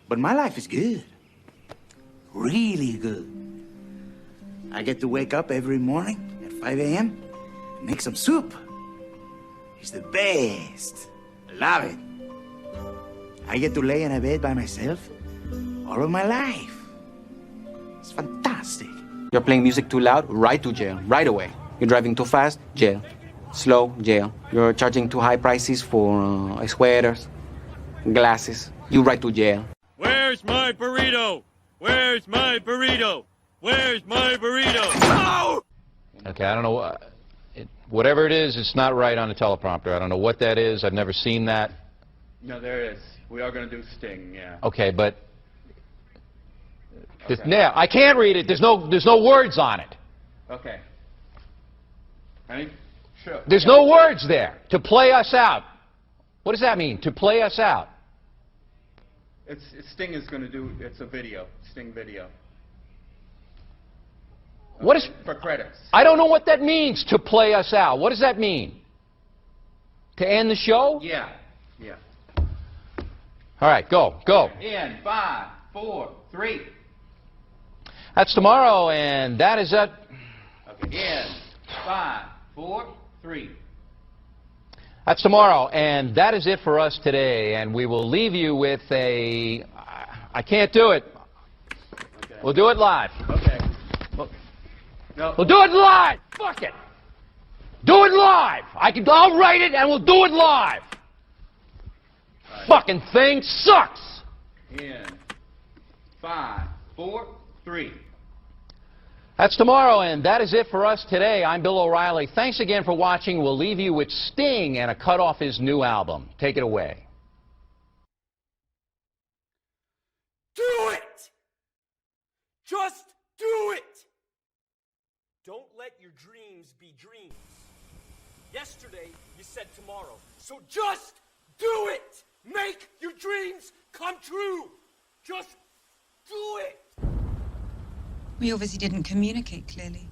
But my life is good. Really good. I get to wake up every morning at 5 a.m. and make some soup. It's the best. I love it. I get to lay in a bed by myself all of my life. It's fantastic. You're playing music too loud, right to jail, right away. You're driving too fast, jail. Slow, jail. You're charging too high prices for sweaters, glasses. You right to jail. Where's my burrito? Where's my burrito? Where's my burrito? Oh! Okay, I don't know. Whatever it is, it's not right on the teleprompter. I don't know what that is. I've never seen that. No, there it is. We are going to do Sting, yeah. Okay, but yeah, I can't read it. There's no words on it. Okay. Ready? Sure. There's no words there. To play us out. What does that mean? To play us out. Sting is going to do. It's a video. Sting video. What is for credits? I don't know what that means. To play us out. What does that mean? To end the show? Yeah. Yeah. All right, go. In 5, 4, 3. That's tomorrow, and that is it. Okay. In 5, 4, 3. That's tomorrow, and that is it for us today. And we will leave you with a. I can't do it. Okay. We'll do it live. Okay. No. We'll do it live. Fuck it. Do it live. I'll write it, and we'll do it live. Right. Fucking thing sucks. In 5, 4, 3. That's tomorrow, and that is it for us today. I'm Bill O'Reilly. Thanks again for watching. We'll leave you with Sting and a cut off his new album. Take it away. Do it! Just do it! Don't let your dreams be dreams. Yesterday, you said tomorrow. So just do it! Make your dreams come true! Just do it! We obviously didn't communicate clearly.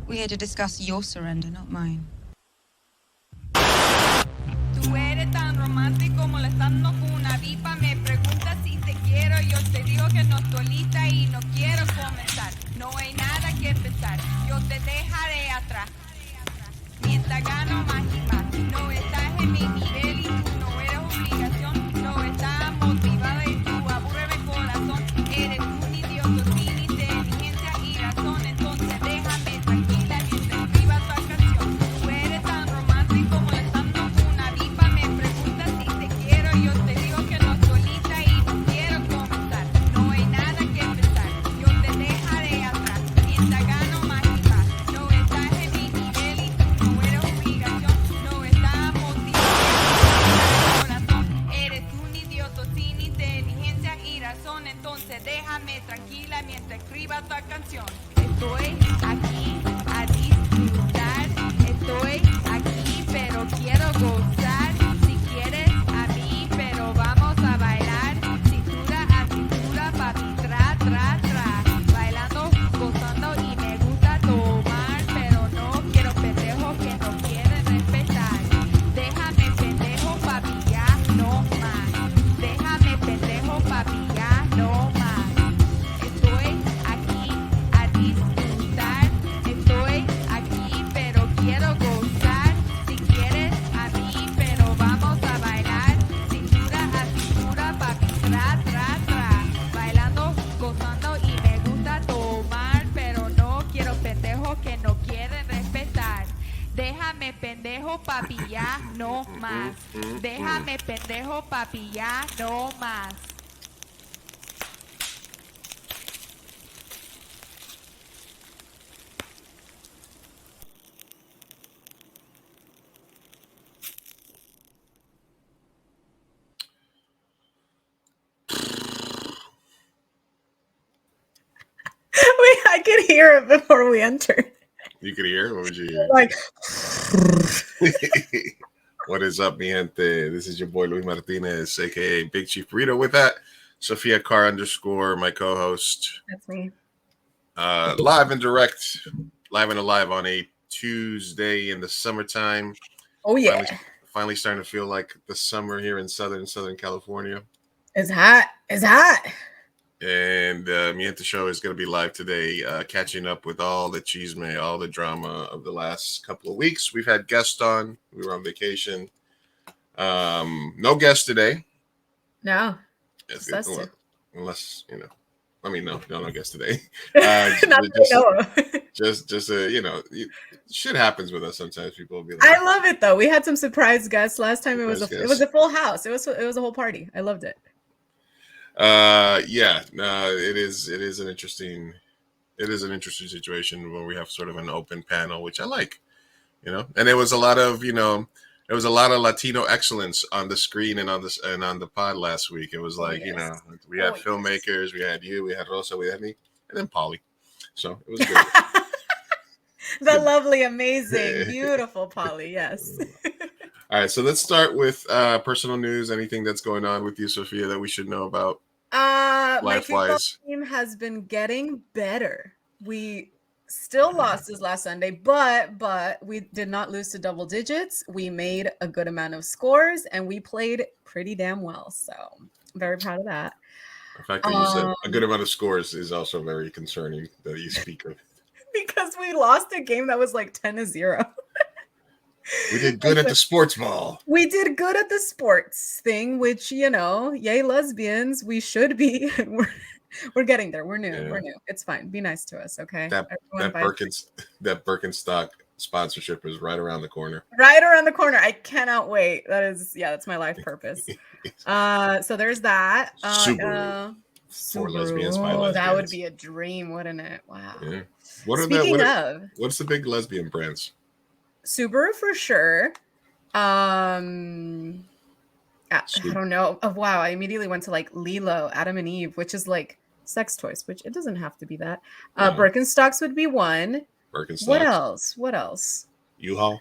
We're here to discuss your surrender, not mine. Tú eres tan romántico molestando con una pipa. Me preguntas si te quiero. Yo te digo que no estoy lista y no quiero comenzar. No hay nada que pensar. Yo te dejaré atrás. Mientras gano más y más. No estás en mi nivel y tú no eres obligación. No estás motivada y tú aburre mi corazón. Eres un idiota sin inteligencia y razón. Entonces déjame tranquila mientras escriba tu canción. Tú eres tan romántico molestando con una pipa. Me preguntas si te quiero. Yo te digo que no estoy lista y no quiero comenzar. No hay nada que pensar. Yo te dejaré atrás. Mientras gano más y más. No estás en mi nivel y tú no eres obligación. No estás motivado. Corazón. Eres un idiota sin inteligencia y razón. Entonces déjame tranquila mientras escriba tu canción. Estoy aquí a disfrutar. Estoy aquí pero quiero gozar. Si quieres a mí pero vamos a bailar. Cintura a cintura, papi, tra, tra, tra. Bailando, gozando y me gusta tomar. Pero no quiero pendejos que no quieren respetar. Déjame pendejo, papi, ya no más. Déjame pendejo, papi, ya no más. Estoy aquí a disfrutar. Estoy aquí pero quiero gozar. Si quieres a mí pero vamos a bailar. Cintura a cintura, papi, tra, tra, tra. Bailando, gozando y me gusta tomar. Pero no quiero pendejos que no quieren respetar. Déjame pendejo, papi, ya no más. Déjame pendejo, papi, ya no más. I could hear it before we entered. You could hear? What would you hear? Like, What is up, mi gente? This is your boy Luis Martinez, aka Big Chief Burrito. With that, Sophia Carr _, my co-host. that's me. Live and direct, live and alive on a Tuesday in the summertime. Oh yeah. Finally starting to feel like the summer here in Southern California. It's hot. It's hot. And Mi Gente Show is going to be live today, catching up with all the chisme, all the drama of the last couple of weeks. We've had guests on. We were on vacation. No guests today. No. Unless, no guests today. Shit happens with us sometimes. People will be like, I love it though. We had some surprise guests last time. It was a full house. It was a whole party. I loved it. It is an interesting situation when we have sort of an open panel, which I like, and it was a lot of Latino excellence on the screen and on the pod last week. It was like, we had filmmakers, we had you, we had Rosa, we had me, and then Polly. So it was good. The lovely, amazing, beautiful Polly. Yes. All right, so let's start with personal news. Anything that's going on with you, Sophia, that we should know about? My football team has been getting better. We still lost this last Sunday, but we did not lose to double digits. We made a good amount of scores, and we played pretty damn well. So I'm very proud of that. The fact that you said a good amount of scores is also very concerning that you speak of. Because we lost a game that was like 10-0. We did good at the sports ball. We did good at the sports thing, which, yay lesbians, we should be. We're getting there. We're new. Yeah. We're new. It's fine. Be nice to us, okay? That Birkenstock sponsorship is right around the corner. Right around the corner. I cannot wait. That's my life purpose. So there's that. Subaru. For lesbians by lesbians. That would be a dream, wouldn't it? Wow. Yeah. What's the big lesbian brands? Subaru for sure. I don't know. Oh, wow. I immediately went to like Lilo, Adam and Eve, which is like sex toys, which it doesn't have to be that. Birkenstocks would be one. Birkenstocks. What else? U-Haul.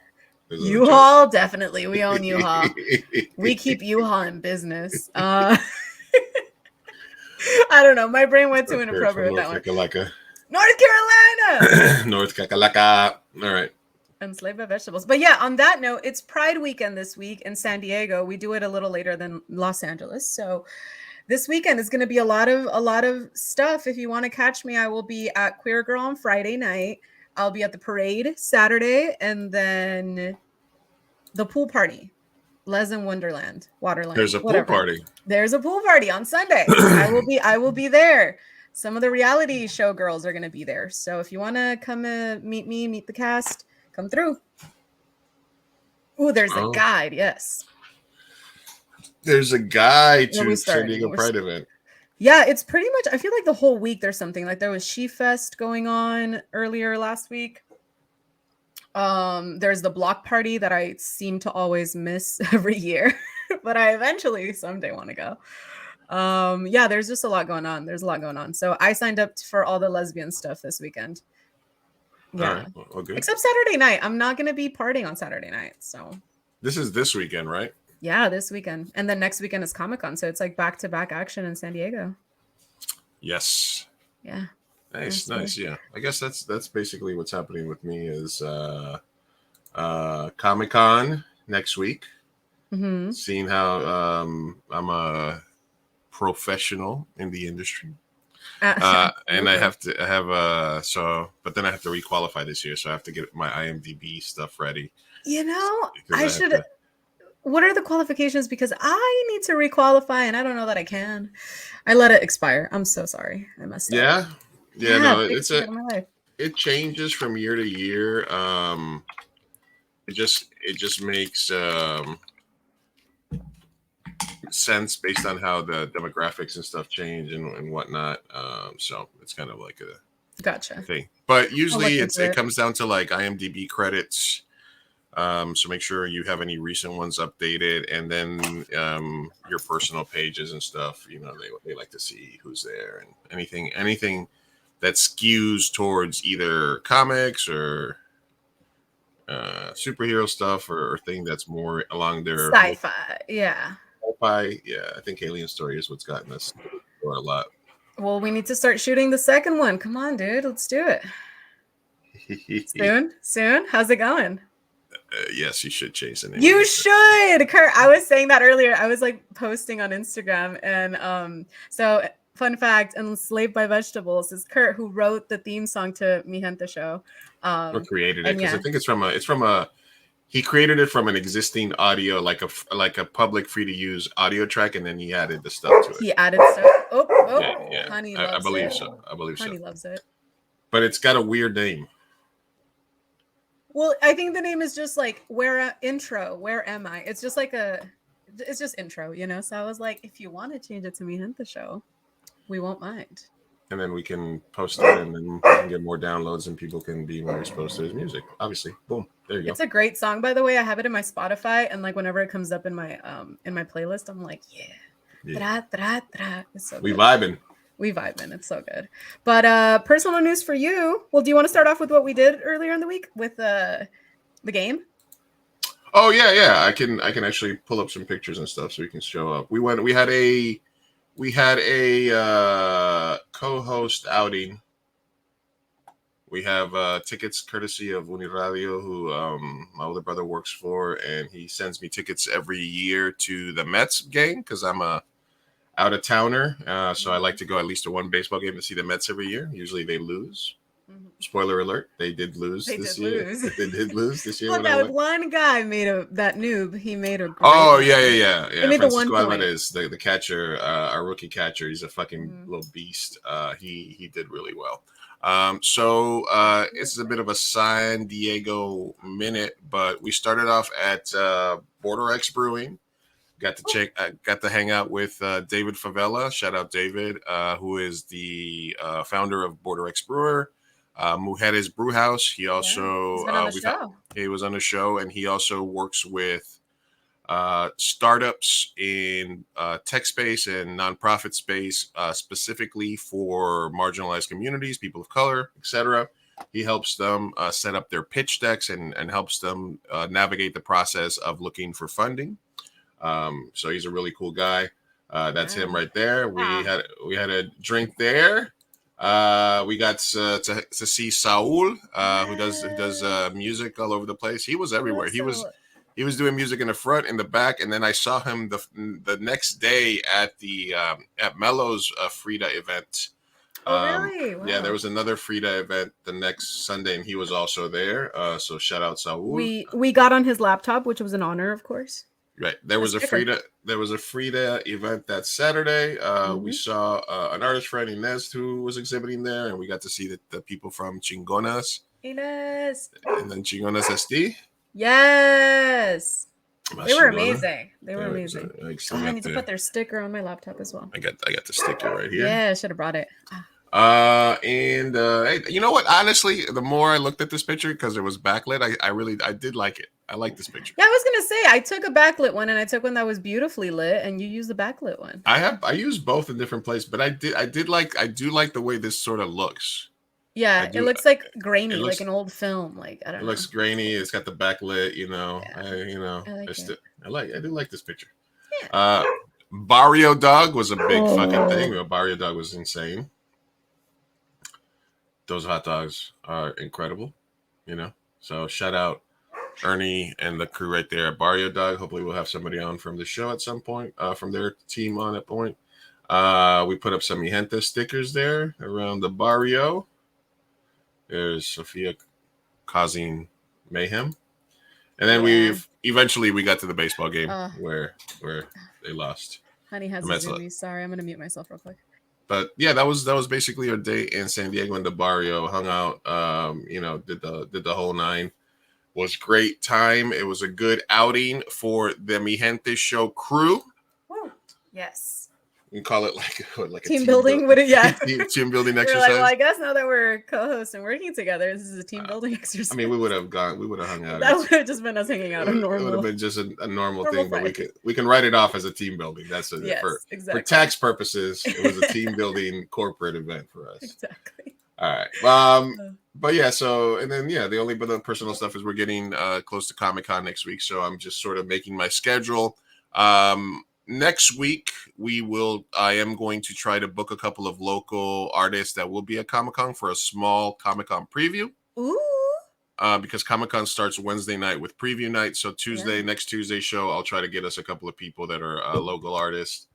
U-Haul, definitely. We own U-Haul. We keep U-Haul in business. I don't know. My brain went too inappropriate with that one. North Carolina. North Kakalaka. All right. Enslaved by vegetables. But yeah, on that note, it's Pride weekend this week in San Diego. We do it a little later than Los Angeles. So this weekend is going to be a lot of stuff. If you want to catch me, I will be at Queer Girl on Friday night. I'll be at the parade Saturday, and then the pool party. Les in Wonderland, Waterland. There's a pool party. There's a pool party on Sunday. I will be there. Some of the reality show girls are going to be there. So if you want to come meet me, meet the cast, come through. Oh, there's a guide. Yes. There's a guide to San Diego Pride event. Yeah, it's pretty much, I feel like the whole week there's something. Like there was She Fest going on earlier last week. There's the block party that I seem to always miss every year, but I eventually someday want to go. Yeah, there's just a lot going on. There's a lot going on. So I signed up for all the lesbian stuff this weekend. Yeah. All right. Well, good. Except Saturday night. I'm not going to be partying on Saturday night. So this is this weekend, right? Yeah, this weekend. And then next weekend is Comic-Con. So it's like back-to-back action in San Diego. Yes. Yeah. Nice. Yeah. I guess that's basically what's happening with me is Comic-Con next week. Mm-hmm. Seeing how I'm a professional in the industry. And I have to but then I have to requalify this year, so I have to get my IMDb stuff ready. What are the qualifications? Because I need to requalify and I don't know that I can. I let it expire. I'm so sorry. I messed up. No, it changes from year to year. It just makes sense based on how the demographics and stuff change and whatnot. So it's kind of like a gotcha thing. But usually it comes down to like IMDb credits. So make sure you have any recent ones updated, and then your personal pages and stuff. They like to see who's there and anything that skews towards either comics or superhero stuff or thing that's more along their sci-fi. Yeah. I think Alien Story is what's gotten us for a lot. Well, we need to start shooting the second one. Come on, dude. Let's do it. Soon. How's it going? Yes, you should change the name. You should, Kurt. I was saying that earlier. I was like posting on Instagram, and so fun fact: Enslaved by Vegetables is Kurt who wrote the theme song to Mi Gente Show. Or created it and because yeah. I think it's from a. He created it from an existing audio, like a public free to use audio track, and then he added the stuff to it. He added stuff. Oh, Yeah. Honey I loves believe it. so. I believe Honey so. loves it. But it's got a weird name. Well, I think the name is just like intro. Where am I? It's just like it's just intro, you know. So I was like, if you want to change it to Mi Gente Show, we won't mind. And then we can post it, and then we can get more downloads, and people can be more exposed to his music. Obviously, boom, there you go. It's a great song, by the way. I have it in my Spotify, and like whenever it comes up in my playlist, I'm like, yeah. Tra, tra, tra. It's so We good. vibing. We vibing. It's so good. But personal news for you. Well, do you want to start off with what we did earlier in the week with the game? Oh yeah. I can actually pull up some pictures and stuff so we can show up. We had a co-host outing. We have tickets courtesy of Uniradio, who my older brother works for, and he sends me tickets every year to the Mets game because I'm a out of towner. So I like to go at least to one baseball game to see the Mets every year. Usually they lose. Spoiler alert, they did lose this year. They did lose this year. Well, that one guy that noob. He made a great yeah. He made Francisco the one point. Alvarez, the catcher, our rookie catcher. He's a fucking little beast. He did really well. So this is a bit of a San Diego minute, but we started off at Border X Brewing. Got to hang out with David Favela. Shout out David, who is the founder of Border X Brewer. Mujeres Brew House. He also he was on the show, and he also works with startups in tech space and nonprofit space, specifically for marginalized communities, people of color, etc. He helps them set up their pitch decks and helps them navigate the process of looking for funding. So he's a really cool guy. That's him right there. We had a drink there. We got to see Saul, who does music all over the place. He was everywhere. He was doing music in the front, in the back, and then I saw him the next day at the at Mello's Frida event. Really? Wow. Yeah, there was another Frida event the next Sunday, and he was also there. So shout out Saul. We got on his laptop, which was an honor, of course. Right. There was a Frida event that Saturday. We saw an artist friend, Inez, who was exhibiting there, and we got to see the people from Chingonas. Inez. And then Chingonas SD. Yes. They were Chingona. amazing. They were amazing. I need to put their sticker on my laptop as well. I got the sticker right here. Yeah, I should have brought it. And hey, you know what? Honestly, the more I looked at this picture, because it was backlit, I did like it. I like this picture. Yeah, I was gonna say I took a backlit one and I took one that was beautifully lit, and you used the backlit one. I used both in different places, but I do like the way this sort of looks. Yeah, it looks like grainy, like an old film. Like I don't know. It looks grainy. It's got the backlit. You know, Yeah. I do like this picture. Yeah. Barrio Dog was a big fucking thing. Barrio Dog was insane. Those hot dogs are incredible, you know. So shout out Ernie and the crew right there at Barrio Dog. Hopefully we'll have somebody on from the show at some point, from their team on at point. We put up some Mi Gente stickers there around the barrio. There's Sophia causing mayhem. And then we got to the baseball game where they lost. Honey has a zoomies. Sorry, I'm gonna mute myself real quick. But yeah, that was basically our day in San Diego in the barrio. Hung out, did the whole nine. Was great time. It was a good outing for the Mi Gente show crew. Woo. Yes. You can call it like team building. Would it? Yeah. team building We're exercise. like, well, I guess now that we're co-hosts and working together, this is a team building exercise. I mean, we would have hung out. That would have just been us hanging out. It would have been just a normal thing, but we can write it off as a team building. That's for tax purposes. It was a team building corporate event for us. Exactly. All right. But yeah, the only other personal stuff is we're getting close to Comic-Con next week, so I'm just sort of making my schedule. Next week I am going to try to book a couple of local artists that will be at Comic-Con for a small Comic-Con preview. Ooh. because Comic-Con starts Wednesday night with preview night. So next Tuesday show, I'll try to get us a couple of people that are local artists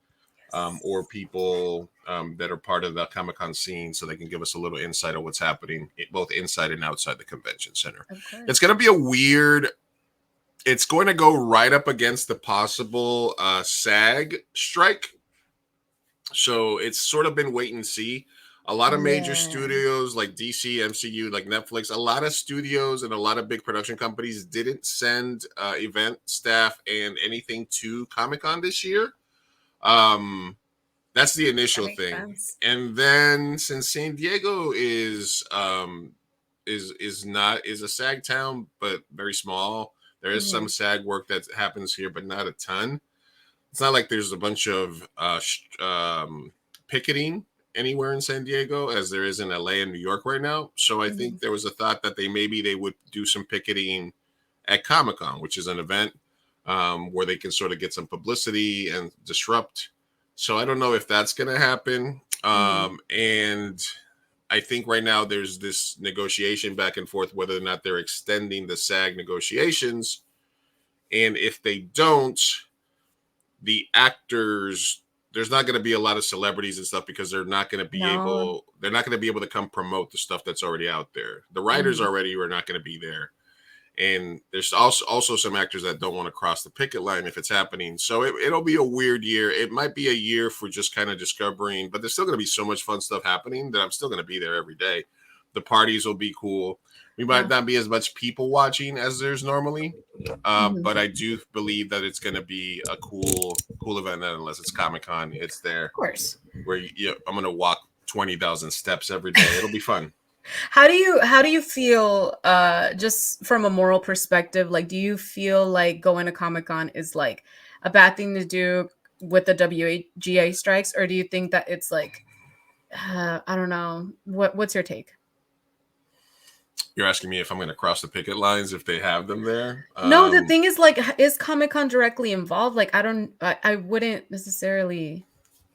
or people that are part of the Comic-Con scene so they can give us a little insight of what's happening both inside and outside the convention center. It's going to be a weird... It's going to go right up against the possible SAG strike. So it's sort of been wait and see. A lot of major studios like DC, MCU, like Netflix, a lot of studios and a lot of big production companies didn't send event staff and anything to Comic-Con this year. That's the initial thing. Sense. And then since San Diego is a SAG town, but very small, there is some SAG work that happens here, but not a ton. It's not like there's a bunch of picketing anywhere in San Diego as there is in LA and New York right now. So I think there was a thought that they would do some picketing at Comic-Con, which is an event where they can sort of get some publicity and disrupt. So I don't know if that's going to happen. And I think right now there's this negotiation back and forth whether or not they're extending the SAG negotiations. And if they don't, the actors, there's not going to be a lot of celebrities and stuff because they're not going to be able to come promote the stuff that's already out there. The writers already are not going to be there. And there's also some actors that don't want to cross the picket line if it's happening. So it'll be a weird year. It might be a year for just kind of discovering, but there's still going to be so much fun stuff happening that I'm still going to be there every day. The parties will be cool. We might not be as much people watching as there's normally, but I do believe that it's going to be a cool event. Unless it's Comic-Con, it's there. Of course. Where I'm going to walk 20,000 steps every day. It'll be fun. How do you feel just from a moral perspective? Like, do you feel like going to Comic-Con is like a bad thing to do with the WGA strikes, or do you think that it's like I don't know? What's your take? You're asking me if I'm going to cross the picket lines if they have them there? No, the thing is, like, is Comic-Con directly involved? Like, I wouldn't necessarily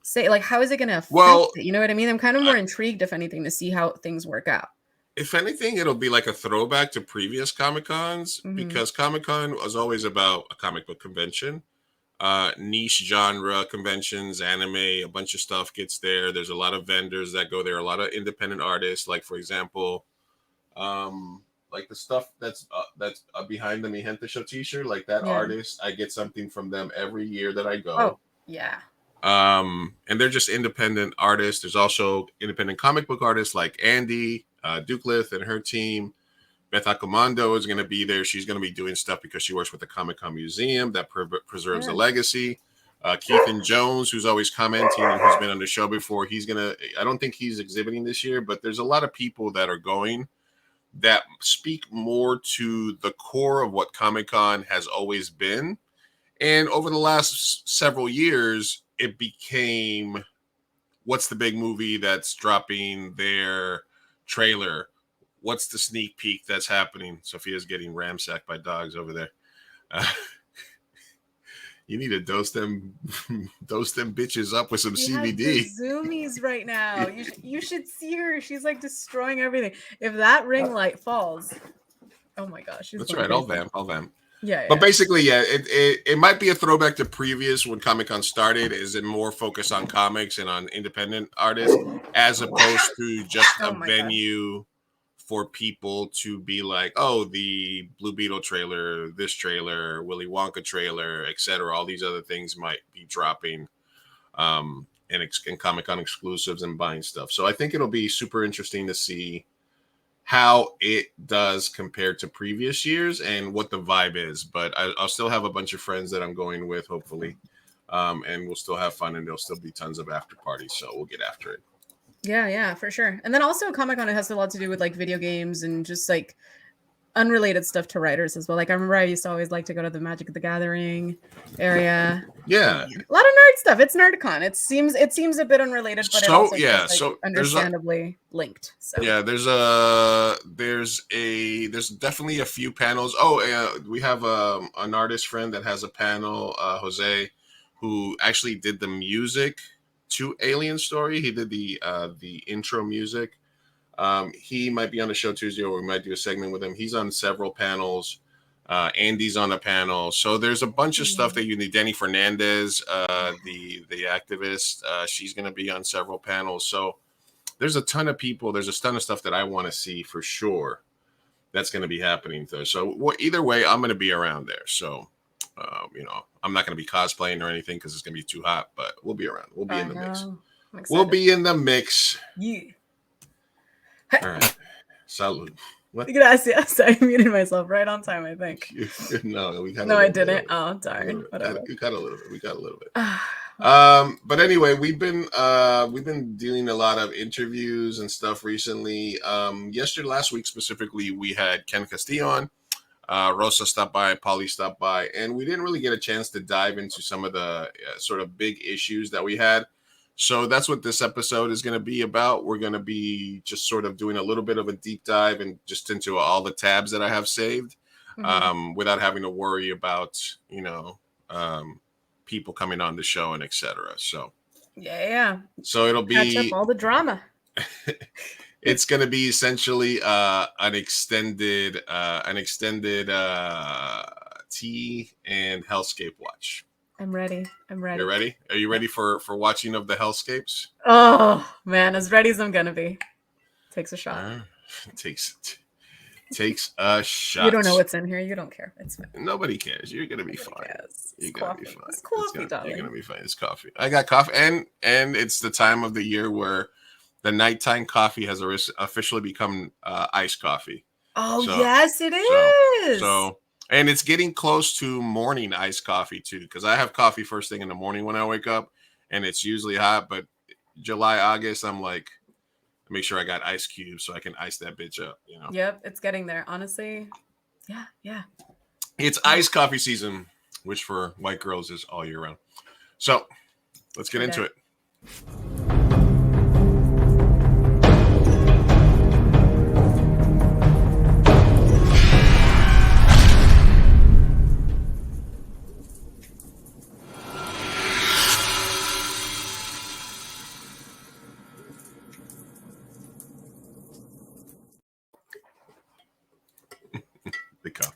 say, like, how is it going to affect it? You know what I mean? I'm kind of more intrigued, if anything, to see how things work out. If anything, it'll be like a throwback to previous Comic-Cons because Comic-Con was always about a comic book convention. Niche genre conventions, anime, a bunch of stuff gets there. There's a lot of vendors that go there, a lot of independent artists, like, for example, like the stuff that's behind the Mi Gente Show t-shirt, like that artist, I get something from them every year that I go. Oh, yeah. And they're just independent artists. There's also independent comic book artists like Andy Ducliffe and her team. Beth Accomando is going to be there. She's going to be doing stuff because she works with the Comic-Con Museum that preserves the legacy. Keithan Jones, who's always commenting and who's been on the show before, I don't think he's exhibiting this year, but there's a lot of people that are going that speak more to the core of what Comic-Con has always been. And over the last several years, it became, what's the big movie that's dropping their trailer? What's the sneak peek that's happening? Sophia's getting ramsacked by dogs over there. You need to dose them bitches up with some CBD. Zoomies right now. You should see her. She's like destroying everything. If that ring light falls, oh my gosh. That's right. I'll vamp. Yeah. But basically, it might be a throwback to previous when Comic-Con started. Is it more focused on comics and on independent artists as opposed to just a venue for people to be like, oh, the Blue Beetle trailer, this trailer, Willy Wonka trailer, etc. All these other things might be dropping and Comic-Con exclusives and buying stuff. So I think it'll be super interesting to see how it does compared to previous years and what the vibe is. But I'll still have a bunch of friends that I'm going with, hopefully. And we'll still have fun and there'll still be tons of after parties. So we'll get after it. Yeah, for sure. And then also Comic-Con, it has a lot to do with like video games and just like unrelated stuff to writers as well. Like I remember I used to always like to go to the Magic the Gathering area. Yeah. A lot of nerd stuff. It's NerdCon. It seems a bit unrelated, but it also feels, like, understandably linked. So yeah, there's definitely a few panels. We have an artist friend that has a panel, Jose, who actually did the music to Alien Story. He did the intro music. He might be on the show Tuesday, or we might do a segment with him. He's on several panels. Andy's on a panel. So there's a bunch of stuff that you need. Danny Fernandez, the activist, she's going to be on several panels. So there's a ton of people. There's a ton of stuff that I want to see for sure that's going to be happening there. So either way, I'm going to be around there. So, I'm not going to be cosplaying or anything because it's going to be too hot, but we'll be around. We'll be in the mix. We'll be in the mix. Yeah. All right. Salud. What? Gracias. I muted myself right on time, I think. No, we got. No, I didn't. Oh, darn. Whatever. We got a little bit. We got a little bit. But anyway, we've been doing a lot of interviews and stuff recently. Last week specifically, we had Ken Castillo on. Rosa stopped by, Polly stopped by, and we didn't really get a chance to dive into some of the sort of big issues that we had. So that's what this episode is going to be about. We're going to be just sort of doing a little bit of a deep dive and just into all the tabs that I have saved, without having to worry about, people coming on the show and etc. So yeah. So it'll be catch up all the drama. It's going to be essentially an extended tea and hellscape watch. I'm ready. You're ready? Are you ready for watching of the hellscapes? Oh man, as ready as I'm gonna be. Takes a shot. Takes a shot. You don't know what's in here. You don't care. It's fine. Nobody cares. You're gonna be fine. You're gonna be fine. It's coffee, darling. You're gonna be fine. It's coffee. I got coffee, and it's the time of the year where the nighttime coffee has officially become iced coffee. Oh, yes, it is. So, and it's getting close to morning iced coffee too, because I have coffee first thing in the morning when I wake up, and it's usually hot. But July, August, I'm like, make sure I got ice cubes so I can ice that bitch up. Yep, it's getting there. Honestly, yeah. It's iced coffee season, which for white girls is all year round. So, let's get into it.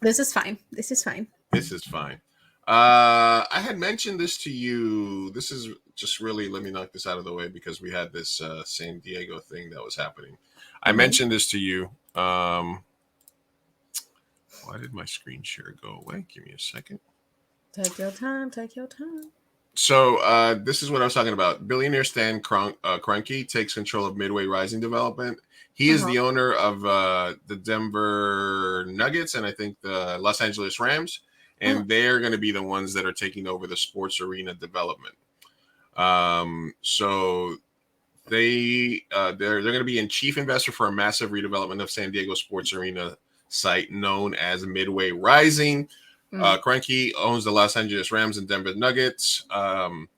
This is fine. This is fine. I had mentioned this to you. This is just really, let me knock this out of the way because we had this San Diego thing that was happening. I mentioned this to you. Why did my screen share go away? Give me a second. Take your time. So this is what I was talking about. Billionaire Stan Kroenke takes control of Midway Rising Development. He is the owner of the Denver Nuggets and I think the Los Angeles Rams, and they're going to be the ones that are taking over the sports arena development. So they're going to be in chief investor for a massive redevelopment of San Diego sports arena site known as Midway Rising. Kroenke owns the Los Angeles Rams and Denver Nuggets.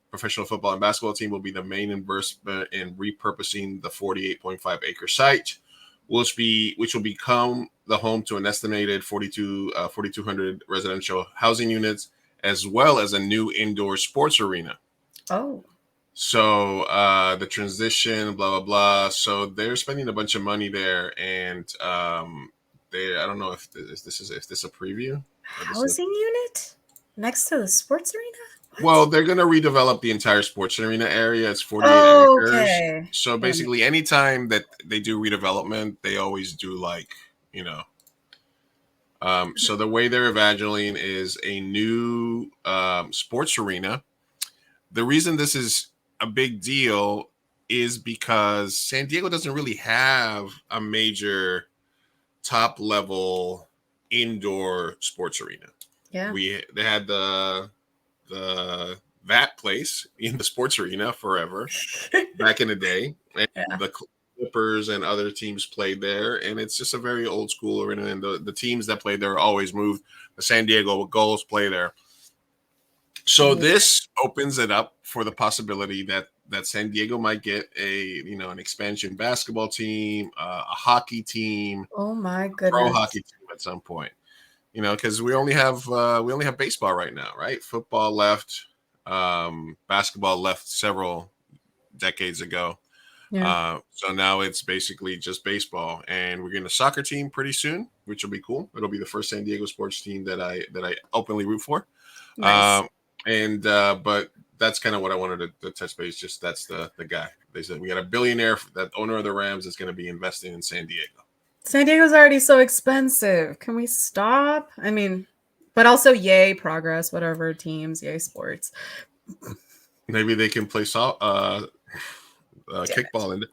Professional football and basketball team will be the main investment in repurposing the 48.5 acre site, which will become the home to an estimated 4,200 residential housing units, as well as a new indoor sports arena. Oh. So the transition, blah, blah, blah. So they're spending a bunch of money there. And I don't know if this is a preview. Housing unit next to the sports arena? What? Well, they're going to redevelop the entire sports arena area. It's 48 acres. Okay. So basically, anytime that they do redevelopment, they always do so the way they're imagining is a new sports arena. The reason this is a big deal is because San Diego doesn't really have a major top level indoor sports arena. Yeah. They had that place in the sports arena forever back in the day. And the Clippers and other teams played there, and it's just a very old school arena, and the teams that play there always moved. The San Diego Gulls play there. So this opens it up for the possibility that San Diego might get an expansion basketball team, a hockey team. Oh my goodness. Pro hockey team at some point. Because we only have baseball right now, right? Football left, basketball left several decades ago. Yeah. So now it's basically just baseball, and we're getting a soccer team pretty soon, which will be cool. It'll be the first San Diego sports team that I openly root for. Nice. But that's kind of what I wanted to touch base. Just that's the guy. They said we got a billionaire, that owner of the Rams, is going to be investing in San Diego. San Diego's already so expensive. Can we stop? I mean, but also yay progress, whatever teams, yay sports. Maybe they can play kickball in it.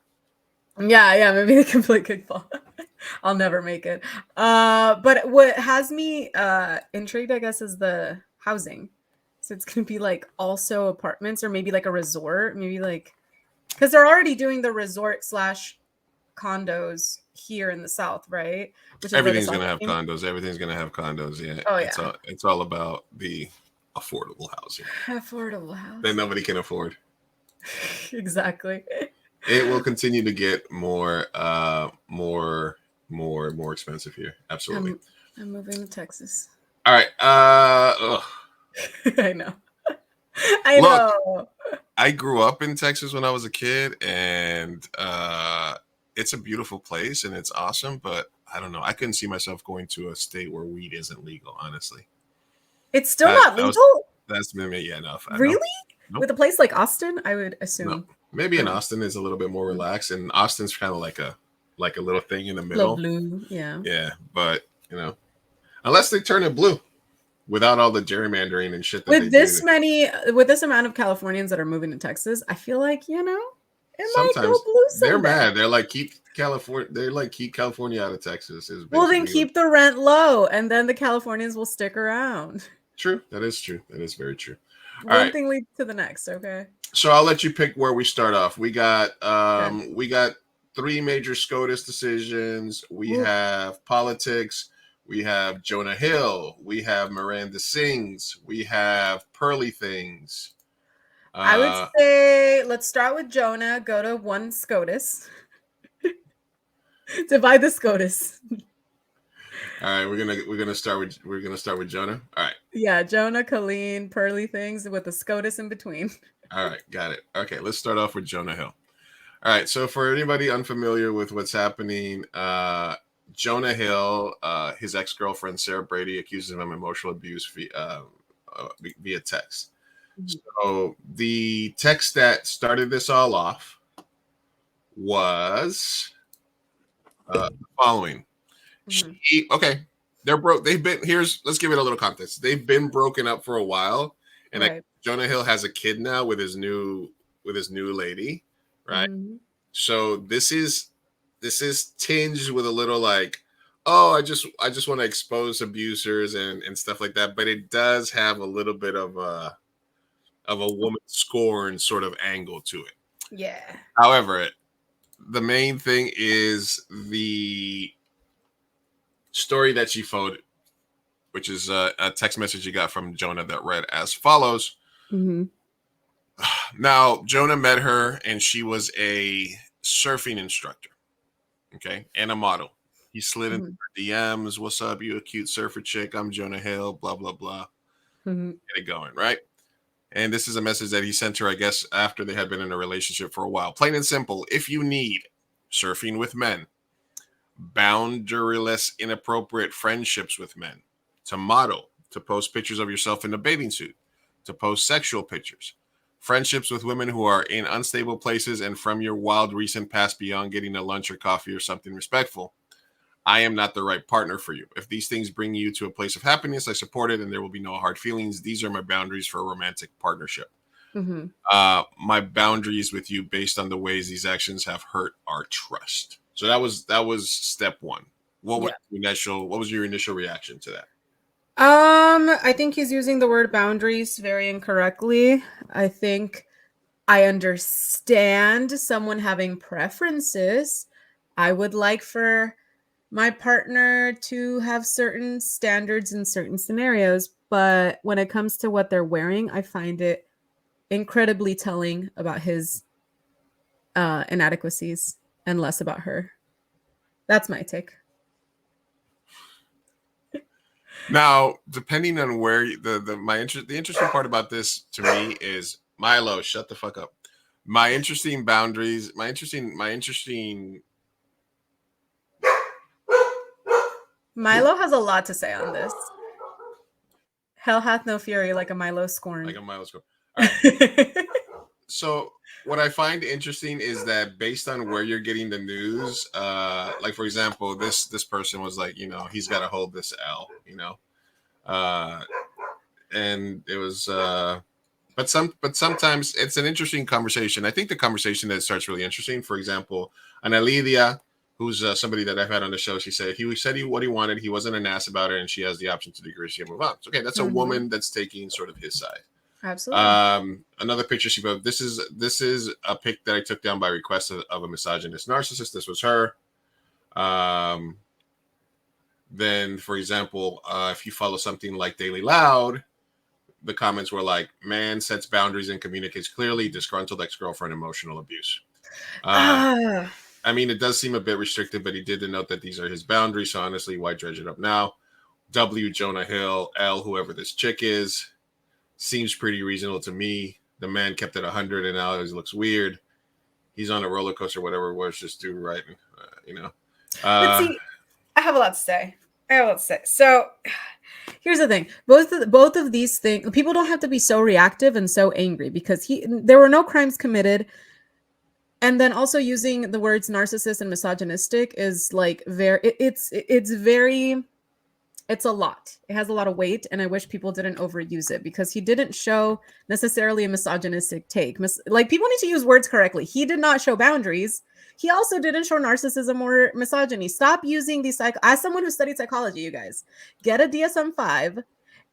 Yeah, maybe they can play kickball. I'll never make it. But what has me intrigued, I guess, is the housing. So it's gonna be like also apartments or maybe like a resort, maybe like because they're already doing the resort / condos here in the South, right? Which is Everything's gonna have condos. Everything's gonna have condos. Yeah. Oh yeah. It's all about the affordable housing Affordable house. that nobody can afford. Exactly. It will continue to get more expensive here. Absolutely. I'm moving to Texas. All right. I know. I know. I grew up in Texas when I was a kid, and it's a beautiful place and it's awesome, but I don't know. I couldn't see myself going to a state where weed isn't legal, honestly. It's still not legal? That's maybe, yeah, no. Really? Nope. With a place like Austin, I would assume. No. Maybe in Austin is a little bit more relaxed, and Austin's kind of like a little thing in the middle. Little blue, yeah. Yeah, but unless they turn it blue without all the gerrymandering and shit. With this amount of Californians that are moving to Texas, I feel like it might go blue someday. They're mad. They're like keep California out of Texas. Well, then keep the rent low, and then the Californians will stick around. True. That is true. That is very true. One thing leads to the next. Okay. So I'll let you pick where we start off. We got 3 major SCOTUS decisions. We have politics. We have Jonah Hill. We have Miranda Sings. We have Pearly Things. I would say let's start with Jonah. Go to one SCOTUS. Divide the SCOTUS. All right, we're gonna start with Jonah. All right. Yeah, Jonah, Colleen, Pearly Things with the SCOTUS in between. All right, got it. Okay, let's start off with Jonah Hill. All right, so for anybody unfamiliar with what's happening, Jonah Hill, his ex-girlfriend Sarah Brady accuses him of emotional abuse via text. So the text that started this all off was the following. They're broke. Let's give it a little context. They've been broken up for a while, and Jonah Hill has a kid now with his new lady, right? Mm-hmm. So this is tinged with a little like, oh, I just want to expose abusers and stuff like that, but it does have a little bit of a woman scorn sort of angle to it. Yeah. However, the main thing is the story that she phoned, which is a text message you got from Jonah that read as follows. Mm-hmm. Now, Jonah met her, and she was a surfing instructor, okay, and a model. He slid into her DMs. What's up? You a cute surfer chick? I'm Jonah Hill. Blah blah blah. Mm-hmm. Get it going, right? And this is a message that he sent her, I guess, after they had been in a relationship for a while. Plain and simple. If you need surfing with men, boundaryless, inappropriate friendships with men, to model, to post pictures of yourself in a bathing suit, to post sexual pictures, friendships with women who are in unstable places, and from your wild recent past beyond getting a lunch or coffee or something respectful, I am not the right partner for you. If these things bring you to a place of happiness, I support it, and there will be no hard feelings. These are my boundaries for a romantic partnership. Mm-hmm. My boundaries with you based on the ways these actions have hurt our trust. So that was step one. What was your initial reaction to that? I think he's using the word boundaries very incorrectly. I think I understand someone having preferences. I would like for my partner to have certain standards in certain scenarios, but when it comes to what they're wearing, I find it incredibly telling about his inadequacies and less about her. That's my take. Now, depending on where the interesting part about this to me is Milo, shut the fuck up. my interesting boundaries, my interesting. Milo has a lot to say on this. Hell hath no fury like a Milo scorn. Like a Milo scorn. All right. So what I find interesting is that based on where you're getting the news, like for example, this person was like, you know, he's got to hold this L, you know, and it was, but sometimes it's an interesting conversation. I think the conversation that starts really interesting. For example, Ana Lidia, who's somebody that I've had on the show, she said what he wanted. He wasn't an ass about it, and she has the option to digress and move on. So, okay, that's a woman that's taking sort of his side. Absolutely. Another picture she wrote. This is a pic that I took down by request of a misogynist narcissist. This was her. Then, for example, if you follow something like Daily Loud, the comments were like, "Man sets boundaries and communicates clearly. Disgruntled ex-girlfriend, emotional abuse." I mean, it does seem a bit restrictive, but he did denote that these are his boundaries. So honestly, why dredge it up now? W. Jonah Hill, L. Whoever this chick is. Seems pretty reasonable to me. The man kept it 100 and now he looks weird. He's on a roller coaster, whatever it was, just do right. You know. But see, I have a lot to say. So here's the thing. Both of these things, people don't have to be so reactive and so angry because there were no crimes committed. And then also using the words narcissist and misogynistic is like it's a lot. It has a lot of weight, and I wish people didn't overuse it because he didn't show necessarily a misogynistic take. Like, people need to use words correctly. He did not show boundaries. He also didn't show narcissism or misogyny. Stop using these as someone who studied psychology, you guys, get a DSM-5,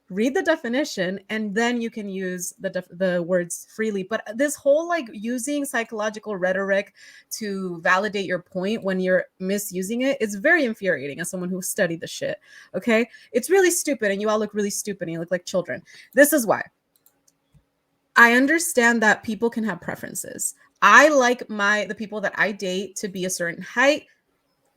read the definition, and then you can use the words freely. But this whole like using psychological rhetoric to validate your point when you're misusing it is very infuriating as someone who studied the shit. Okay, it's really stupid, and you all look really stupid, and you look like children. This is why. I understand that people can have preferences. I like the people that I date to be a certain height,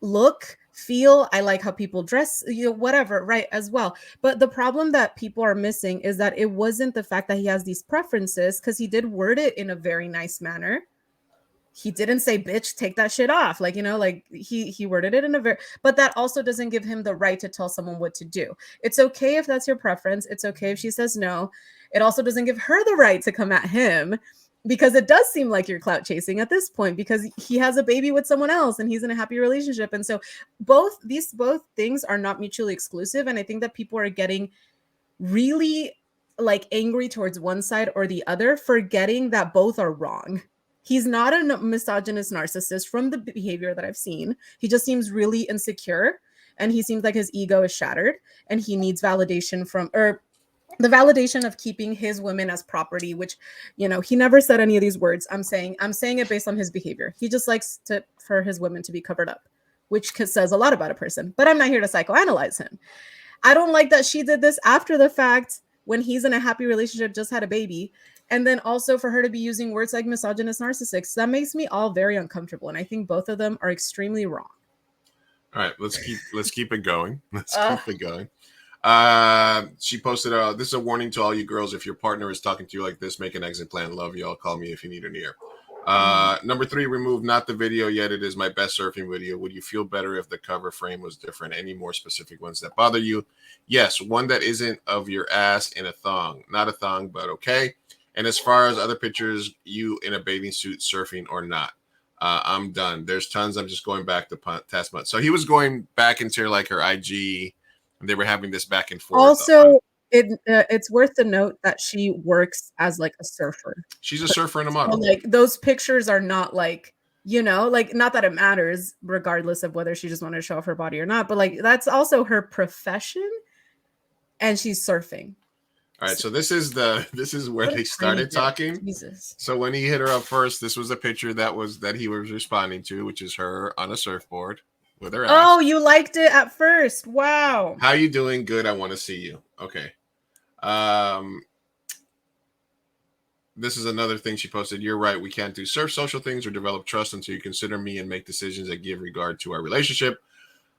look, feel. I like how people dress, whatever, right, as well. But the problem that people are missing is that it wasn't the fact that he has these preferences, because he did word it in a very nice manner. He didn't say, bitch, take that shit off. Like, like he worded it in a very, but that also doesn't give him the right to tell someone what to do. It's okay if that's your preference. It's okay if she says no. It also doesn't give her the right to come at him, because it does seem like you're clout chasing at this point, because he has a baby with someone else and he's in a happy relationship. And so both things are not mutually exclusive. And I think that people are getting really like angry towards one side or the other, forgetting that both are wrong. He's not a misogynist narcissist from the behavior that I've seen. He just seems really insecure, and he seems like his ego is shattered, and he needs validation the validation of keeping his women as property, which, he never said any of these words. I'm saying it based on his behavior. He just likes for his women to be covered up, which says a lot about a person, but I'm not here to psychoanalyze him. I don't like that she did this after the fact, when he's in a happy relationship, just had a baby. And then also for her to be using words like misogynist, narcissist, that makes me all very uncomfortable. And I think both of them are extremely wrong. All right, let's keep it going. Keep it going. She posted, this is a warning to all you girls. If your partner is talking to you like this, make an exit plan. Love y'all. Call me if you need an ear. Number 3, remove not the video yet. It is my best surfing video. Would you feel better if the cover frame was different? Any more specific ones that bother you? Yes, one that isn't of your ass in a thong. Not a thong, but okay. And as far as other pictures, you in a bathing suit surfing or not. I'm done. There's tons. I'm just going back to Tasman. So he was going back into like her IG. They were having this back and forth. Also, it's worth to note that she works as like a surfer. She's a surfer and a model. So, like, those pictures are not like, like, not that it matters regardless of whether she just wanted to show off her body or not, but like that's also her profession, and she's surfing. All right, so this is where they started talking. Jesus. So when he hit her up first, this was the picture that he was responding to, which is her on a surfboard with her ass. Oh, you liked it at first. Wow. How you doing? Good. I want to see you. Okay. This is another thing she posted. You're right. We can't do surf social things or develop trust until you consider me and make decisions that give regard to our relationship.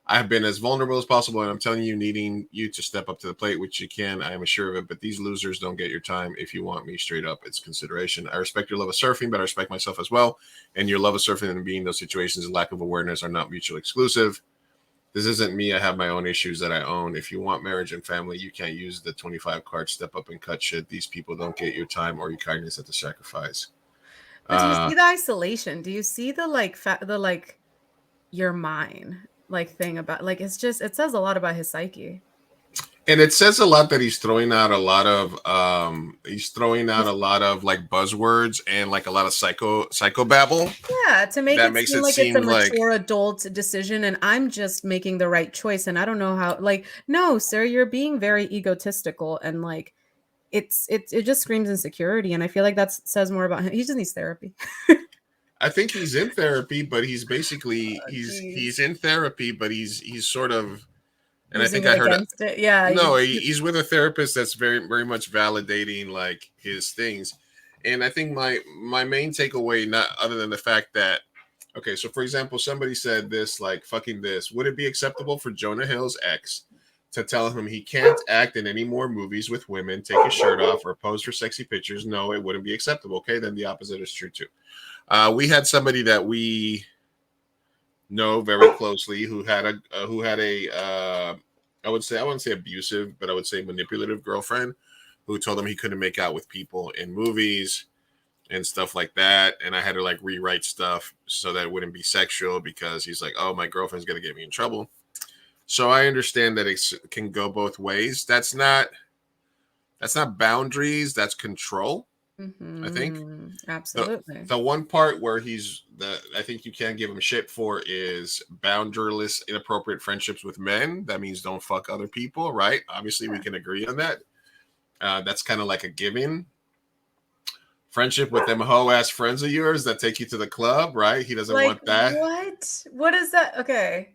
I have been as vulnerable as possible, and I'm telling you, needing you to step up to the plate, which you can. I am assured of it. But these losers don't get your time. If you want me straight up, it's consideration. I respect your love of surfing, but I respect myself as well. And your love of surfing and being in those situations and lack of awareness are not mutually exclusive. This isn't me. I have my own issues that I own. If you want marriage and family, you can't use the 25 card step up and cut shit. These people don't get your time or your kindness at the sacrifice. But do you see the isolation? Do you see the you're mine thing about it's just, it says a lot about his psyche. And it says a lot that he's throwing out a lot of like buzzwords and like a lot of psychobabble. Yeah, to make that it makes seem it like seem it's a like mature adult decision and I'm just making the right choice and I don't know how, no, sir, you're being very egotistical and it just screams insecurity, and I feel like that says more about him. He just needs therapy. I think he's in therapy, but he's basically he's in therapy, but he's sort of, and I think I heard it. Yeah, no, he's with a therapist that's very, very much validating like his things. And I think my main takeaway, not other than the fact that, okay, so for example, somebody said this, like, fucking this, would it be acceptable for Jonah Hill's ex to tell him he can't act in any more movies with women, take his shirt off, or pose for sexy pictures? No, it wouldn't be acceptable. Okay, then the opposite is true too. We had somebody that we know very closely who had a I wouldn't say abusive, but I would say manipulative girlfriend who told him he couldn't make out with people in movies and stuff like that. And I had to like rewrite stuff so that it wouldn't be sexual because he's like, oh, my girlfriend's going to get me in trouble. So I understand that it can go both ways. That's not boundaries. That's control. I think absolutely. The one part where I think you can give him shit for is boundaryless, inappropriate friendships with men. That means don't fuck other people, right? Obviously, we can agree on that. That's kind of like a given. Friendship with them hoe-ass friends of yours that take you to the club, right? He doesn't want that. What is that? Okay.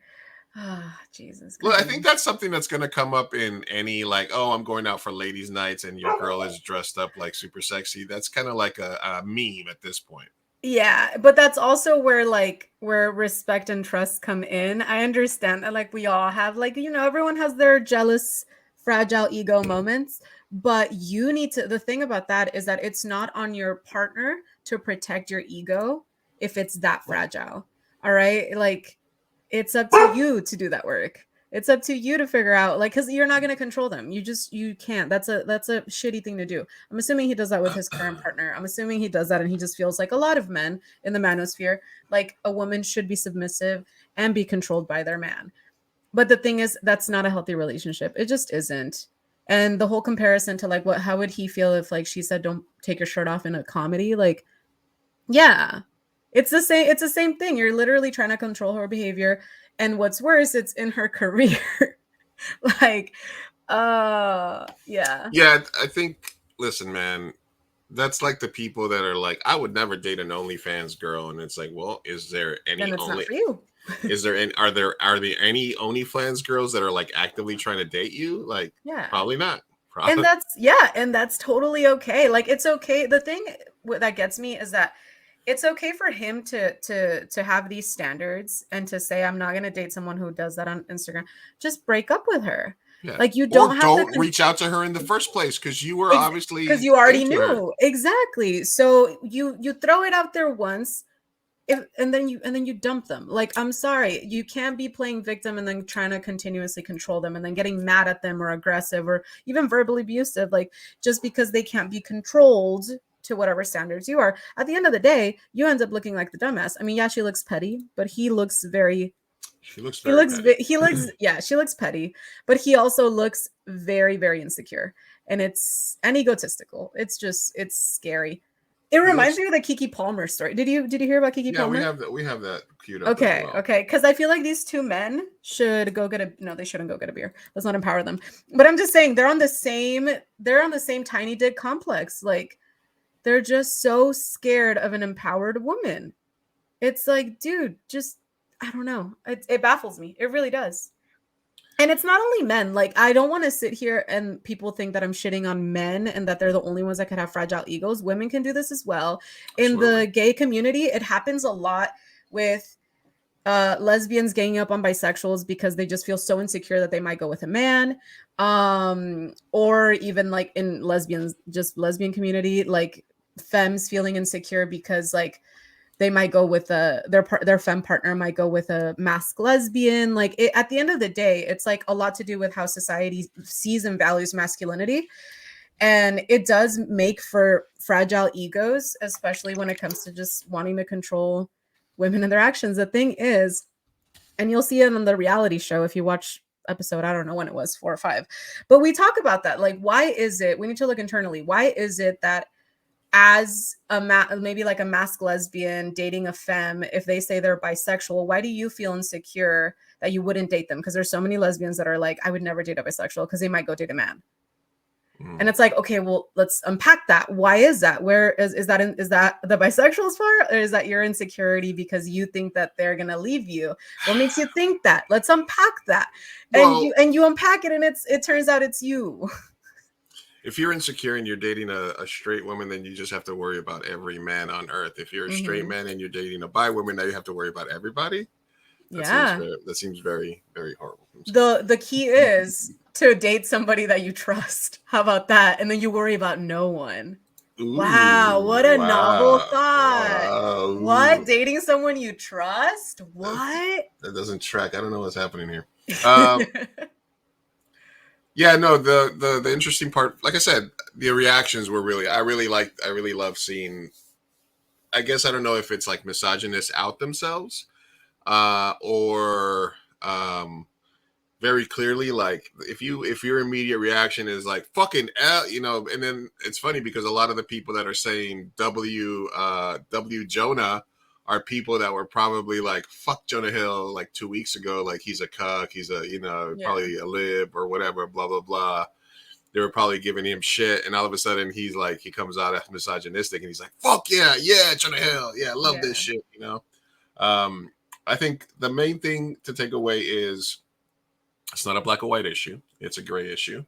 Jesus. Well, I think that's something that's going to come up in any like, oh, I'm going out for ladies' nights and your girl is dressed up like super sexy. That's kind of like a meme at this point. Yeah, but that's also where respect and trust come in. I understand that we all have everyone has their jealous, fragile ego moments, but you need to, the thing about that is that it's not on your partner to protect your ego if it's that fragile. All right? It's up to you to do that work. It's up to you to figure out, because you're not going to control them. You can't. That's a shitty thing to do. I'm assuming he does that with his current partner. I'm assuming he does that and he just feels like a lot of men in the manosphere, like a woman should be submissive and be controlled by their man. But the thing is, that's not a healthy relationship. It just isn't. And the whole comparison to how would he feel if she said, don't take your shirt off in a comedy? Yeah. It's the same thing. You're literally trying to control her behavior. And what's worse, it's in her career. Yeah. Yeah, I think, listen, man, that's like the people that are like, I would never date an OnlyFans girl. And it's like, well, is there any then it's not for you. Is there any, are there any OnlyFans girls that are actively trying to date you? Yeah. Probably not. And that's totally okay. It's okay. The thing that gets me is that it's okay for him to have these standards and to say, I'm not going to date someone who does that on Instagram. Just break up with her. Yeah. You don't reach out to her in the first place because you were obviously because you already knew her. Exactly. So you throw it out there once, and then you dump them. I'm sorry, you can't be playing victim and then trying to continuously control them and then getting mad at them or aggressive or even verbally abusive, just because they can't be controlled to whatever standards you are. At the end of the day, you end up looking like the dumbass. I mean, yeah, she looks petty, but he looks very. She looks petty, but he also looks very, very insecure and egotistical. It's scary. It reminds me of the Keke Palmer story. Did you hear about Keke Palmer? Yeah, we have that queued up. Okay, okay. Because I feel like these two men should go get no, they shouldn't go get a beer. Let's not empower them. But I'm just saying they're on the same tiny dick complex. They're just so scared of an empowered woman. It's dude, just I don't know. It baffles me. It really does. And it's not only men. I don't want to sit here and people think that I'm shitting on men and that they're the only ones that could have fragile egos. Women can do this as well. In the gay community, it happens a lot with lesbians ganging up on bisexuals because they just feel so insecure that they might go with a man, or even like in lesbian community, like femmes feeling insecure because like they might go with their femme partner might go with a masked lesbian. Like at the end of the day, it's like a lot to do with how society sees and values masculinity. And it does make for fragile egos, especially when it comes to just wanting to control women and their actions. The thing is, and you'll see it on the reality show if you watch episode, I don't know when it was, 4 or 5, but we talk about that. Like, why is it, we need to look internally, why is it that as maybe like a masked lesbian dating a femme, if they say they're bisexual, why do you feel insecure that you wouldn't date them? Because there's so many lesbians that are like, I would never date a bisexual because they might go date a man. And it's like, okay, well, let's unpack that. Why is that? Where is that the bisexuals part, or is that your insecurity because you think that they're gonna leave you? What makes you think that? Let's unpack that. And you unpack it, and it turns out it's you. If you're insecure and you're dating a straight woman, then you just have to worry about every man on earth. If you're a straight man and you're dating a bi woman, now you have to worry about everybody. That seems very, very horrible. The key is to date somebody that you trust. How about that? And then you worry about no one. Ooh, wow, what a novel thought. Wow. What? Dating someone you trust? What? That doesn't track. I don't know what's happening here. Yeah, no, the interesting part, like I said, the reactions were really, I really love seeing, I guess, I don't know if it's like misogynists out themselves, or very clearly, like if your immediate reaction is like fucking L, you know, and then it's funny because a lot of the people that are saying W Jonah are people that were probably like fuck Jonah Hill like 2 weeks ago, like he's a cuck, he's a, you know, probably a lib or whatever, blah blah blah. They were probably giving him shit, and all of a sudden he's like, he comes out as misogynistic and he's like, fuck yeah, Jonah Hill, I love this shit, you know. I think the main thing to take away is it's not a black or white issue, it's a gray issue.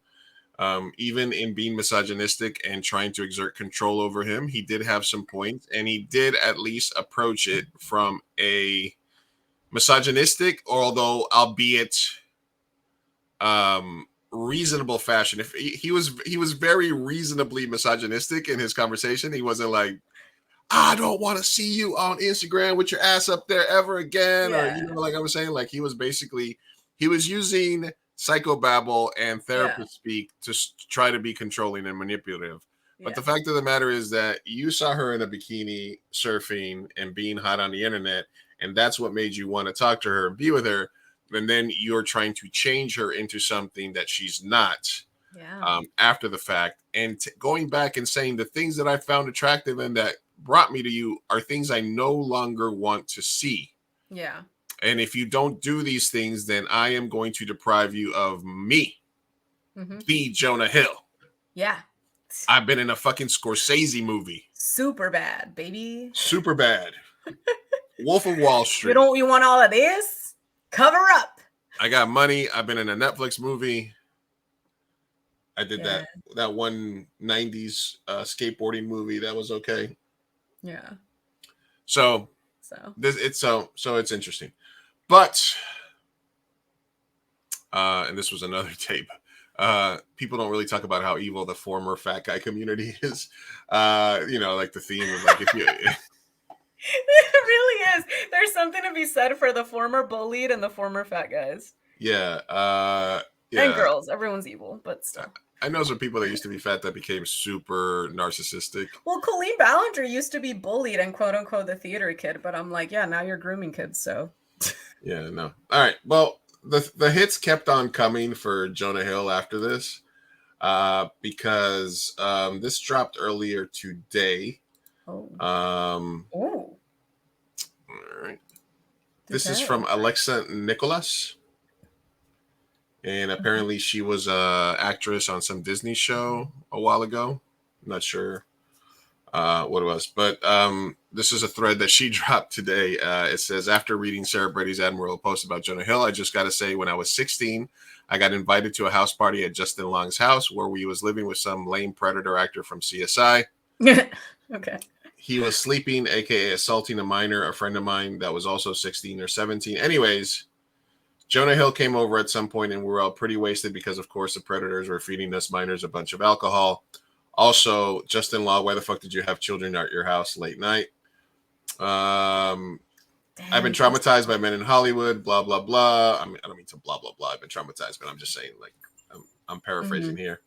Even in being misogynistic and trying to exert control over him, he did have some points, and he did at least approach it from a misogynistic, although albeit reasonable fashion. If he was very reasonably misogynistic in his conversation. He wasn't like, I don't want to see you on Instagram with your ass up there ever again, or you know, like I was saying, like he was using psychobabble and therapist speak to try to be controlling and manipulative. But the fact of the matter is that you saw her in a bikini surfing and being hot on the internet, and that's what made you want to talk to her and be with her. And then you're trying to change her into something that she's not after the fact. And going back and saying the things that I found attractive and that brought me to you are things I no longer want to see. Yeah. And if you don't do these things, then I am going to deprive you of me, the Jonah Hill. Yeah. I've been in a fucking Scorsese movie. Super bad, baby. Super bad. Wolf of Wall Street. You want all of this? Cover up. I got money. I've been in a Netflix movie. I did that one 90s skateboarding movie. That was okay. Yeah. So it's interesting. But and this was another tape. People don't really talk about how evil the former fat guy community is. You know, like the theme of like if you It really is. There's something to be said for the former bullied and the former fat guys. Yeah. And girls. Everyone's evil, but still. I know some people that used to be fat that became super narcissistic. Well, Colleen Ballinger used to be bullied and quote unquote the theater kid, but I'm like, yeah, now you're grooming kids, so. Yeah, no. All right. Well, the hits kept on coming for Jonah Hill after this, because this dropped earlier today. Oh. All right. This is from Alexa Nikolas. And apparently she was an actress on some Disney show a while ago. I'm not sure what it was. But this is a thread that she dropped today. It says, after reading Sarah Brady's admirable post about Jonah Hill, I just got to say, when I was 16, I got invited to a house party at Justin Long's house where we was living with some lame Predator actor from CSI. Okay. he was sleeping, aka assaulting a minor, a friend of mine that was also 16 or 17. Anyways, Jonah Hill came over at some point and we were all pretty wasted because, of course, the predators were feeding us minors a bunch of alcohol. Also, Justin Law, why the fuck did you have children at your house late night? I've been traumatized by men in Hollywood, blah, blah, blah. I mean, I don't mean to blah, blah, blah. I've been traumatized, but I'm just saying, like, I'm paraphrasing here.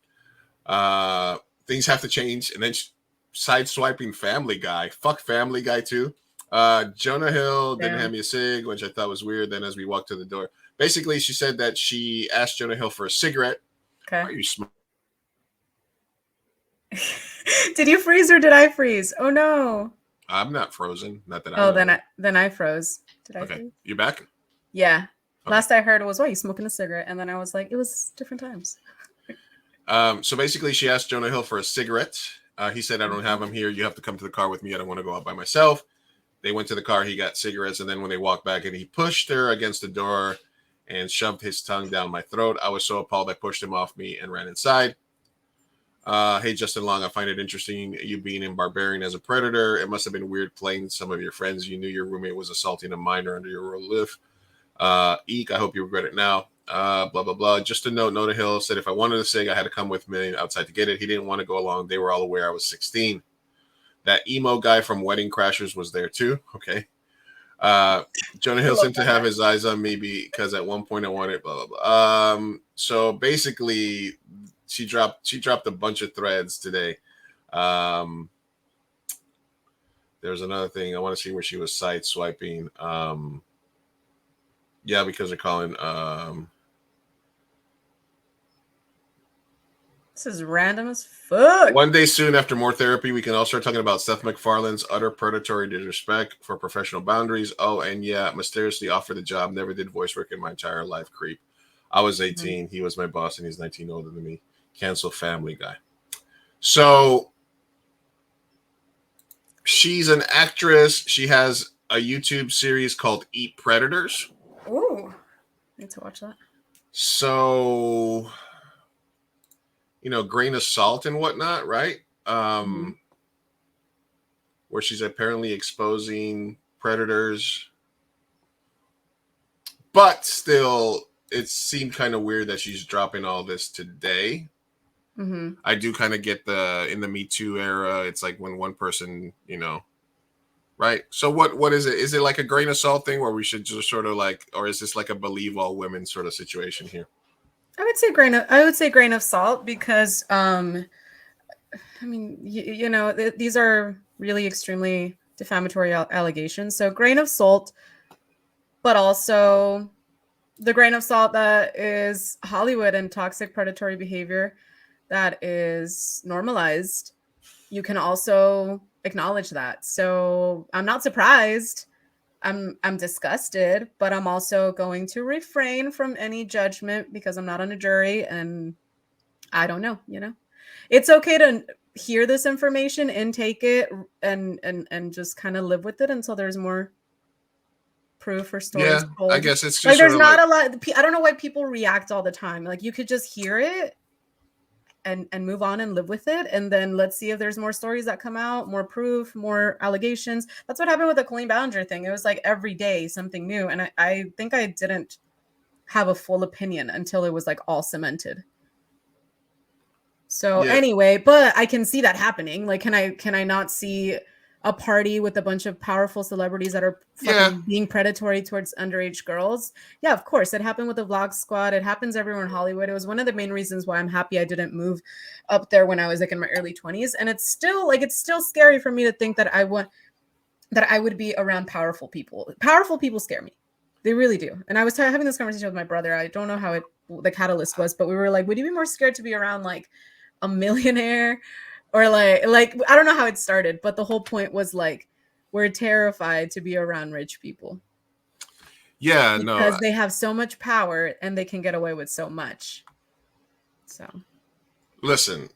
Things have to change. And then sideswiping Family Guy. Fuck Family Guy, too. Jonah Hill didn't hand me a cig, which I thought was weird. Then as we walked to the door, basically, she said that she asked Jonah Hill for a cigarette. Okay. Are you smoking? Did you freeze or did I freeze? Oh no. I'm not frozen. Not that I Oh, know. then I froze. Did I Okay. freeze? You back? Yeah. Okay. Last I heard was, "Why you smoking a cigarette?" And then I was like, "It was different times." So basically, she asked Jonah Hill for a cigarette. He said, "I don't have them here. You have to come to the car with me. I don't want to go out by myself." They went to the car. He got cigarettes, and then when they walked back, and he pushed her against the door and shoved his tongue down my throat. I was so appalled, I pushed him off me and ran inside. Hey, Justin Long, I find it interesting you being in Barbarian as a predator. It must have been weird playing some of your friends. You knew your roommate was assaulting a minor under your roof. Eek, I hope you regret it now. Blah, blah, blah. Just a note, Jonah Hill said if I wanted a cig, I had to come with me outside to get it. He didn't want to go along. They were all aware I was 16. That emo guy from Wedding Crashers was there too. Okay. Jonah Hill seemed to have his eyes on me because at one point I wanted blah, blah, blah. So basically, she dropped a bunch of threads today. There's another thing. I want to see where she was side swiping. Yeah, because they're calling. This is random as fuck. One day soon, after more therapy, we can all start talking about Seth MacFarlane's utter predatory disrespect for professional boundaries. Oh, and yeah, mysteriously offered the job. Never did voice work in my entire life. Creep. I was 18. He was my boss, and he's 19 older than me. Cancel Family Guy. So she's an actress. She has a YouTube series called Eat Predators. Ooh, need to watch that. So, you know, grain of salt and whatnot, right? Where she's apparently exposing predators. But still, it seemed kind of weird that she's dropping all this today. I do kind of get in the Me Too era, it's like when one person, you know, right? So what is it? Is it like a grain of salt thing where we should just sort of like, or is this like a believe all women sort of situation here? I would say grain of salt because I mean you know these are really extremely defamatory allegations. So grain of salt, but also the grain of salt that is Hollywood and toxic predatory behavior that is normalized. You can also acknowledge that. So I'm not surprised. I'm disgusted, but I'm also going to refrain from any judgment because I'm not on a jury and I don't know, you know. It's okay to hear this information, intake it, and just kind of live with it until there's more proof or stories told. I guess it's just like there's not like, a lot. I don't know why people react all the time. Like you could just hear it and move on and live with it, and then let's see if there's more stories that come out, more proof, more allegations. That's what happened with the Colleen Ballinger thing. It was like every day something new, and I think I didn't have a full opinion until it was like all cemented. So anyway, but I can see that happening. Like, can I not see a party with a bunch of powerful celebrities that are fucking being predatory towards underage girls? Yeah, of course. It happened with the Vlog Squad. It happens everywhere in Hollywood. It was one of the main reasons why I'm happy I didn't move up there when I was like in my early 20s. And it's still scary for me to think that I would be around powerful people. Powerful people scare me. They really do. And I was having this conversation with my brother. I don't know how the catalyst was, but we were like, would you be more scared to be around like a millionaire? Or like I don't know how it started, but the whole point was like we're terrified to be around rich people. Yeah, because they have so much power and they can get away with so much. So listen,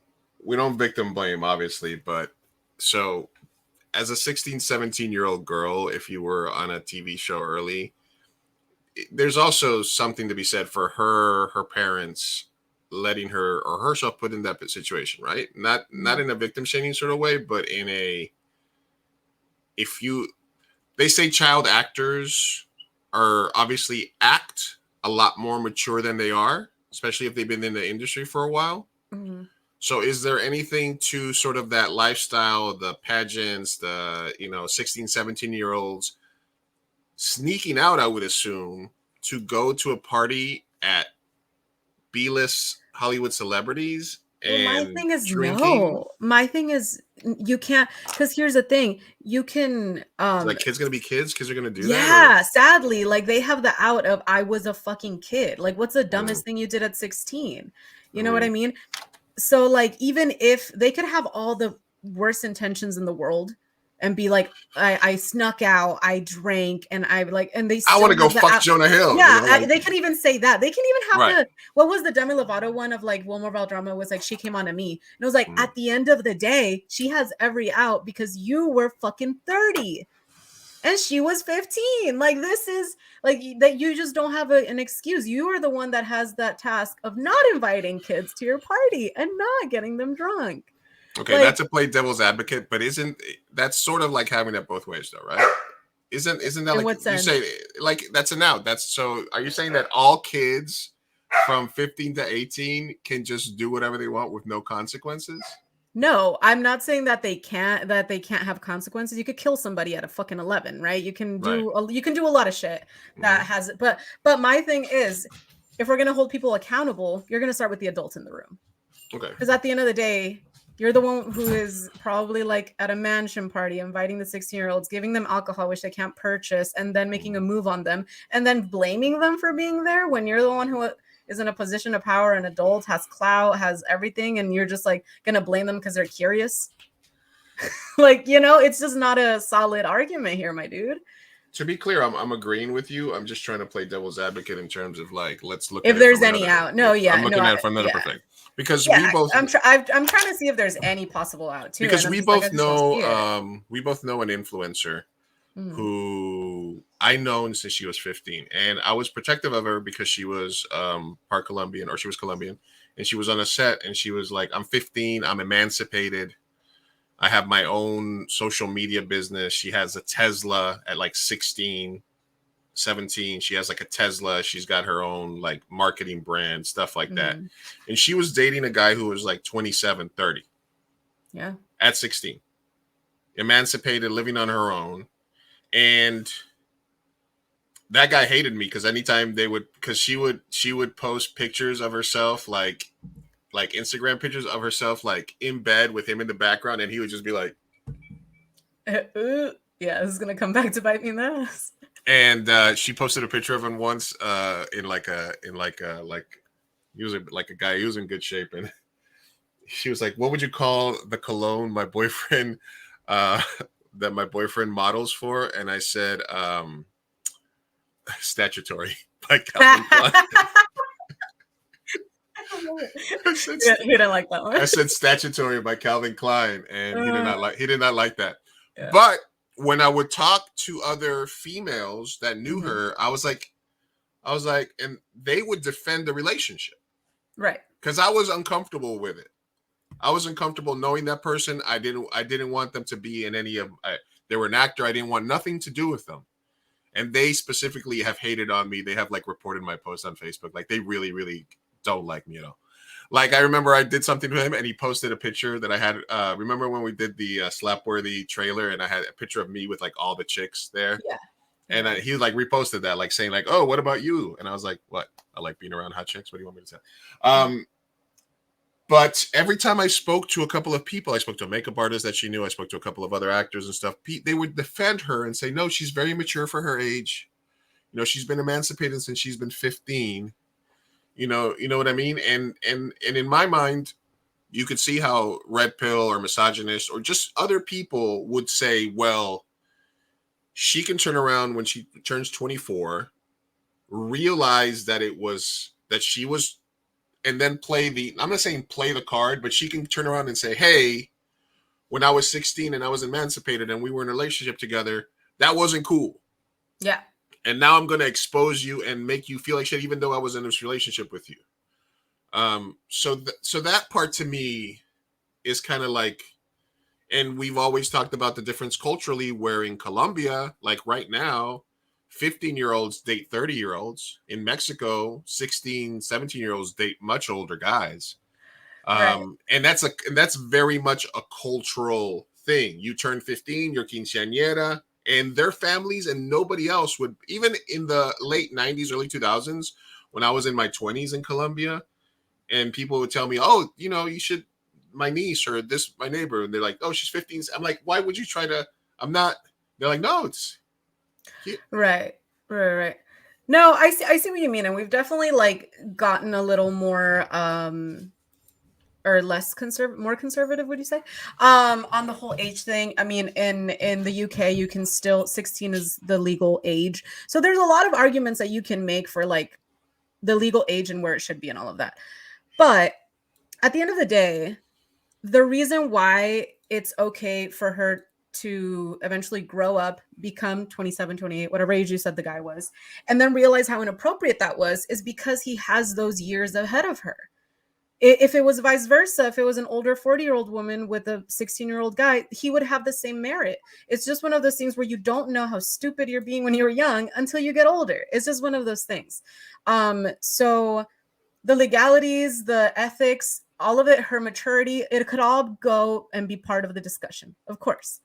we don't victim blame, obviously, but so as a 16, 17-year-old girl, if you were on a TV show early, there's also something to be said for her parents letting her or herself put in that situation, right? Not in a victim shaming sort of way, but in a they say child actors are obviously act a lot more mature than they are, especially if they've been in the industry for a while. Mhm. So is there anything to sort of that lifestyle, the pageants, the 16, 17-year-olds sneaking out, I would assume, to go to a party at B-list Hollywood celebrities Well, my and thing is drinking? no. My thing is you can't, because here's the thing. You can Like kids gonna be kids? Kids are gonna do that? yeah, sadly, like they have the out of I was a fucking kid. Like, what's the dumbest thing you did at 16? You know what I mean? So, like, even if they could have all the worst intentions in the world and be like, I snuck out, I drank, and I like, and they I want to still go have the fuck Jonah Hill. Yeah, they can even say that. They can even have Right. what was the Demi Lovato one of like Wilmer Valderrama was like, she came on to me. And it was like, at the end of the day, she has every out because you were fucking 30 and she was 15. Like, this is like that. You just don't have an excuse. You are the one that has that task of not inviting kids to your party and not getting them drunk. Okay, Like- not to play devil's advocate, but isn't that's sort of like having it both ways, though, right? Isn't that In like what you sense? say like that's an out? That's so. Are you saying that all kids from 15 to 18 can just do whatever they want with no consequences? No, I'm not saying that they can't have consequences. You could kill somebody at a fucking 11, right? You can do you can do a lot of shit that has but my thing is, if we're gonna hold people accountable, you're gonna start with the adults in the room. Okay. Because at the end of the day, you're the one who is probably like at a mansion party, inviting the 16-year-olds, giving them alcohol, which they can't purchase, and then making a move on them, and then blaming them for being there when you're the one who is in a position of power, an adult, has clout, has everything, and you're just like gonna blame them because they're curious. Like, it's just not a solid argument here, my dude. To be clear, I'm agreeing with you. I'm just trying to play devil's advocate in terms of like, let's look If at it there's from any another- out. No, yeah. I'm looking no, at it from another yeah. perspective. Because Yeah, we both I'm trying to see if there's any possible out too. because and I'm we just like, both I just don't see it. know we both know an influencer who I known since she was 15, and I was protective of her because she was part Colombian, or she was Colombian, and she was on a set, and she was like, I'm 15, I'm emancipated, I have my own social media business. She has a Tesla at like 16, 17. She has like a Tesla. She's got her own like marketing brand, stuff like that. And she was dating a guy who was like 27, 30. Yeah. At 16. Emancipated, living on her own. And that guy hated me because anytime she would post pictures of herself, like Instagram pictures of herself, like in bed with him in the background, and he would just be like, yeah, this is gonna come back to bite me in the ass. And she posted a picture of him once he was like a guy, he was in good shape, and she was like, what would you call the cologne my boyfriend that my boyfriend models for? And I said Statutory by Calvin Klein. He didn't like that one. I said Statutory by Calvin Klein, and he did not like that. Yeah. But when I would talk to other females that knew her, I was like, and they would defend the relationship. Right. Because I was uncomfortable with it. I was uncomfortable knowing that person. I didn't want them to be in any of they were an actor. I didn't want nothing to do with them. And they specifically have hated on me. They have like reported my post on Facebook. Like they really, really don't like me at all. Like I remember I did something to him and he posted a picture that I had. Remember when we did the Slapworthy trailer and I had a picture of me with like all the chicks there? Yeah. And he like reposted that, like saying like, oh, what about you? And I was like, what? I like being around hot chicks. What do you want me to say? But every time I spoke to a couple of people, I spoke to a makeup artist that she knew. I spoke to a couple of other actors and stuff. They would defend her and say, no, she's very mature for her age. She's been emancipated since she's been 15. You know what I mean? And in my mind, you could see how red pill or misogynist or just other people would say, well, she can turn around when she turns 24, realize that she was, and then I'm not saying play the card, but she can turn around and say, hey, when I was 16 and I was emancipated and we were in a relationship together, that wasn't cool. Yeah. And now I'm going to expose you and make you feel like shit, even though I was in this relationship with you. So that part to me is kind of like, And we've always talked about the difference culturally, where in Colombia, like right now, 15-year-olds date 30-year-olds. In Mexico, 16, 17-year-olds date much older guys. Right. And that's very much a cultural thing. You turn 15, you're quinceañera, and their families and nobody else would, even in the late 90s, early 2000s, when I was in my 20s in Colombia, and people would tell me, oh, you know, you should, my niece or this, my neighbor, and they're like, oh, she's 15. I'm like, why would you try to, I'm not, they're like, no, it's. Right. No, I see what you mean. And we've definitely like gotten a little more, or less more conservative, would you say, on the whole age thing. I mean, in the UK, you can still, 16 is the legal age. So there's a lot of arguments that you can make for like the legal age and where it should be and all of that. But at the end of the day, the reason why it's okay for her to eventually grow up, become 27, 28, whatever age you said the guy was, and then realize how inappropriate that was, is because he has those years ahead of her. If it was vice versa, if it was an older 40-year-old woman with a 16-year-old guy, he would have the same merit. It's just one of those things where you don't know how stupid you're being when you're young until you get older. It's just one of those things. So the legalities, the ethics, all of it, her maturity, it could all go and be part of the discussion, of course.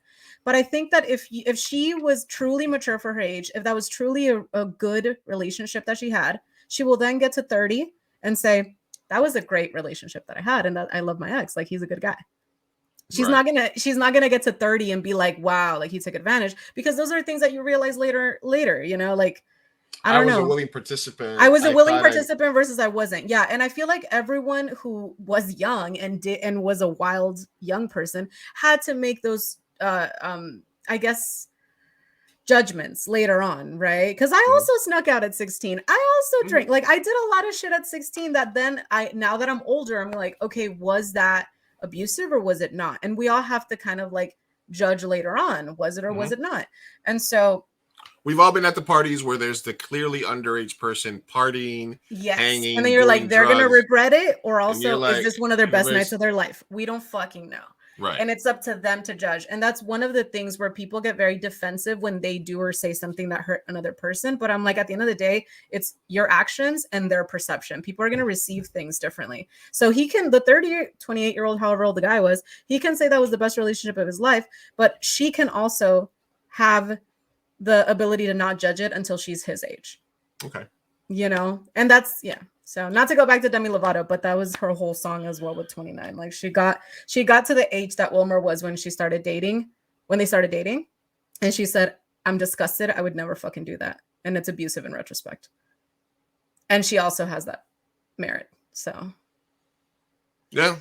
But I think that if she was truly mature for her age, if that was truly a good relationship that she had, she will then get to 30 and say, that was a great relationship that I had, and that I love my ex. Like, he's a good guy. She's not gonna get to 30 and be like, wow, like he took advantage, because those are things that you realize later, you know, like, I don't know. I was a willing participant. I was a willing participant versus I wasn't. Yeah. And I feel like everyone who was young and was a wild young person had to make those, I guess, judgments later on, right? Because I also snuck out at 16. I also drank. Like, I did a lot of shit at 16 that then now that I'm older, I'm like, okay, was that abusive or was it not? And we all have to kind of like judge later on, was it or was it not? And so we've all been at the parties where there's the clearly underage person partying, hanging, and then you're like, they're gonna regret it, or also like, is this one of their best nights of their life? We don't fucking know. Right. And it's up to them to judge. And that's one of the things where people get very defensive when they do or say something that hurt another person. But I'm like, at the end of the day, it's your actions and their perception. People are going to receive things differently. So he can, the 28-year-old, however old the guy was, he can say that was the best relationship of his life, but she can also have the ability to not judge it until she's his age. Okay. You know, and that's, yeah. So not to go back to Demi Lovato, but that was her whole song as well with 29. Like she got to the age that Wilmer was when they started dating. And she said, I'm disgusted. I would never fucking do that. And it's abusive in retrospect. And she also has that merit. So. Yeah.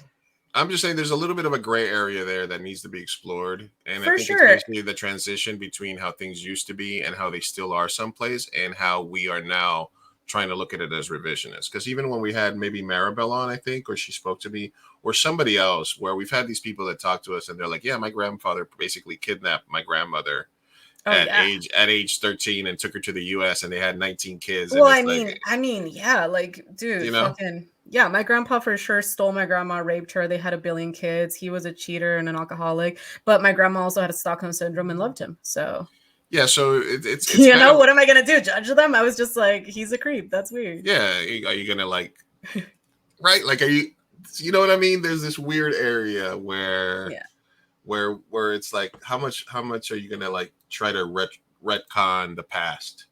I'm just saying there's a little bit of a gray area there that needs to be explored. And For I think sure. it's basically the transition between how things used to be and how they still are someplace, and how we are now trying to look at it as revisionist. Because even when we had maybe Maribel on, I think, or she spoke to me, or somebody else, where we've had these people that talk to us and they're like, yeah, my grandfather basically kidnapped my grandmother at age 13 and took her to the US, and they had 19 kids. Well, and I mean, yeah, like, dude, you know? fucking, yeah, my grandpa for sure stole my grandma, raped her. They had 1 billion kids. He was a cheater and an alcoholic, but my grandma also had a Stockholm syndrome and loved him. So yeah, so it's you know, what am I gonna do? Judge them? I was just like, he's a creep. That's weird. Yeah, are you gonna like, right? Like, are you know what I mean? There's this weird area where, where it's like, how much are you gonna like try to retcon the past?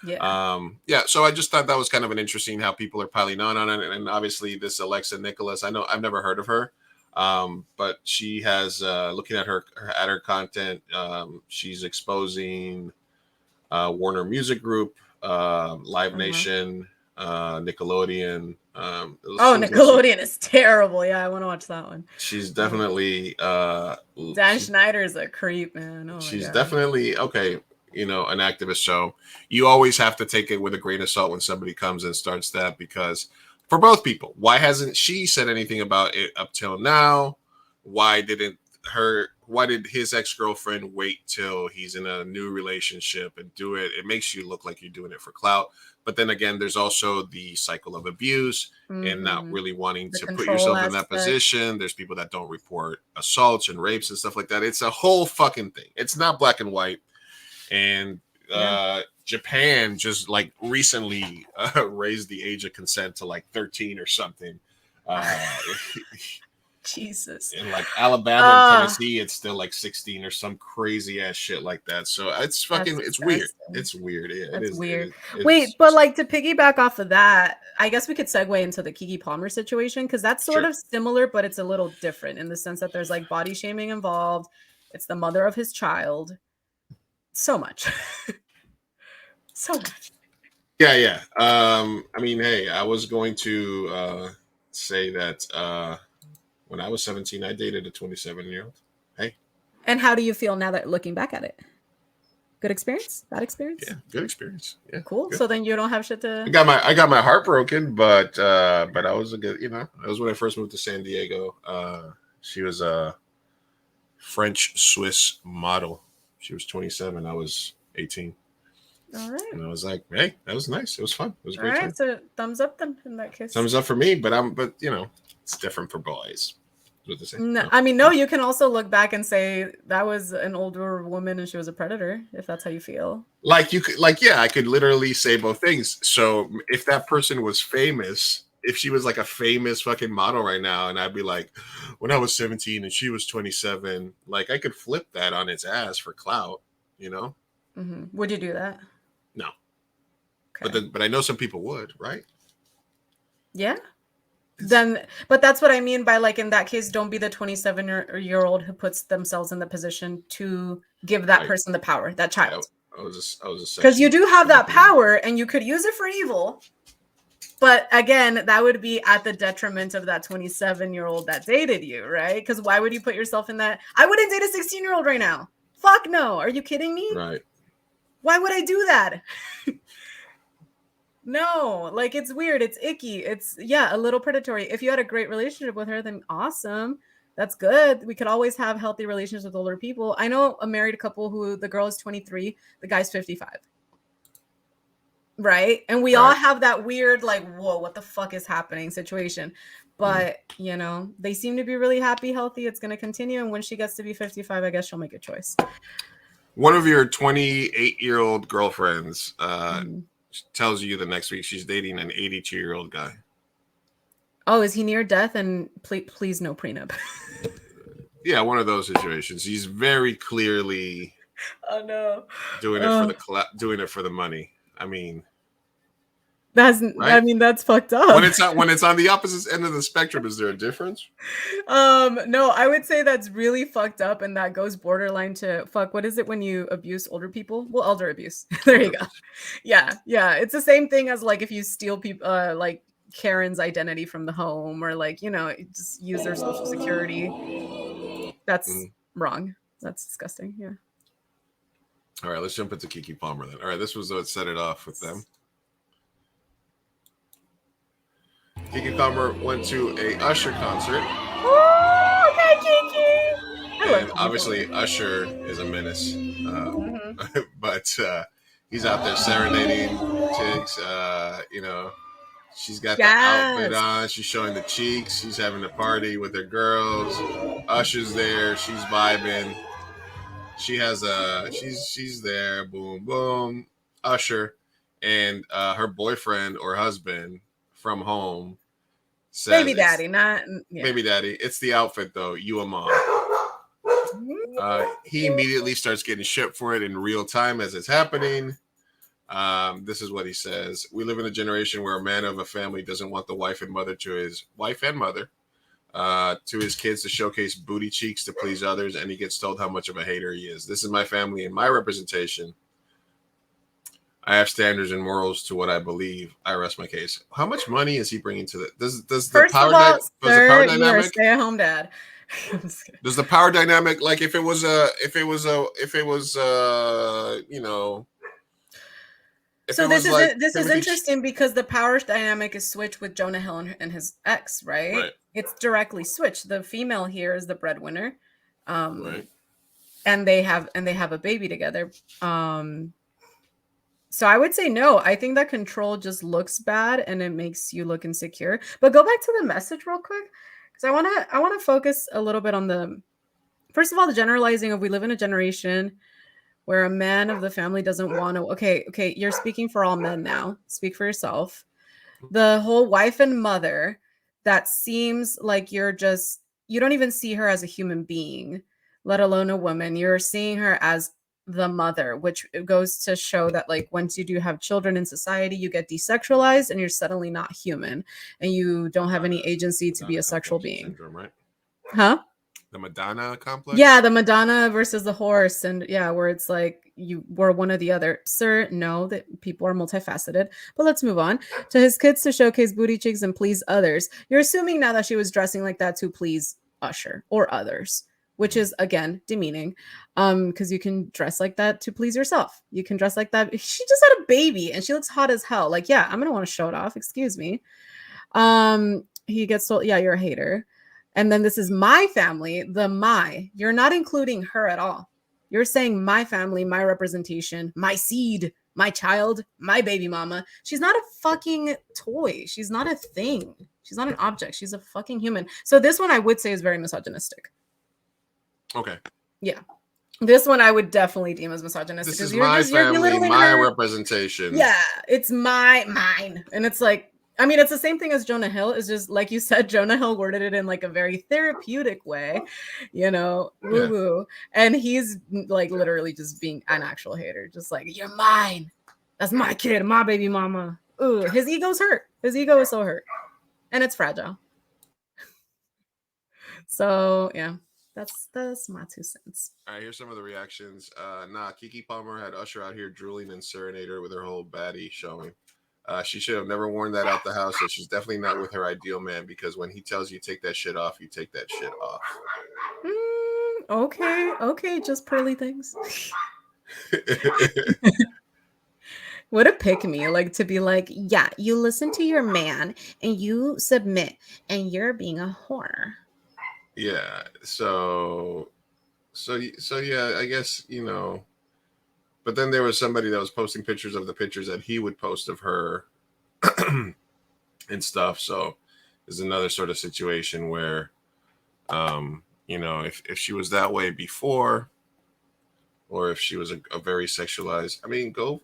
Yeah. So I just thought that was kind of an interesting how people are piling on it, and obviously this Alexa Nicholas, I know I've never heard of her. But she has looking at her content, she's exposing Warner Music Group, Live Nation, Nickelodeon. Nickelodeon is terrible. Yeah, I want to watch that one. She's definitely Dan Schneider's a creep, man. She's definitely you know, an activist. So you always have to take it with a grain of salt when somebody comes and starts that, because for both people, why hasn't she said anything about it up till now? Why didn't why did his ex-girlfriend wait till he's in a new relationship and do it? It makes you look like you're doing it for clout. But then again, there's also the cycle of abuse and not really wanting The to put control yourself in that aspect. position. There's people that don't report assaults and rapes and stuff like that. It's a whole fucking thing. It's not black and white. And Japan just like recently raised the age of consent to like 13 or something. Jesus. In like Alabama and Tennessee, it's still like 16 or some crazy ass shit like that. So it's fucking, That's it's weird. disgusting. It's weird. Yeah, That's it is weird. it's- Wait, but like to piggyback off of that, I guess we could segue into the Keke Palmer situation because that's sort Sure. of similar, but it's a little different in the sense that there's like body shaming involved. It's the mother of his child. So much. So much. yeah. I mean, hey, I was going to say that when I was 17, I dated a 27-year-old. Hey, And how do you feel now that looking back at it? Good experience? Bad experience? yeah, good experience. Yeah, Cool. good. So then you don't have shit to. I got my heart broken, but I was a good, you know, that was when I first moved to San Diego. She was a French Swiss model. She was 27. I was 18. All right. And I was like, hey, that was nice. It was fun. It was a All great right. time. So thumbs up then in that case. Thumbs up for me, but you know, it's different for boys. That's what they say. No, I mean, no, you can also look back and say that was an older woman and she was a predator, if that's how you feel. Like you could, like, yeah, I could literally say both things. So if that person was famous, if she was like a famous fucking model right now, and I'd be like, when I was 17 and she was 27, like I could flip that on its ass for clout, you know? Mm-hmm. Would you do that? No. Okay. But I know some people would, right? Yeah. Then, but that's what I mean by like in that case, don't be the 27-year-old who puts themselves in the position to give that Right. person the power, that child. I was just Because you do have that 17. power and you could use it for evil. But again, that would be at the detriment of that 27-year-old that dated you, right? Because why would you put yourself in that? I wouldn't date a 16-year-old right now. Fuck no. Are you kidding me? Right. Why would I do that? No, like it's weird. It's icky. It's, yeah, a little predatory. If you had a great relationship with her, then awesome. That's good. We could always have healthy relations with older people. I know a married couple who the girl is 23, the guy's 55. Right? And we all Right. have that weird, like, whoa, what the fuck is happening situation. But, you know, they seem to be really happy, healthy. It's going to continue. And when she gets to be 55, I guess she'll make a choice. One of your 28-year-old girlfriends Mhm. tells you the next week she's dating an 82-year-old guy. Oh, is he near death? And please no prenup. Yeah, one of those situations. He's very clearly Oh, no. doing it for the doing it for the money. I mean, That's, I Right? mean, that's fucked up. when it's on the opposite end of the spectrum, is there a difference? No, I would say that's really fucked up, and that goes borderline to fuck. What is it when you abuse older people? Well, elder abuse. There you go. Yeah, it's the same thing as like if you steal people, like Karen's identity from the home, or like, you know, just use their social security. That's wrong. That's disgusting. Yeah. All right, let's jump into Keke Palmer then. All right, this was what set it off with them. Keke Palmer went to a Usher concert. Oh, okay, Kiki. I love And Keke obviously, Palmer. Usher is a menace. But he's out there serenading chicks. You know, she's got the outfit on. She's showing the cheeks. She's having a party with her girls. Usher's there. She's vibing. She has she's there. Boom, boom. Usher and her boyfriend or husband from home says, Baby daddy, not yeah. Baby daddy. It's the outfit though. You a mom. He immediately starts getting shit for it in real time as it's happening. This is what he says. We live in a generation where a man of a family doesn't want the wife and mother to his wife and mother to his kids to showcase booty cheeks to please others, and he gets told how much of a hater he is. This is my family and my representation. I have standards and morals to what I believe. I rest my case. How much money is he bringing to that? Does the First power of all, sir, you're a dynamic? stay-at-home dad. I'm just kidding. Does the power dynamic, like if it was you know, if So it this was is like this is Timothy interesting because the power dynamic is switched with Jonah Hill and his ex, right? Right. It's directly switched. The female here is the breadwinner. Right. and they have a baby together. So I would say no. I think that control just looks bad and it makes you look insecure. But go back to the message real quick, because I want to focus a little bit on the, first of all, the generalizing of, we live in a generation where a man of the family doesn't want to. Okay, you're speaking for all men now. Speak for yourself. The whole wife and mother, that seems like you don't even see her as a human being, let alone a woman. You're seeing her as the mother, which goes to show that, like, once you do have children in society, you get desexualized and you're suddenly not human and you don't have any agency to be a sexual being. Syndrome, right? Huh? The Madonna complex? Yeah, the Madonna versus the horse, and yeah, where it's like you were one or the other. Sir, no, that people are multifaceted. But let's move on to his kids to showcase booty cheeks and please others. You're assuming now that she was dressing like that to please Usher or others, which is, again, demeaning, because you can dress like that to please yourself. You can dress like that. She just had a baby and she looks hot as hell. Like, yeah, I'm gonna want to show it off. Excuse me. He gets told, yeah, you're a hater. And then this is my family, you're not including her at all. You're saying my family, my representation, my seed, my child, my baby mama. She's not a fucking toy. She's not a thing. She's not an object. She's a fucking human. So this one I would say is very misogynistic. Okay. Yeah. This one I would definitely deem as misogynistic. This is my family, my representation. Yeah, it's mine. And it's like, I mean, it's the same thing as Jonah Hill. It's just, like you said, Jonah Hill worded it in like a very therapeutic way, woo-woo. Yeah. And he's like literally just being an actual hater. Just like, you're mine. That's my kid, my baby mama. Ooh, his ego's hurt. His ego is so hurt. And it's fragile. So, yeah. That's my 2 cents. All right, here's some of the reactions. Keke Palmer had Usher out here drooling and serenade her with her whole baddie showing. She should have never worn that out the house, so she's definitely not with her ideal man, because when he tells you take that shit off, you take that shit off. Okay, just pearly things. What a pick me, like, to be like, yeah, you listen to your man and you submit and you're being a whore. Yeah, so yeah, I guess, but then there was somebody that was posting pictures of the pictures that he would post of her and stuff. So there's another sort of situation where, if she was that way before, or if she was a very sexualized, I mean, go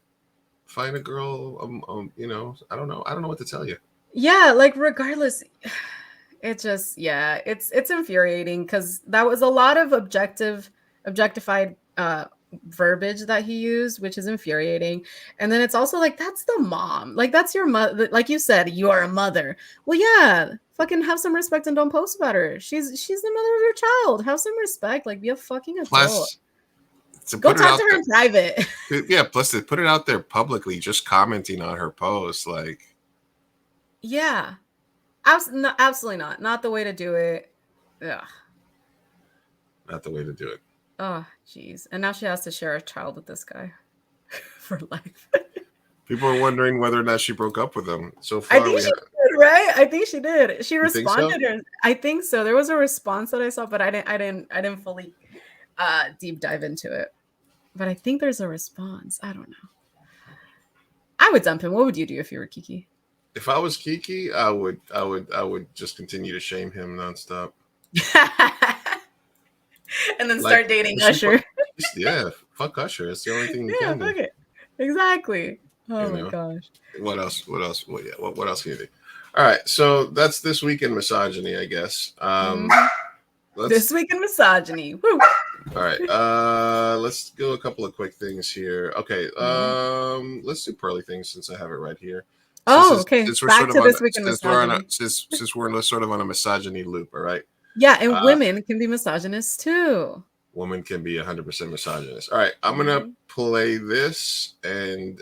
find a girl, I don't know what to tell you. Yeah, like, regardless, it just, yeah, it's infuriating, because that was a lot of objectified verbiage that he used, which is infuriating. And then it's also like, that's the mom, like, that's your mother, like you said, you are a mother. Well, yeah, fucking have some respect and don't post about her. She's the mother of your child. Have some respect, like, be a fucking adult. Plus, go talk to her in private. Yeah, plus to put it out there publicly, just commenting on her post, like, yeah, absolutely not the way to do it. Yeah, not the way to do it. Oh, jeez. And now she has to share a child with this guy for life. People are wondering whether or not she broke up with him. So far, I think she did, right? I think she did. She responded. So? I think so. There was a response that I saw, but I didn't fully deep dive into it. But I think there's a response. I don't know. I would dump him. What would you do if you were Keke? If I was Keke, I would just continue to shame him nonstop. And then start dating Usher. Yeah, fuck Usher. It's the only thing you can do. Fuck it. Exactly. Oh my gosh. What else? What else can you do? All right, so that's This Week in Misogyny, I guess. This Week in Misogyny. Woo. All right, let's go a couple of quick things here. Okay, let's do pearly things since I have it right here. Okay. Back to This Week in Misogyny. Since we're sort of on a misogyny loop, all right? Yeah, and women can be misogynist too. Women can be 100% misogynist. All right, I'm gonna play this and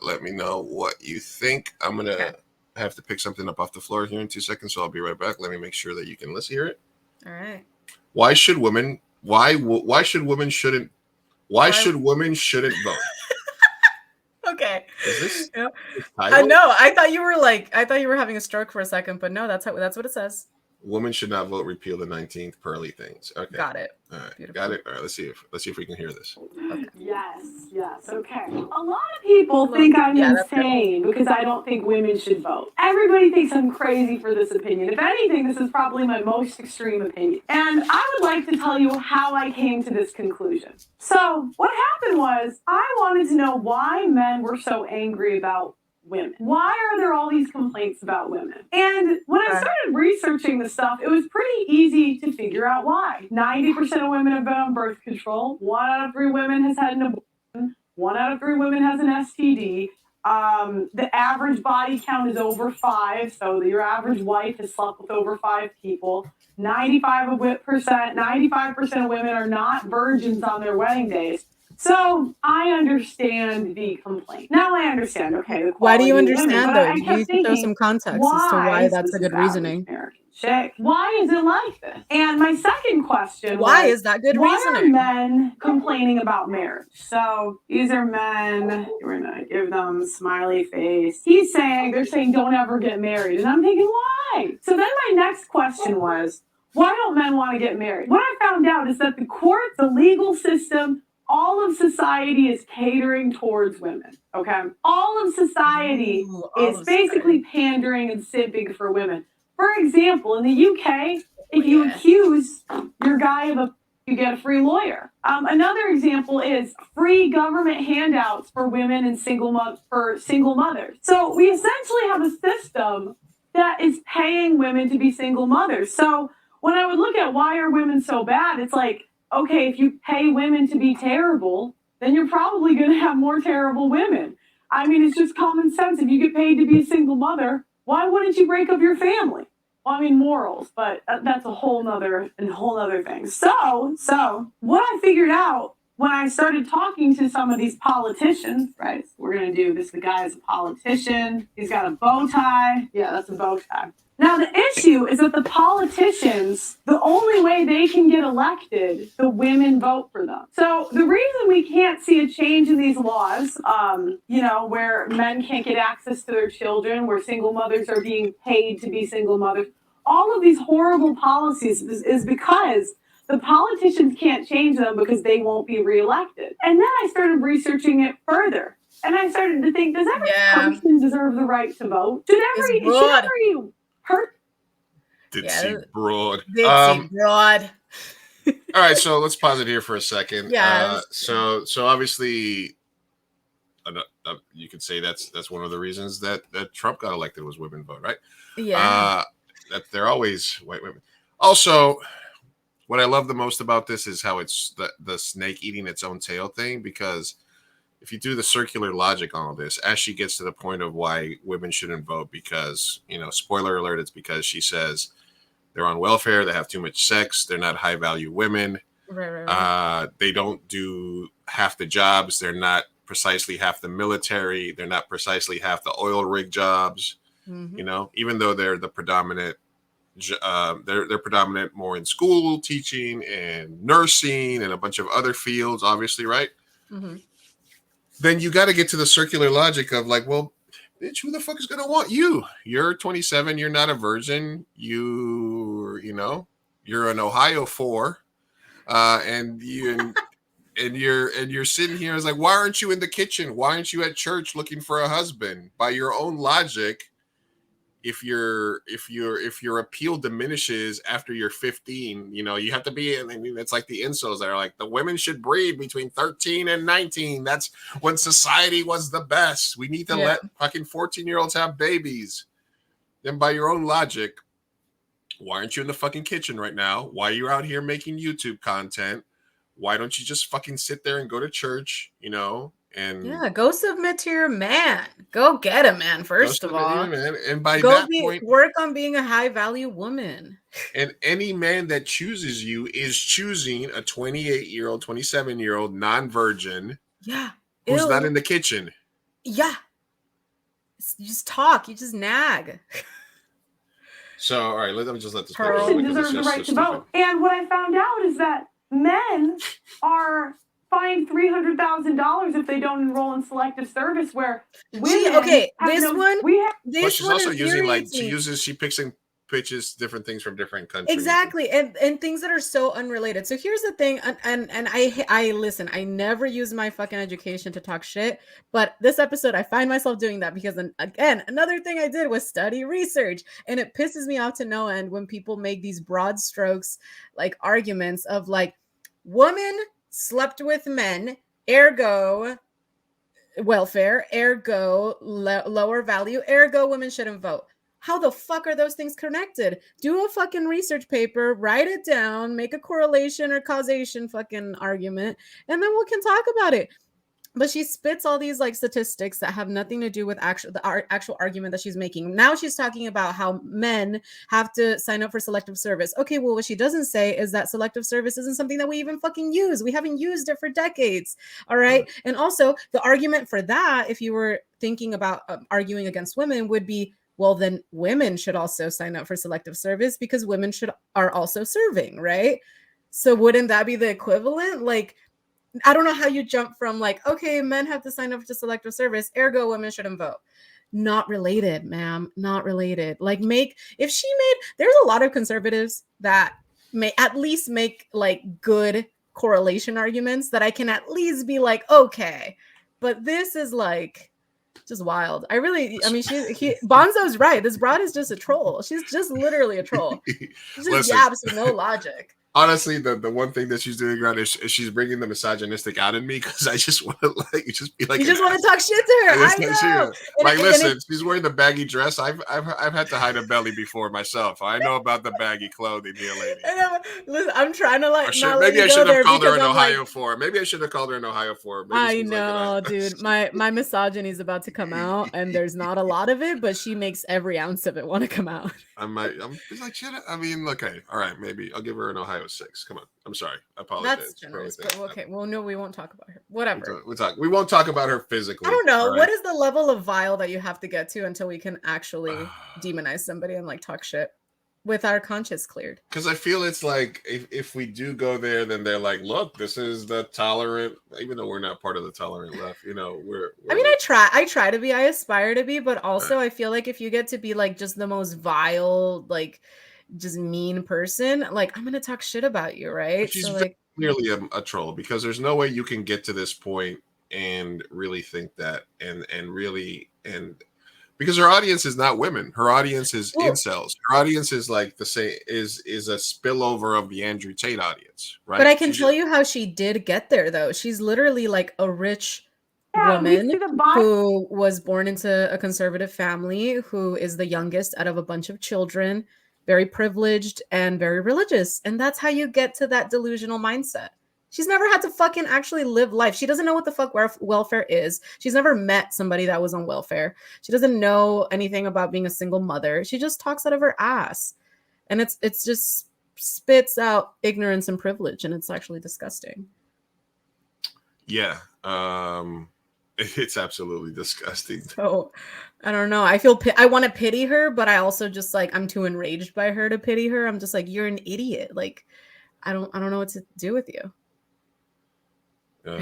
let me know what you think. I'm gonna have to pick something up off the floor here in 2 seconds, so I'll be right back. Let me make sure that you can hear it. All right. Why should women shouldn't vote? Okay. Is this I know. I thought you were having a stroke for a second, but no, that's what it says. Women should not vote. Repeal the 19th pearly things. Okay. Got it. All right. Beautiful. Got it. All right. Let's see if we can hear this. Yes, okay. A lot of people think I'm insane because I don't think women should vote. Everybody thinks I'm crazy for this opinion. If anything, this is probably my most extreme opinion. And I would like to tell you how I came to this conclusion. So, what happened was, I wanted to know why men were so angry about women. Why are there all these complaints about women? And when I started researching this stuff, it was pretty easy to figure out why. 90% of women have been on birth control. 1 out of 3 women has had an abortion. 1 out of 3 women has an STD. The average body count is over 5, so your average wife has slept with over 5 people. 95% of women are not virgins on their wedding days. So I understand the complaint. Now I understand. Okay. Why do you understand women, though? You need to show some context as to why that's a good reasoning. Chick. Why is it like this? And my second question why was, is that good why reasoning? are men complaining about marriage? So these are men. We're gonna give them smiley face. They're saying don't ever get married. And I'm thinking, why? So then my next question was, why don't men want to get married? What I found out is that the courts, the legal system, all of society is catering towards women, okay? All of society is basically pandering and simping for women. For example, in the UK, if you accuse your guy of you get a free lawyer. Another example is free government handouts for women and single mothers. So we essentially have a system that is paying women to be single mothers. So when I would look at why are women so bad, it's like, okay, if you pay women to be terrible, then you're probably going to have more terrible women. I mean, it's just common sense. If you get paid to be a single mother, why wouldn't you break up your family? Well, I mean, morals, but that's a whole nother thing. So what I figured out when I started talking to some of these politicians, right? We're going to do this. The guy is a politician. He's got a bow tie. Yeah, that's a bow tie. Now, the issue is that the politicians, the only way they can get elected, the women vote for them. So the reason we can't see a change in these laws, where men can't get access to their children, where single mothers are being paid to be single mothers, all of these horrible policies is because the politicians can't change them because they won't be reelected. And then I started researching it further. And I started to think, does every person deserve the right to vote? Should every Ditzy broad. Ditzy broad. All right, so let's pause it here for a second. Yeah. So obviously, you could say that's one of the reasons that Trump got elected was women vote, right? Yeah. That they're always white women. Also, what I love the most about this is how it's the snake eating its own tail thing, because if you do the circular logic on all this, as she gets to the point of why women shouldn't vote, because, spoiler alert, it's because she says they're on welfare, they have too much sex, they're not high value women. Right. They don't do half the jobs, they're not precisely half the military, they're not precisely half the oil rig jobs. Mm-hmm. Even though they're the predominant, they're predominant more in school teaching and nursing and a bunch of other fields, obviously, right? Mm-hmm. Then you got to get to the circular logic of like, well, bitch, who the fuck is gonna want you? You're 27, you're not a virgin, you're an Ohio 4, and you're sitting here. It's like, why aren't you in the kitchen? Why aren't you at church looking for a husband? By your own logic, if your appeal diminishes after you're 15, you have to be. I mean, it's like the incels that are like, the women should breed between 13 and 19. That's when society was the best. We need to let fucking 14-year-olds have babies. Then by your own logic, why aren't you in the fucking kitchen right now? Why are you out here making YouTube content? Why don't you just fucking sit there and go to church, and go submit to your man. Go get a man, first of all. And by go that point, work on being a high value woman. And any man that chooses you is choosing a 28-year-old, 27-year-old non-virgin. Yeah. Who's not in the kitchen. Yeah. You just talk. You just nag. So, all right, let me just let this go. Person deserves the right to vote. And what I found out is that men are fined $300,000 if they don't enroll in selective service. Where women, She's also using she pitches different things from different countries. Exactly, and things that are so unrelated. So here's the thing, and I listen. I never use my fucking education to talk shit, but this episode I find myself doing that because again, another thing I did was study research, and it pisses me off to no end when people make these broad strokes like arguments of like, woman slept with men, ergo welfare, ergo lower value, ergo women shouldn't vote. How the fuck are those things connected? Do a fucking research paper, write it down, make a correlation or causation fucking argument, and then we can talk about it. But she spits all these like statistics that have nothing to do with actual argument that she's making. Now she's talking about how men have to sign up for selective service. Okay, well, what she doesn't say is that selective service isn't something that we even fucking use. We haven't used it for decades. All right. And also the argument for that, if you were thinking about arguing against women, would be, well, then women should also sign up for selective service because women are also serving, right? So wouldn't that be the equivalent? Like, I don't know how you jump from like, okay, men have to sign up to selective service, ergo women shouldn't vote. Not related, ma'am, not related. Like there's a lot of conservatives that may at least make like good correlation arguments that I can at least be like, okay, but this is like, just wild. Bonzo's right. This broad is just a troll. She's just literally a troll. She just yaps with no logic. Honestly, the one thing that she's doing around is she's bringing the misogynistic out in me because I just want to like just be like, you just want to talk shit to her. I know. Like, listen, she's wearing the baggy dress. I've had to hide a belly before myself. I know about the baggy clothing, dear lady. Listen, I'm trying to like. Maybe I should have called her in Ohio for. Maybe I should have called her in Ohio for. I know, dude. My misogyny is about to come out, and there's not a lot of it, but she makes every ounce of it want to come out. I'm just like, shit. I mean, okay, all right, maybe I'll give her an Ohio 6. Come on. I'm sorry. I apologize. That's generous, but okay. Well, no, we won't talk about her. Whatever. We won't talk about her physically. I don't know. Right? What is the level of vile that you have to get to until we can actually demonize somebody and like talk shit with our conscience cleared? Because I feel it's like if we do go there, then they're like, look, this is the tolerant, even though we're not part of the tolerant left, you know, I try to be, I aspire to be, but also I feel like if you get to be like just the most vile, like just mean person, like I'm gonna talk shit about you, right? She's so like clearly a troll because there's no way you can get to this point and really think that and because her audience is not women, her audience is incels. Her audience is like the same is a spillover of the Andrew Tate audience, right? But I can tell you how she did get there though. She's literally like a rich woman who was born into a conservative family, who is the youngest out of a bunch of children, very privileged and very religious. And that's how you get to that delusional mindset. She's never had to fucking actually live life. She doesn't know what the fuck welfare is. She's never met somebody that was on welfare. She doesn't know anything about being a single mother. She just talks out of her ass. And it's just spits out ignorance and privilege. And it's actually disgusting. Yeah. It's absolutely disgusting. So I don't know. I want to pity her, but I also just like, I'm too enraged by her to pity her. I'm just like, you're an idiot. Like, I don't know what to do with you. I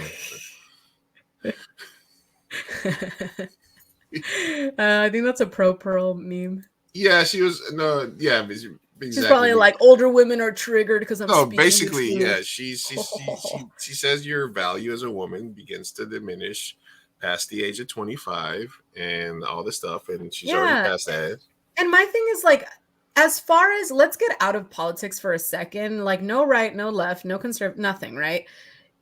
think that's a pro Pearl meme. Yeah, she was exactly. She's probably like, older women are triggered because I'm. No, basically, yeah. She says your value as a woman begins to diminish past the age of 25 and all this stuff, and she's already past that. And my thing is like, as far as, let's get out of politics for a second, like no right, no left, no conservative, nothing, right?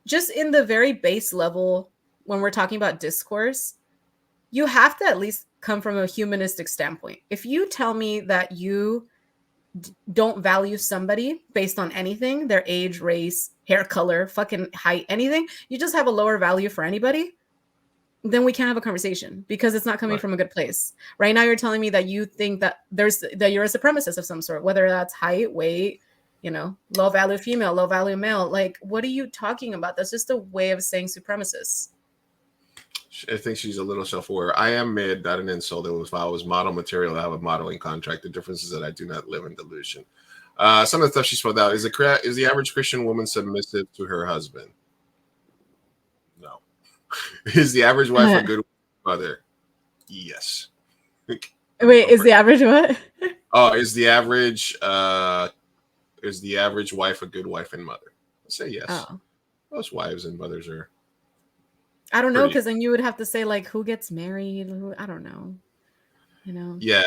Just in the very base level, when we're talking about discourse, you have to at least come from a humanistic standpoint. If you tell me that you don't value somebody based on anything, their age, race, hair color, fucking height, anything, you just have a lower value for anybody, then we can't have a conversation because it's not coming from a good place. Right now, you're telling me that you think that you're a supremacist of some sort, whether that's height, weight, low value female, low value male. Like, what are you talking about? That's just a way of saying supremacist. I think she's a little self-aware. I am mid, not an insult. If I was model material, I have a modeling contract. The difference is that I do not live in delusion. Some of the stuff she spoke out is the average Christian woman submissive to her husband? No. Is the average wife a good mother? Yes. Wait, is the average what? Oh, is the average wife a good wife and mother? I'd say yes. Oh, Most wives and mothers are I don't know, pretty. because then you would have to say like who gets married. I don't know. You know. Yeah.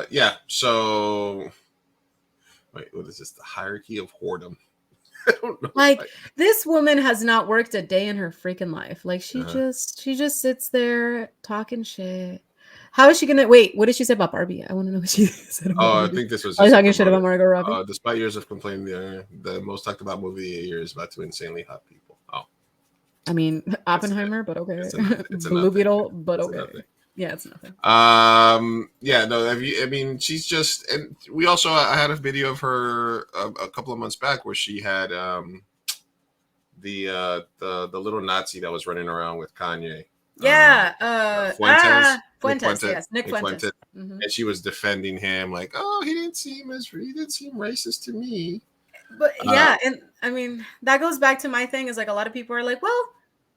Yeah. So, wait, what is this? The hierarchy of whoredom. I don't know. Like this woman has not worked a day in her freaking life. Like she Uh-huh. just sits there talking shit. How is she gonna wait? What did she say about Barbie? I want to know what she said about Oh, I Barbie. think this was Are you just talking shit about Margot Robbie? despite years of complaining, the most talked about movie of the year is about two insanely hot people. Oh, I mean Oppenheimer, but okay. it's a Blue nothing. Beetle, but It's a okay. nothing. Yeah, it's nothing. Yeah, no, I mean, she's just, and we also, I had a video of her a couple of months back where she had the little Nazi that was running around with Kanye. Yeah, Fuentes, yes, Nick Nick Fuentes. Fuentes. Mhm. And she was defending him like, oh, he didn't seem racist to me. But yeah, and I mean that goes back to my thing is like a lot of people are like, well,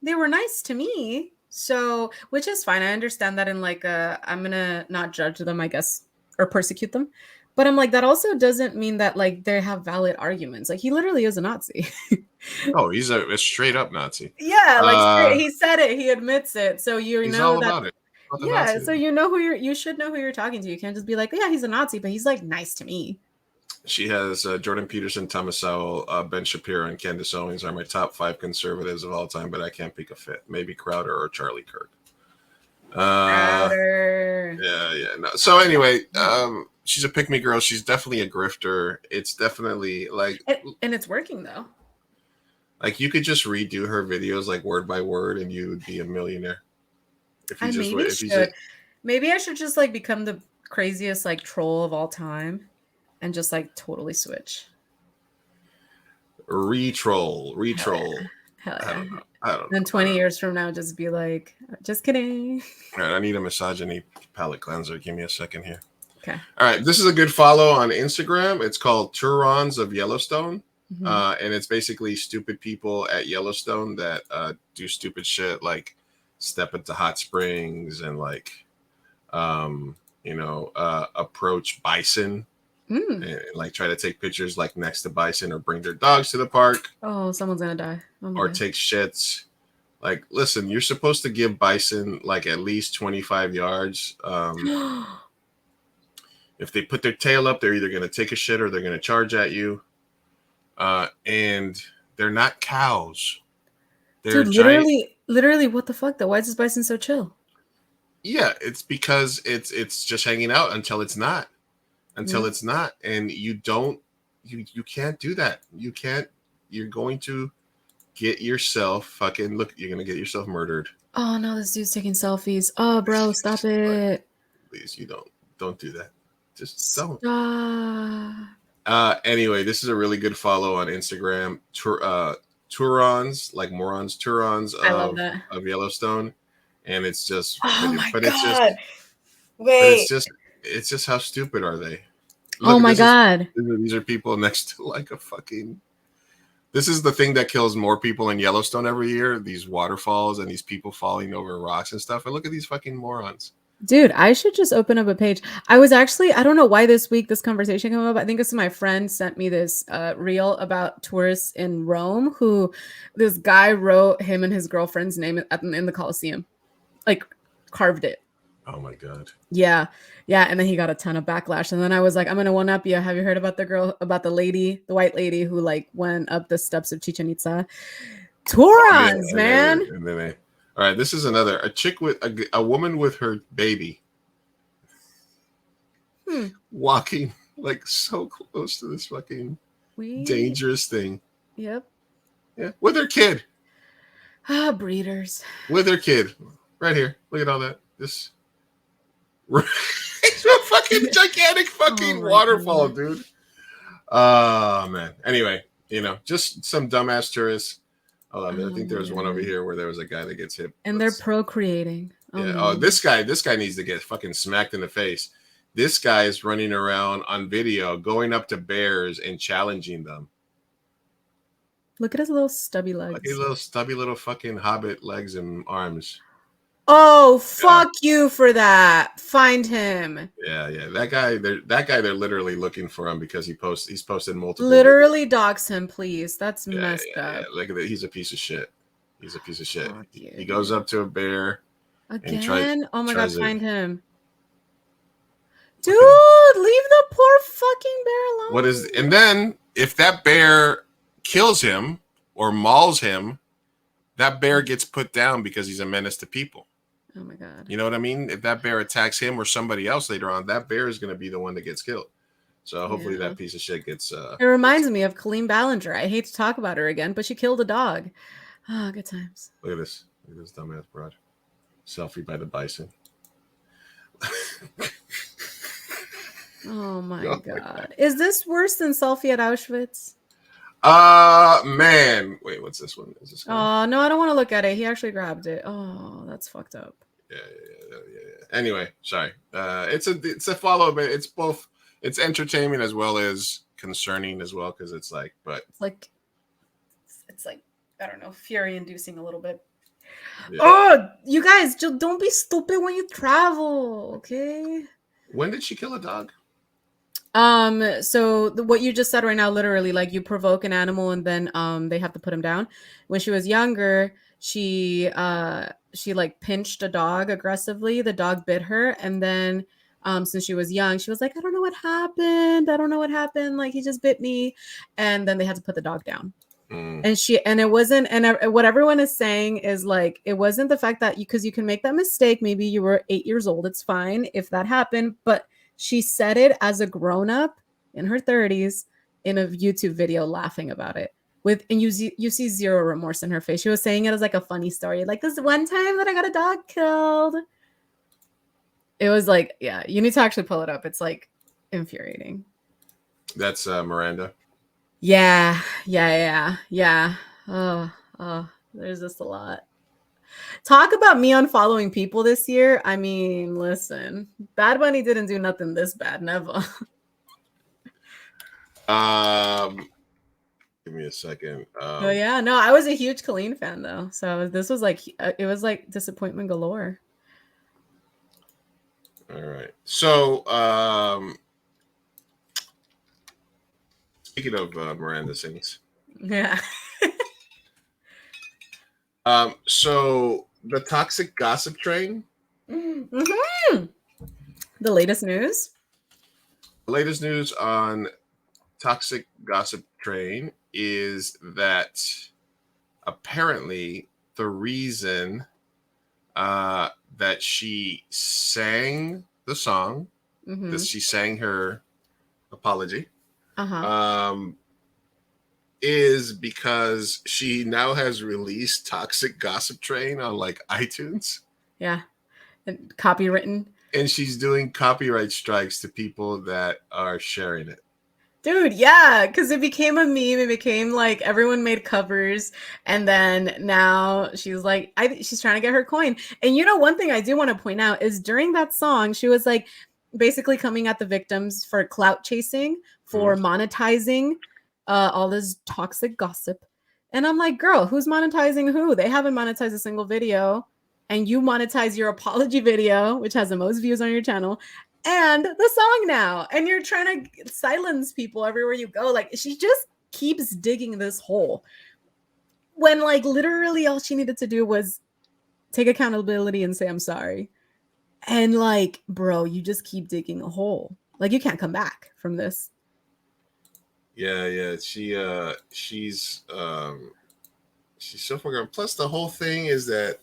they were nice to me, so which is fine. I understand that, and like I'm gonna not judge them, I guess, or persecute them. But I'm like, that also doesn't mean that like they have valid arguments. Like he literally is a Nazi. Oh, he's a straight up Nazi. Yeah, like he said it, he admits it. So you He's know all that about it. About the yeah, Nazi. so you know you should know who you're talking to. You can't just be like, yeah, he's a Nazi, but he's like nice to me. She has Jordan Peterson, Thomas Sowell, Ben Shapiro, and Candace Owens are my top 5 conservatives of all time, but I can't pick a fit. Maybe Crowder or Charlie Kirk. Crowder. Yeah. No. So anyway, she's a pick me girl. She's definitely a grifter. It's definitely like, and it's working though. Like you could just redo her videos like word by word, and you would be a millionaire. If you Maybe I should just like become the craziest like troll of all time, and just like totally switch. Re-troll. Hell yeah. I don't know. Then 20 years from now, just be like, just kidding. All right, I need a misogyny palette cleanser. Give me a second here. Okay. All right, this is a good follow on Instagram. It's called Turons of Yellowstone. And it's basically stupid people at Yellowstone that do stupid shit like step into hot springs and like approach bison and like try to take pictures like next to bison or bring their dogs to the park. Oh, someone's gonna die. Oh my or God. take shits. Like, listen, you're supposed to give bison like at least 25 yards. If they put their tail up, they're either going to take a shit or they're going to charge at you. And they're not cows. They're Dude, giant. literally, what the fuck? Why is this bison so chill? Yeah, it's because it's just hanging out until it's not. It's not. And you can't do that. You can't. You're going to get yourself you're going to get yourself murdered. Oh no, this dude's taking selfies. Oh, bro, stop it. Please, you don't do that. Just don't. Stop. Anyway, this is a really good follow on Instagram. Turons, like morons, Turons I love that. of Yellowstone, and it's just. Oh my God! Wait. It's just how stupid are they? Look, oh my God! These are people next to like a fucking. This is the thing that kills more people in Yellowstone every year. These waterfalls and these people falling over rocks and stuff. And look at these fucking morons. Dude, I should just open up a page. I don't know why this week this conversation came up. I think it's my friend sent me this reel about tourists in Rome who this guy wrote him and his girlfriend's name in the Colosseum, like carved it. Oh my God. Yeah. And then he got a ton of backlash. And then I was like, I'm going to one up you. Have you heard about the white lady who like went up the steps of Chichen Itza? Turons, man. And then all right, this is a chick with a woman with her baby walking like so close to this fucking dangerous thing. Yep. Yeah, with her kid. Breeders. With her kid. Right here. Look at all that. This it's a fucking gigantic fucking waterfall, dude. Oh man. Anyway, just some dumbass tourists. I think there was one over here where there was a guy that gets hit. And they're procreating. Yeah. This guy needs to get fucking smacked in the face. This guy is running around on video, going up to bears and challenging them. Look at his little stubby legs. Like his little stubby little fucking hobbit legs and arms. Oh, fuck you for that. Find him. Yeah. That guy, they're literally looking for him because he's posted multiple. Literally dox him, please. That's messed up. Look at that. He's a piece of shit. He's a piece of shit. Fuck you, He goes up to a bear. Again? Oh my god, tries to- find him. Dude, leave the poor fucking bear alone. And then if that bear kills him or mauls him, that bear gets put down because he's a menace to people. Oh my god. You know what I mean? If that bear attacks him or somebody else later on, that bear is going to be the one that gets killed. So hopefully that piece of shit gets. It reminds me of Colleen Ballinger. I hate to talk about her again, but she killed a dog. Oh, good times. Look at this. Look at this dumbass broad. Selfie by the bison. Oh my god. Is this worse than selfie at Auschwitz? Man. Wait, what's this one? Is this Oh no, I don't want to look at it. He actually grabbed it. Oh, that's fucked up. Yeah. Anyway, sorry. It's a follow, but it's both. It's entertainment as well as concerning as well, because it's like, but it's like I don't know, fury inducing a little bit. Yeah. Oh, you guys, just don't be stupid when you travel, okay? When did she kill a dog? So what you just said right now, literally, like you provoke an animal and then they have to put him down. When she was younger, she like pinched a dog aggressively. The dog bit her, and then since she was young, she was like, I don't know what happened. Like he just bit me, and then they had to put the dog down. What everyone is saying is like, it wasn't the fact that because you can make that mistake. Maybe you were 8 years old. It's fine if that happened, but she said it as a grown-up in her 30s in a YouTube video laughing about it. And you see zero remorse in her face. She was saying it as like a funny story. Like this one time that I got a dog killed. It was like, yeah, you need to actually pull it up. It's like infuriating. That's Miranda. Yeah. Oh, there's just a lot. Talk about me unfollowing people this year. I mean, listen, Bad Bunny didn't do nothing this bad, never. Give me a second. Oh yeah, no, I was a huge Colleen fan though, so this was like it was like disappointment galore. All right, so speaking of Miranda sings, yeah. So the toxic gossip train. Mm-hmm. The latest news. The latest news on toxic gossip train is that apparently the reason that she sang the song, that she sang her apology, is because she now has released Toxic Gossip Train on like iTunes. Yeah. And copywritten. And she's doing copyright strikes to people that are sharing it. Dude, yeah, because it became a meme. It became like everyone made covers, and then now she's like, she's trying to get her coin. And you know, one thing I do want to point out is during that song, she was like basically coming at the victims for clout chasing, for monetizing all this toxic gossip. And I'm like, girl, who's monetizing who? They haven't monetized a single video, and you monetize your apology video, which has the most views on your channel, and the song now, and you're trying to silence people everywhere you go. Like, she just keeps digging this hole when like literally all she needed to do was take accountability and say I'm sorry. And like, bro, you just keep digging a hole. Like, you can't come back from this. Yeah, she's so fucking. Plus, the whole thing is that,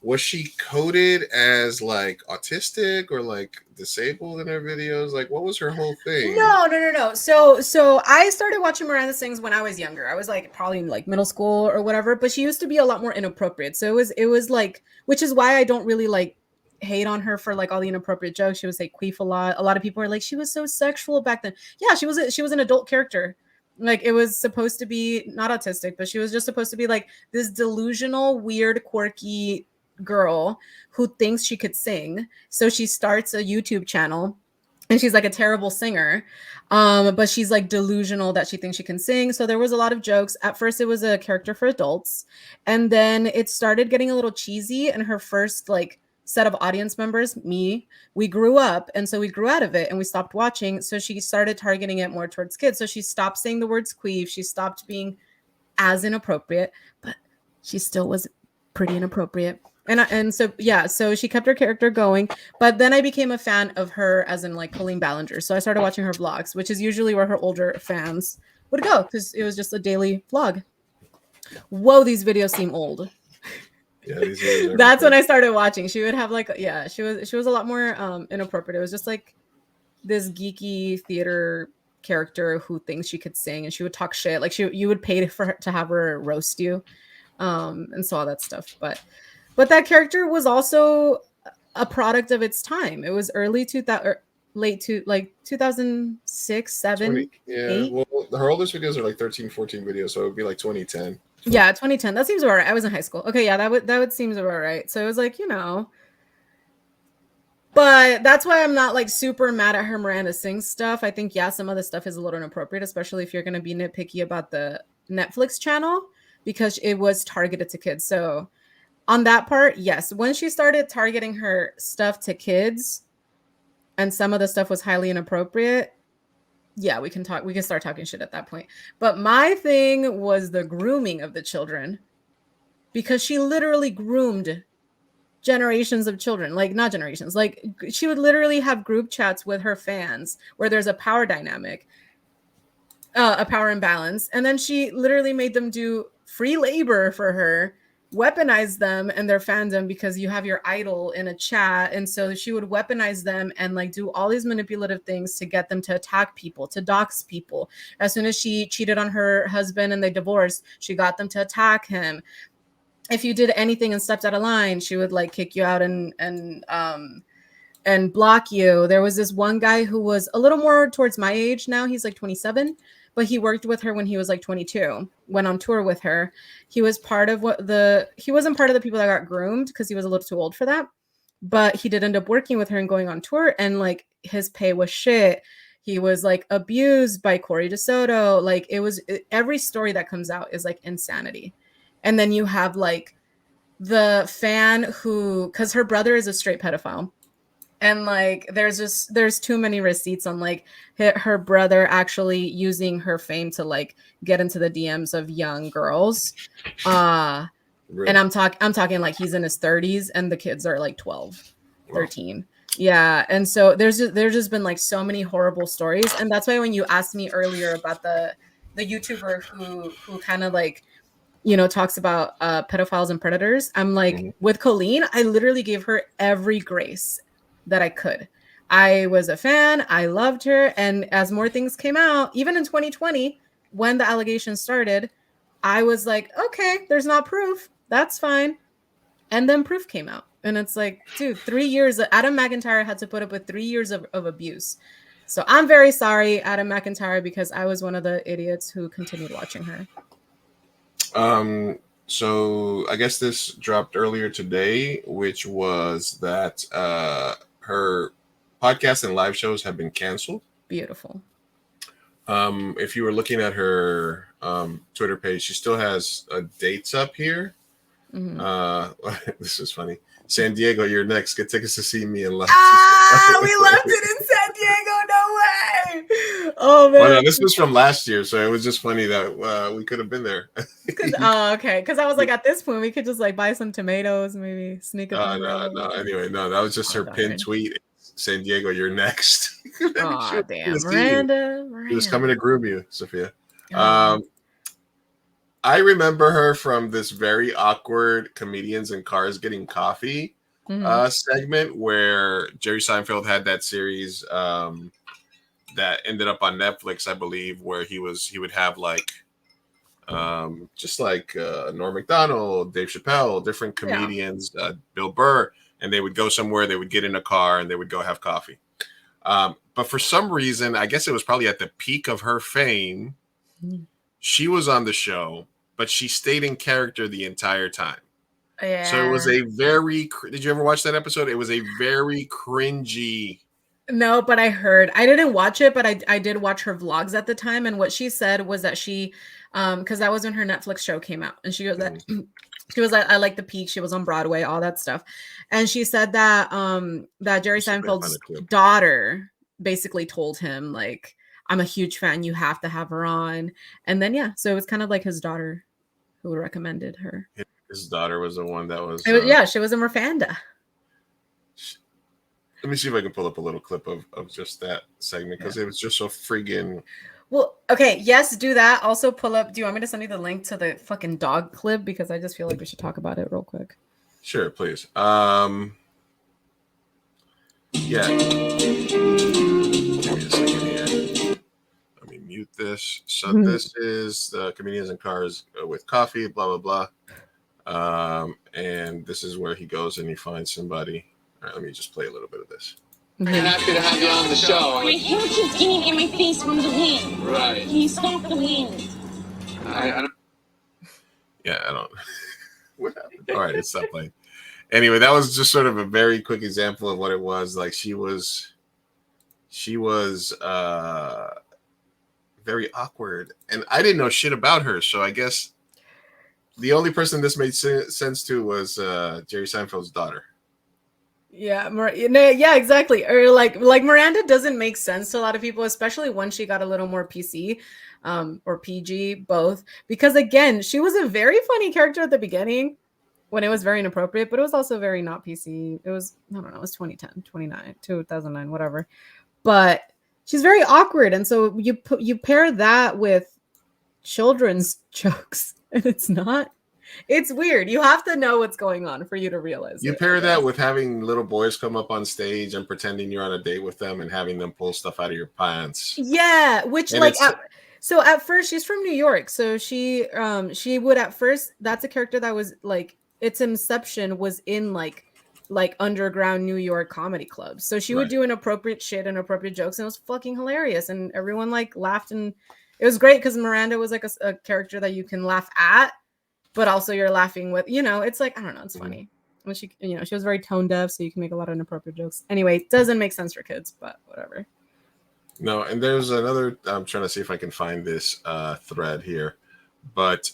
was she coded as like autistic or like disabled in her videos? Like, what was her whole thing? No. So I started watching Miranda Sings when I was younger. I was like probably in like middle school or whatever, but she used to be a lot more inappropriate. So it was like, which is why I don't really like hate on her for like all the inappropriate jokes. She would say queef a lot. A lot of people are like, she was so sexual back then. Yeah, she was an adult character. Like, it was supposed to be not autistic, but she was just supposed to be like this delusional, weird, quirky girl who thinks she could sing. So she starts a YouTube channel and she's like a terrible singer. But she's like delusional that she thinks she can sing. So there was a lot of jokes. At first, it was a character for adults, and then it started getting a little cheesy. And her first like set of audience members, me, we grew up, and so we grew out of it, and we stopped watching. So she started targeting it more towards kids. So she stopped saying the words queef. She stopped being as inappropriate, but she still was pretty inappropriate. And so yeah, so she kept her character going, but then I became a fan of her as in like Colleen Ballinger. So I started watching her vlogs, which is usually where her older fans would go because it was just a daily vlog. Whoa, these videos seem old. Yeah, these videos are That's when I started watching. She would have like she was a lot more inappropriate. It was just like this geeky theater character who thinks she could sing, and she would talk shit. Like you would pay for her to have her roast you, and so all that stuff. But that character was also a product of its time. It was early 2000 or late to like 2006, 7. Yeah, 8. well, her oldest videos are like 13, 14 videos, so it would be like 2010. Yeah, 2010. That seems about right. I was in high school. Okay, yeah, that would seems about right. So it was like, but that's why I'm not like super mad at her Miranda Sings stuff. I think some of the stuff is a little inappropriate, especially if you're going to be nitpicky about the Netflix channel, because it was targeted to kids. So on that part, yes. When she started targeting her stuff to kids and some of the stuff was highly inappropriate, yeah, we can start talking shit at that point. But my thing was the grooming of the children, because she literally groomed generations of children. Like, not generations, like she would literally have group chats with her fans where there's a power dynamic, a power imbalance, and then she literally made them do free labor for her, weaponize them and their fandom because you have your idol in a chat. And so she would weaponize them and like do all these manipulative things to get them to attack people, to dox people. As soon as she cheated on her husband and they divorced, she got them to attack him. If you did anything and stepped out of line, she would like kick you out and block you. There was this one guy who was a little more towards my age now. He's like 27. But he worked with her when he was like 22, went on tour with her. He was part of he wasn't part of the people that got groomed because he was a little too old for that. But he did end up working with her and going on tour, and like his pay was shit. He was like abused by Corey DeSoto. Like every story that comes out is like insanity. And then you have like the fan because her brother is a straight pedophile. And like, there's too many receipts on like her brother actually using her fame to like get into the DMs of young girls. Really? And I'm talking like he's in his 30s and the kids are like 12, 13. Yeah. And so there's just been like so many horrible stories. And that's why when you asked me earlier about the YouTuber who kind of like, talks about pedophiles and predators, I'm like, with Colleen, I literally gave her every grace that I could. I was a fan. I loved her. And as more things came out, even in 2020, when the allegations started, I was like, okay, there's not proof. That's fine. And then proof came out. And it's like, dude, 3 years. Adam McIntyre had to put up with 3 years of abuse. So I'm very sorry, Adam McIntyre, because I was one of the idiots who continued watching her. So I guess this dropped earlier today, which was that her podcast and live shows have been canceled. Beautiful. If you were looking at her Twitter page, she still has dates up here. This is funny. San Diego, you're next. Get tickets to see me in live. We left it in San Diego. No way. Oh man. Well, no, this was from last year, so it was just funny that we could have been there. Okay. Because I was like, at this point, we could just like buy some tomatoes, maybe sneak up. No. Anyway, no, that was just her pinned tweet. San Diego, you're next. Oh damn, Miranda. He was coming to groom you, Sophia. I remember her from this very awkward comedians in cars getting coffee segment where Jerry Seinfeld had that series that ended up on Netflix, I believe, where he would have like just like Norm Macdonald, Dave Chappelle, different comedians, Bill Burr, and they would go somewhere, they would get in a car and they would go have coffee. But for some reason, I guess it was probably at the peak of her fame, she was on the show, but she stayed in character the entire time. Yeah. So it was a very, did you ever watch that episode? It was a very cringy No, but I heard. I didn't watch it, but I did watch her vlogs at the time. And what she said was that she, because that was when her Netflix show came out, and she was that she was like, I like the Peak. She was on Broadway, all that stuff, and she said that that Jerry Seinfeld's daughter basically told him like, I'm a huge fan. You have to have her on. And then yeah, so it was kind of like his daughter who recommended her. His daughter was the one that was. Yeah, she was a Merfanda. Let me see if I can pull up a little clip of just that segment because it was just so friggin'. Well, okay, yes, do that. Also pull up. Do you want me to send you the link to the fucking dog clip? Because I just feel like we should talk about it real quick. Sure, please. Yeah. Give me a second here. Let me mute this. So this is the Comedians in Cars with Coffee, blah, blah, blah. And this is where he goes and he finds somebody. All right, let me just play a little bit of this. Happy to have you on the show. My hair keeps getting in my face from the wind. Right. Can you stop the wind? I don't. Yeah, I don't. What happened? All right, it's stopped playing. Anyway, that was just sort of a very quick example of what it was. Like she was very awkward, and I didn't know shit about her. So I guess the only person this made sense to was Jerry Seinfeld's daughter. Yeah, yeah, exactly. Or like Miranda doesn't make sense to a lot of people, especially when she got a little more PC or PG, both. Because again, she was a very funny character at the beginning when it was very inappropriate, but it was also very not PC. It was, I don't know, it was 2010, 2009, whatever. But she's very awkward. And so you pair that with children's jokes, and it's weird. You have to know what's going on for you to realize you pair that with having little boys come up on stage and pretending you're on a date with them and having them pull stuff out of your pants. Yeah, which and so at first she's from New York, so she would at first, that's a character that was like, its inception was in like underground New York comedy clubs. So she would do inappropriate shit and inappropriate jokes, and it was fucking hilarious, and everyone like laughed, and it was great because Miranda was like a character that you can laugh at, but also you're laughing with, it's like, I don't know, it's funny. When she, she was very tone deaf, so you can make a lot of inappropriate jokes. Anyway, it doesn't make sense for kids, but whatever. No, and there's another, I'm trying to see if I can find this thread here, but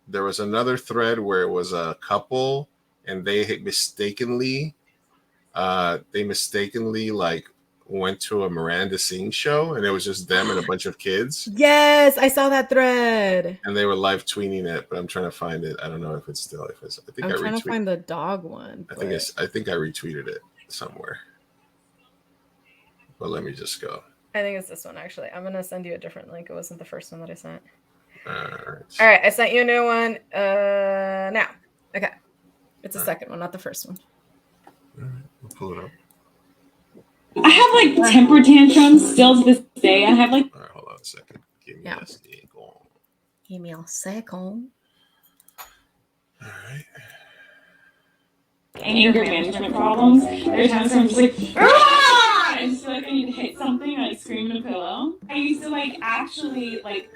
there was another thread where it was a couple and they mistakenly like went to a Miranda Sings show, and it was just them and a bunch of kids. Yes, I saw that thread. And they were live tweeting it, but I'm trying to find it. I don't know if it's still. I think I'm trying to find the dog one. I think I retweeted it somewhere. But let me just go. I think it's this one actually. I'm gonna send you a different link. It wasn't the first one that I sent. All right, I sent you a new one. Now, okay, it's the second one, not the first one. All right, we'll pull it up. I have like temper tantrums still to this day. I have like. All right, hold on a second. Give me a second. Give me a second. All right. Anger management problems. There's times where I'm just like, ah! I just feel like I need to hit something, like scream in a pillow. I used to like actually like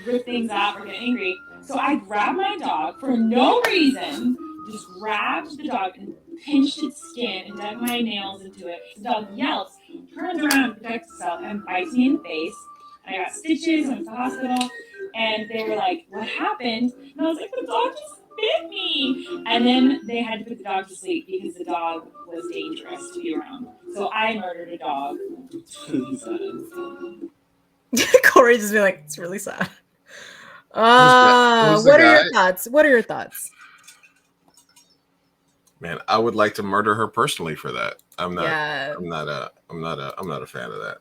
rip things up or get angry. So I grabbed my dog for no reason, just grabbed the dog and pinched its skin and dug my nails into it. The dog yelps, turns around, protects itself, and bites me in the face. And I got stitches, went to the hospital, and they were like, "What happened?" And I was like, "The dog just bit me." And then they had to put the dog to sleep because the dog was dangerous to be around. So I murdered a dog. Corey just be like, "It's really sad." What are your thoughts? What are your thoughts? Man, I would like to murder her personally for that. I'm not Yeah. I'm not a fan of that.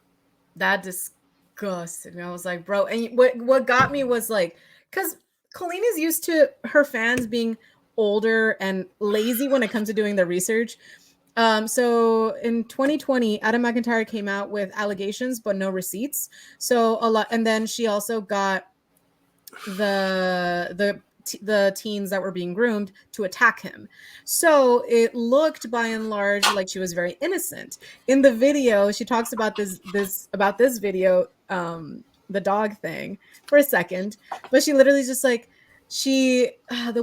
That disgusted me. I was like, bro, and what got me was like, because Colleen is used to her fans being older and lazy when it comes to doing their research. So in 2020, Adam McIntyre came out with allegations but no receipts. So a lot, and then she also got the teens that were being groomed to attack him. So it looked by and large like she was very innocent. In the video, she talks about this video, the dog thing, for a second, but she literally just like, the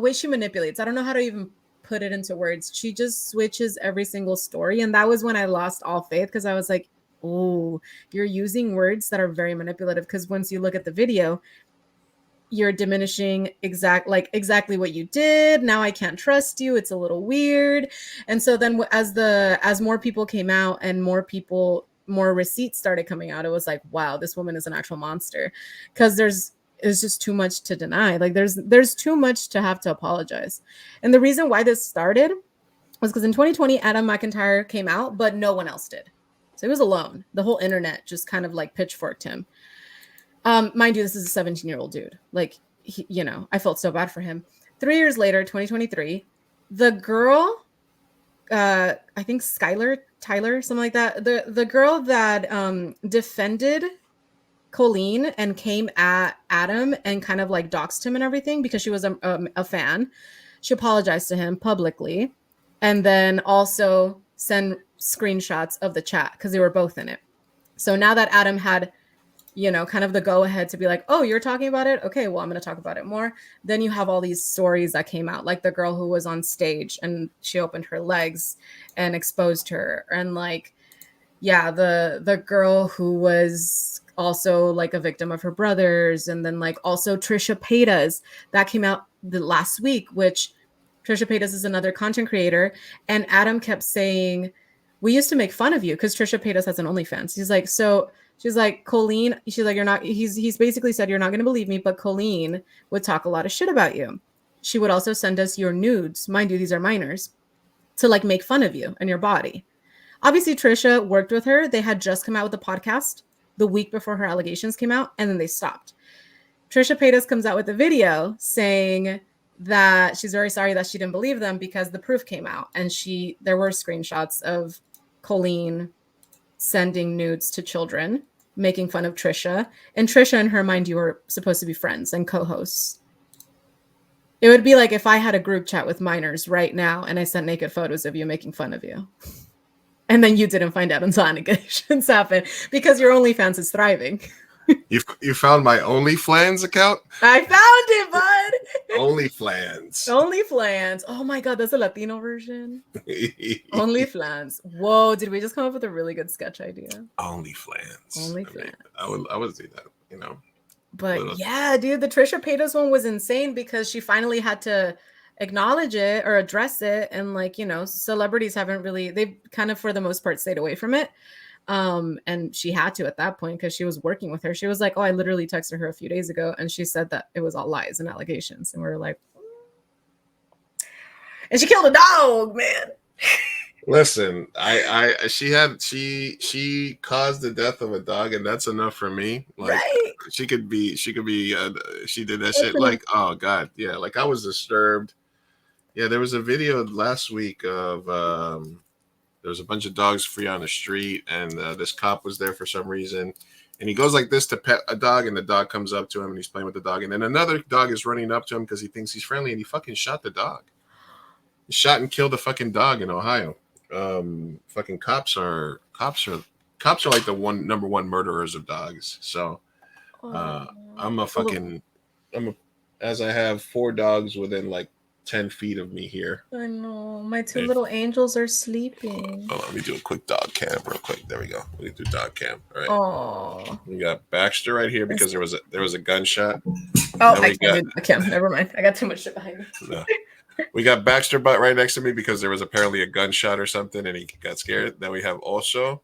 way she manipulates, I don't know how to even put it into words. She just switches every single story. And that was when I lost all faith, because I was like, oh, you're using words that are very manipulative. Because once you look at the video, you're diminishing exactly what you did. Now I can't trust you. It's a little weird. And so then as more people came out and more receipts started coming out, it was like, wow, this woman is an actual monster. Because it's just too much to deny. Like there's too much to have to apologize. And the reason why this started was because in 2020, Adam McIntyre came out, but no one else did. So he was alone. The whole internet just kind of like pitchforked him. Mind you, this is a 17-year-old dude. Like, I felt so bad for him. 3 years later, 2023, the girl, I think Skylar Tyler, something like that. The girl that defended Colleen and came at Adam and kind of like doxed him and everything because she was a fan. She apologized to him publicly and then also sent screenshots of the chat because they were both in it. So now that Adam had, kind of the go ahead to be like, oh, you're talking about it? Okay, well, I'm going to talk about it more. Then you have all these stories that came out, like the girl who was on stage and she opened her legs and exposed her. And like, yeah, the girl who was also like a victim of her brothers. And then like also Trisha Paytas that came out the last week, which Trisha Paytas is another content creator. And Adam kept saying, we used to make fun of you because Trisha Paytas has an OnlyFans. She's like, Colleen, she's like, you're not, he's basically said, you're not going to believe me, but Colleen would talk a lot of shit about you. She would also send us your nudes. Mind you, these are minors, to like make fun of you and your body. Obviously, Trisha worked with her. They had just come out with a podcast the week before her allegations came out, and then they stopped. Trisha Paytas comes out with a video saying that she's very sorry that she didn't believe them because the proof came out, and there were screenshots of Colleen sending nudes to children, making fun of Trisha. And Trisha, in her mind, you were supposed to be friends and co-hosts. It would be like if I had a group chat with minors right now and I sent naked photos of you making fun of you. And then you didn't find out until allegations happened because your OnlyFans is thriving. You found my OnlyFans account? I found it, bud. OnlyFans. OnlyFans. Oh my God, that's a Latino version. OnlyFans. Whoa, did we just come up with a really good sketch idea? OnlyFans. I would see that, But yeah, dude, the Trisha Paytas one was insane because she finally had to acknowledge it or address it. And like, celebrities they've kind of for the most part stayed away from it. And she had to at that point because she was working with her. She was like, oh, I literally texted her a few days ago and she said that it was all lies and allegations. And we were like, and she killed a dog, man. Listen, she caused the death of a dog, and that's enough for me. Like right. she did that shit. Like, oh God, yeah. Like I was disturbed. Yeah, there was a video last week of there was a bunch of dogs free on the street, and this cop was there for some reason, and he goes like this to pet a dog, and the dog comes up to him, and he's playing with the dog, and then another dog is running up to him because he thinks he's friendly, and he fucking shot the dog. He shot and killed a fucking dog in Ohio. Fucking cops are like the number one murderers of dogs. So as I have 4 dogs within like 10 feet of me here. I know. My 2 little angels are sleeping. Hold on, let me do a quick dog cam real quick. There we go. We do dog cam. All right. Oh. We got Baxter right here because there was a gunshot. Oh, I can't do the cam. Never mind. I got too much shit behind me. No. We got Baxter butt right next to me because there was apparently a gunshot or something and he got scared. Then we have Osho,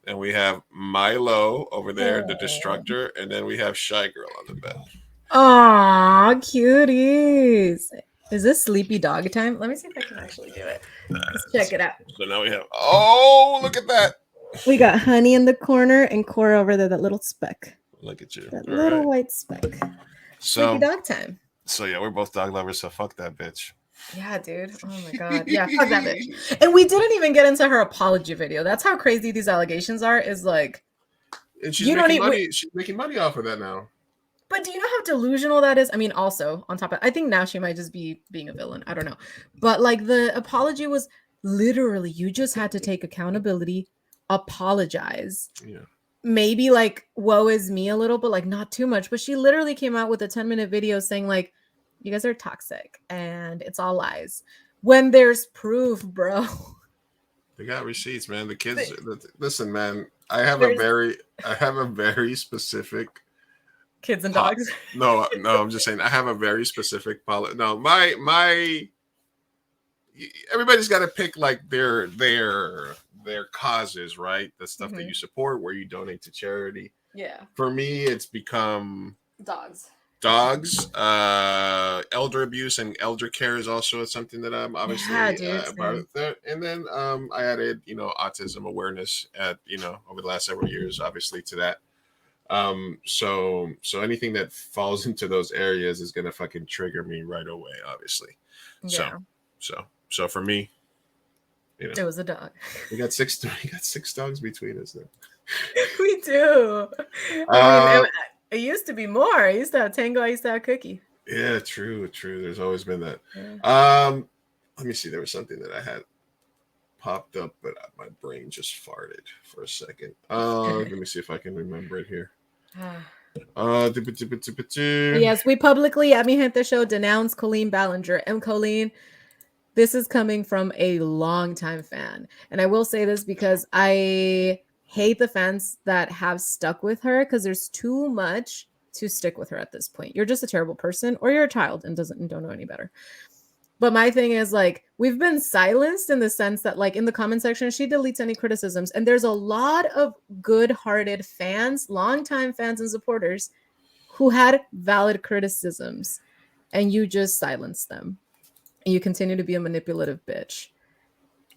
and we have Milo over there, the Destructor, and then we have Shy Girl on the bed. Aw, cuties. Is this sleepy dog time? Let me see if I can actually do it. Let's check it out. So now we have, oh, look at that. We got Honey in the corner and Cora over there, that little speck. Look at you. That little white speck. So, sleepy dog time. So yeah, we're both dog lovers, so fuck that bitch. Yeah, dude. Oh my God. Yeah, fuck that bitch. And we didn't even get into her apology video. That's how crazy these allegations are. Is like, and she's making money. She's making money off of that now. But do you know how delusional that is? I mean, also on top of, I think now she might just be being a villain. I don't know. But like the apology was literally, you just had to take accountability, apologize. Yeah. Maybe like, woe is me a little, but like not too much. But she literally came out with a 10-minute video saying like, you guys are toxic and it's all lies. When there's proof, bro. They got receipts, man. The kids. The- Listen, man. I have There's- a very specific Kids and dogs. No, I'm just saying I have a very specific policy. No, my everybody's got to pick like their causes, right? The stuff that you support, where you donate to charity. Yeah. For me, it's become Dogs. Elder abuse and elder care is also something that I'm obviously about that. And then I added, autism awareness over the last several years, obviously, to that. So anything that falls into those areas is gonna fucking trigger me right away, obviously. Yeah. So for me, it was a dog. We got six dogs between us now. We do. I mean, it used to be more. I used to have Tango. I used to have Cookie. Yeah, true. There's always been that. Yeah. Let me see. There was something that I had popped up, but my brain just farted for a second. Let me see if I can remember it here. Yes, we publicly at Mi Gente Show denounced Colleen Ballinger. And Colleen, this is coming from a longtime fan. And I will say this because I hate the fans that have stuck with her, because there's too much to stick with her at this point. You're just a terrible person, or you're a child and don't know any better. But my thing is, like, we've been silenced in the sense that, like, in the comment section, she deletes any criticisms. And there's a lot of good-hearted fans, longtime fans and supporters who had valid criticisms, and you just silenced them. And you continue to be a manipulative bitch.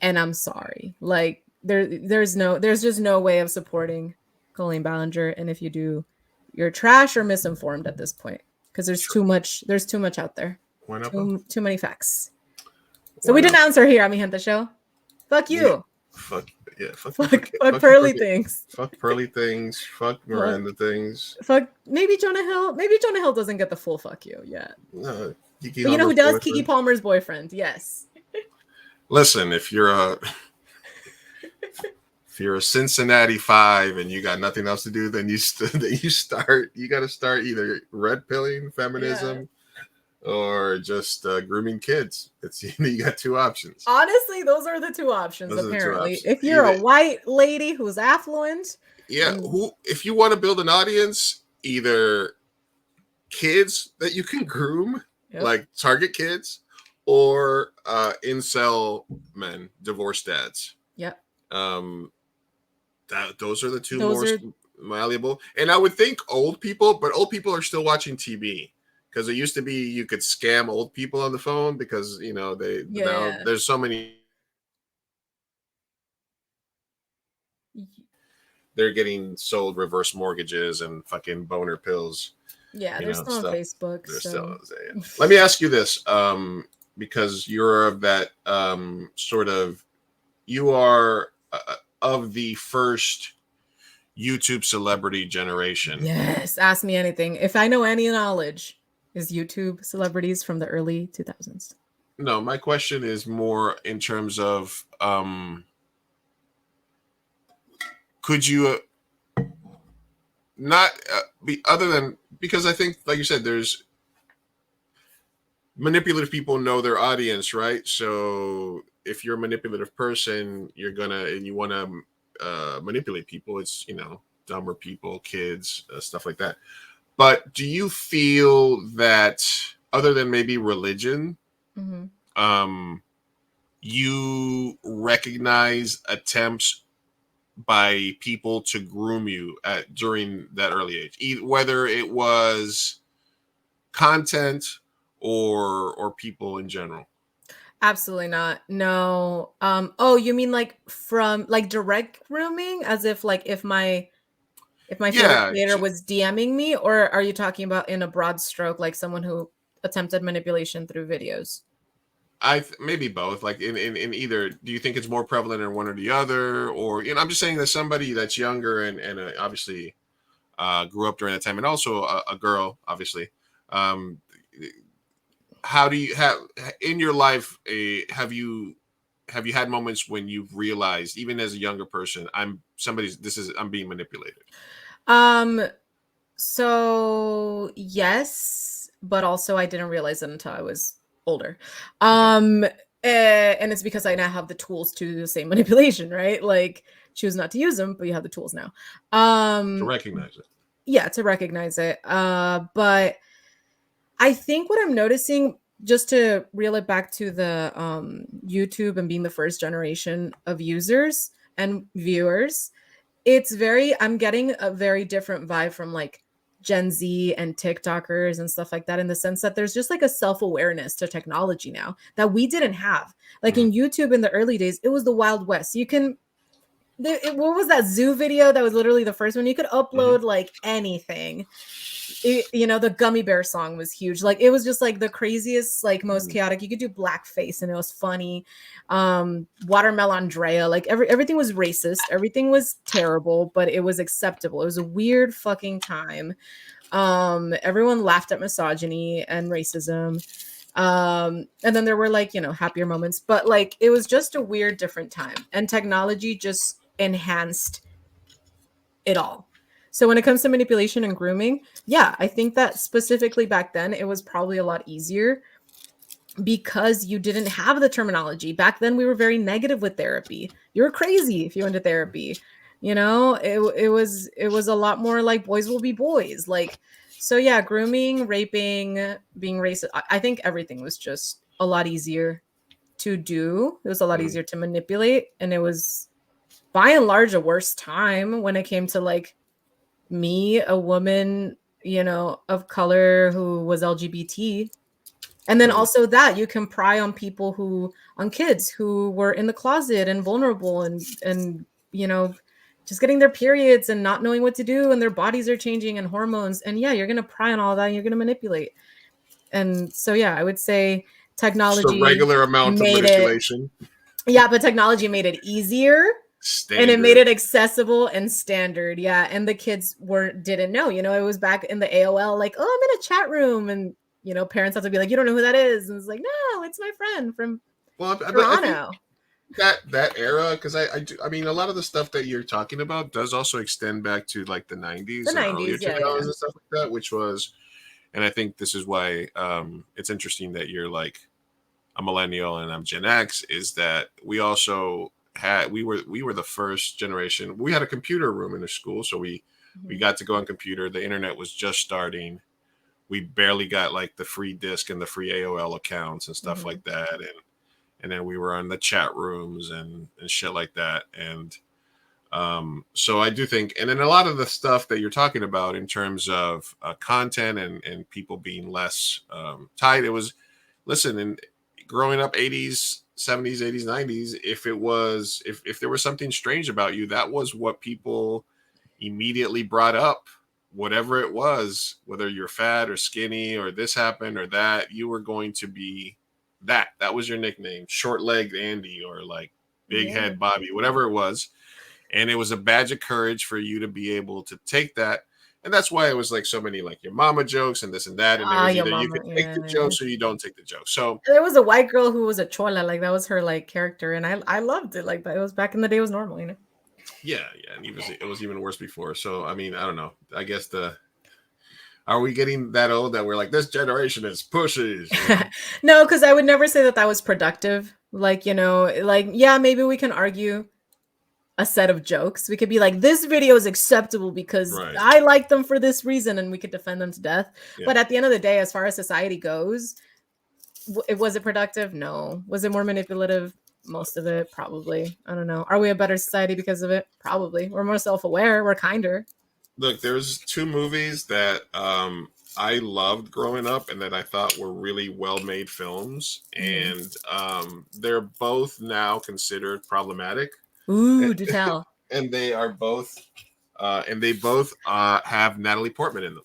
And I'm sorry. Like, there's just no way of supporting Colleen Ballinger. And if you do, you're trash or misinformed at this point, because there's too much out there. Too many facts. So we denounce her here on Mi Gente Show. Fuck you. Fuck Pearly Things. Fuck Pearly Things. Fuck Miranda Things. Fuck maybe Jonah Hill. Maybe Jonah Hill doesn't get the full fuck you yet. No, but you know who does? Boyfriend. Keke Palmer's boyfriend. Yes. Listen, if you're a Cincinnati 5 and you got nothing else to do, then you got to start either red pilling feminism. Yeah. Or just grooming kids. You got two options. Honestly, those are the two options. Apparently, if you're a white lady who's affluent, if you want to build an audience, either kids that you can groom, like target kids, or incel men, divorced dads. Yep. Those are the two most malleable. And I would think old people, but old people are still watching TV. Because it used to be you could scam old people on the phone because now there's so many. They're getting sold reverse mortgages and fucking boner pills. Yeah, they're still on Facebook. Let me ask you this, because you're of that you are of the first YouTube celebrity generation. Yes, ask me anything. If I know any knowledge. Is YouTube celebrities from the early 2000s? No, my question is more in terms of could you not be other than, because I think, like you said, there's manipulative people know their audience, right? So if you're a manipulative person, you want to manipulate people. It's dumber people, kids, stuff like that. But do you feel that, other than maybe religion, you recognize attempts by people to groom you during that early age, whether it was content or people in general? Absolutely not. No. Oh, you mean like from like direct grooming, as if like if my favorite creator was DMing me, or are you talking about in a broad stroke, like someone who attempted manipulation through videos? Maybe both. Like in either, do you think it's more prevalent in one or the other? Or, I'm just saying that somebody that's younger and obviously grew up during that time, and also a girl, obviously. How do you have in your life? Have you had moments when you've realized, even as a younger person, I'm being manipulated? So yes, but also I didn't realize it until I was older. And it's because I now have the tools to do the same manipulation, right? Like, choose not to use them, but you have the tools now. To recognize it. Yeah, to recognize it. But I think what I'm noticing, just to reel it back to the YouTube and being the first generation of users and viewers, I'm getting a very different vibe from like Gen Z and TikTokers and stuff like that, in the sense that there's just like a self-awareness to technology now that we didn't have. Like in YouTube in the early days, it was the Wild West. What was that zoo video that was literally the first one? You could upload like anything. The Gummy Bear song was huge. Like, it was just like the craziest, like most chaotic. You could do blackface and it was funny. Watermelon Andrea, like everything was racist. Everything was terrible, but it was acceptable. It was a weird fucking time. Everyone laughed at misogyny and racism. And then there were like, happier moments, but like it was just a weird, different time. And technology just enhanced it all. So when it comes to manipulation and grooming, yeah, I think that specifically back then, it was probably a lot easier because you didn't have the terminology. Back then, we were very negative with therapy. You were crazy if you went to therapy. It was a lot more like boys will be boys. Like, so yeah, grooming, raping, being racist. I think everything was just a lot easier to do. It was a lot easier to manipulate. And it was by and large a worse time when it came to like me, a woman, of color who was LGBT. And then also that you can pry on on kids who were in the closet and vulnerable and just getting their periods and not knowing what to do, and their bodies are changing and hormones. And yeah, you're going to pry on all that and you're going to manipulate. And so, yeah, I would say technology. Just a regular amount of manipulation. Yeah, but technology made it easier. Standard. And it made it accessible and standard. Yeah. And the kids didn't know, it was back in the AOL, like, oh, I'm in a chat room. And, parents have to be like, you don't know who that is. And it's like, no, it's my friend from Toronto. That era, because I mean, a lot of the stuff that you're talking about does also extend back to like the 90s and earlier 2000s and stuff like that, which was, and I think this is why it's interesting that you're like a millennial and I'm Gen X, is that we also we were the first generation. We had a computer room in the school, so we got to go on computer. The internet was just starting. We barely got like the free disk and the free AOL accounts and stuff like that, and then we were on the chat rooms and shit like that. And so I do think, and then a lot of the stuff that you're talking about in terms of content and people being less tight, it was, listen, and growing up 80s, 70s, 80s, 90s, if there was something strange about you, that was what people immediately brought up. Whatever it was, whether you're fat or skinny or this happened or that, you were going to be that was your nickname, short-legged Andy, or like big head Bobby, whatever it was. And it was a badge of courage for you to be able to take that. And that's why it was like so many like your mama jokes and this and that. And there was either you could take the jokes or you don't take the jokes. So there was a white girl who was a chola, like that was her like character. And I loved it. Like that. It was back in the day, it was normal, Yeah. And it was even worse before. So, I mean, I don't know. I guess are we getting that old that we're like, this generation is pushes? No, because I would never say that was productive. Like, yeah, maybe we can argue a set of jokes. We could be like, this video is acceptable because I like them for this reason, and we could defend them to death. Yeah. But at the end of the day, as far as society goes, was it productive? No. Was it more manipulative? Most of it, probably. I don't know. Are we a better society because of it? Probably. We're more self-aware. We're kinder. Look, there's two movies that I loved growing up and that I thought were really well-made fills. And they're both now considered problematic. Ooh, do tell. And they are both, have Natalie Portman in them.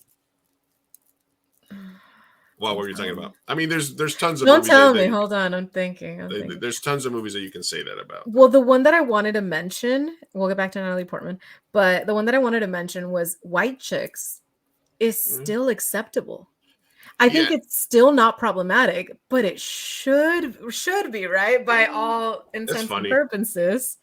What were you talking about? I mean, there's tons of. Don't tell me. Hold on, I'm thinking. There's tons of movies that you can say that about. Well, the one that I wanted to mention, we'll get back to Natalie Portman, but the one that I wanted to mention was White Chicks is still acceptable. I think it's still not problematic, but it should be, right? By all intents and purposes.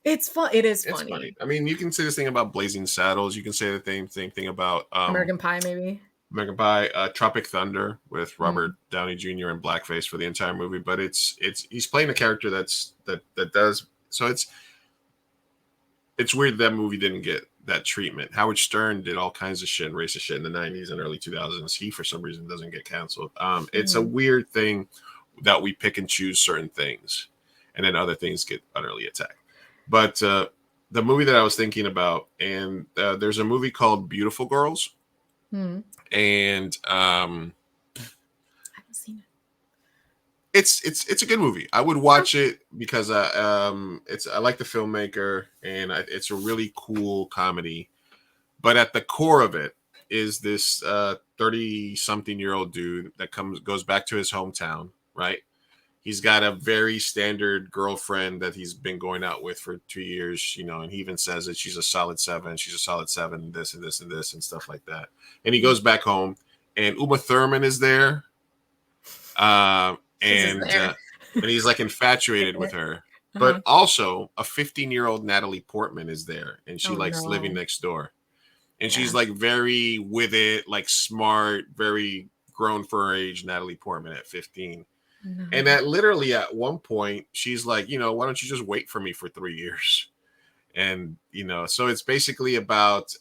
It's fun. It is funny. Funny. I mean, you can say this thing about Blazing Saddles. You can say the same thing about American Pie, maybe. American Pie, Tropic Thunder with Robert Downey Jr. in blackface for the entire movie, but it's he's playing a character that does so. It's weird that movie didn't get that treatment. Howard Stern did all kinds of shit and racist shit in the 90s and early 2000s. He for some reason doesn't get canceled. It's a weird thing that we pick and choose certain things, and then other things get utterly attacked. But the movie that I was thinking about, and there's a movie called Beautiful Girls. And I haven't seen it. It's a good movie. I would watch it because I like the filmmaker, and it's a really cool comedy. But at the core of it is this 30-something-year-old dude that goes back to his hometown, right? He's got a very standard girlfriend that he's been going out with for 2 years, and he even says that she's a solid 7. She's a solid 7, this and this and this and stuff like that. And he goes back home, and Uma Thurman is there. And he's like infatuated with her. But also a 15-year-old Natalie Portman is there, and she likes living next door. And she's like very with it, like smart, very grown for her age, Natalie Portman at 15. And that literally at one point, she's like, why don't you just wait for me for 3 years? And, so it's basically about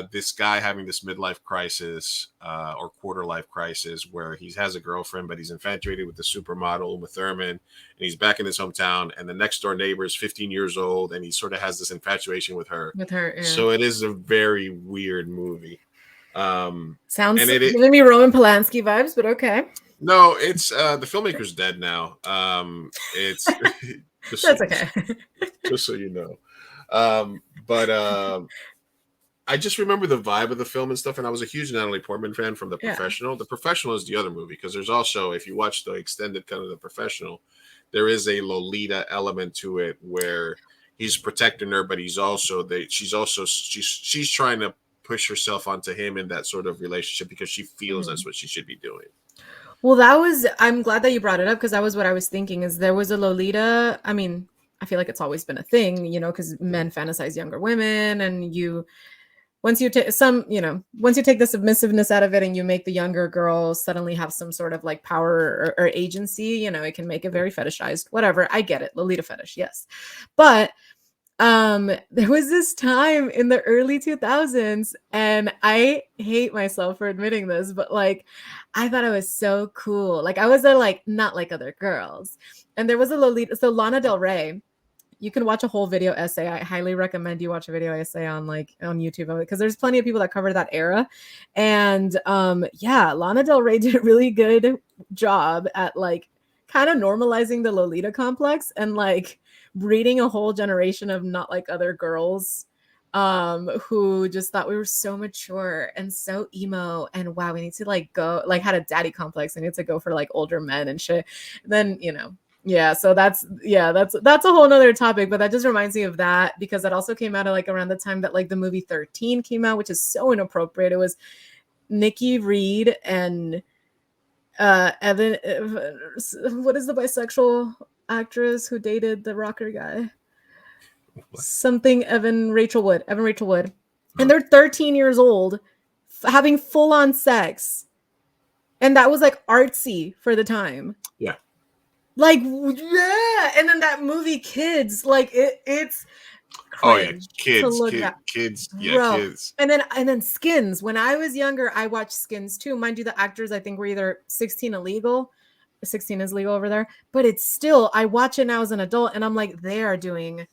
this guy having this midlife crisis or quarter life crisis where he has a girlfriend, but he's infatuated with the supermodel Uma Thurman, and he's back in his hometown, and the next door neighbor is 15 years old, and he sort of has this infatuation with her. Yeah. So it is a very weird movie. Sounds giving me Roman Polanski vibes, but okay. No, it's the filmmaker's dead now. It's that's okay. Just so you know. But I just remember the vibe of the film and stuff, and I was a huge Natalie Portman fan from The Professional. The Professional is the other movie, because there's also, if you watch the extended cut of The Professional, there is a Lolita element to it where he's protecting her, but she's trying to push herself onto him in that sort of relationship because she feels that's what she should be doing. Well, I'm glad that you brought it up, because that was what I was thinking, is there was a Lolita. I mean, I feel like it's always been a thing, because men fantasize younger women, and once you take the submissiveness out of it and you make the younger girl suddenly have some sort of like power or agency, it can make it very fetishized, whatever. I get it. Lolita fetish. Yes. But there was this time in the early 2000s, and I hate myself for admitting this, but like, I thought it was so cool. Like, I was not like other girls. And there was a Lolita. So Lana Del Rey, you can watch a whole video essay. I highly recommend you watch a video essay on YouTube of it, because there's plenty of people that cover that era. And Lana Del Rey did a really good job at like kind of normalizing the Lolita complex and like breeding a whole generation of not like other girls who just thought we were so mature and so emo, and wow, we need to like go, like, had a daddy complex and need to go for like older men and shit. Then so that's a whole nother topic, but that just reminds me of that, because that also came out of like around the time that like the movie 13 came out, which is so inappropriate. It was Nikki Reed and Evan, what is the bisexual actress who dated the rocker guy? Something Evan Rachel Wood. And they're 13 years old having full-on sex. And that was like artsy for the time. Yeah. Like, yeah. And then that movie Kids, like it's Kids. And then Skins. When I was younger, I watched Skins too. Mind you, the actors I think were either 16 illegal. 16 is legal over there, but it's still, I watch it now as an adult, and I'm like, they are doing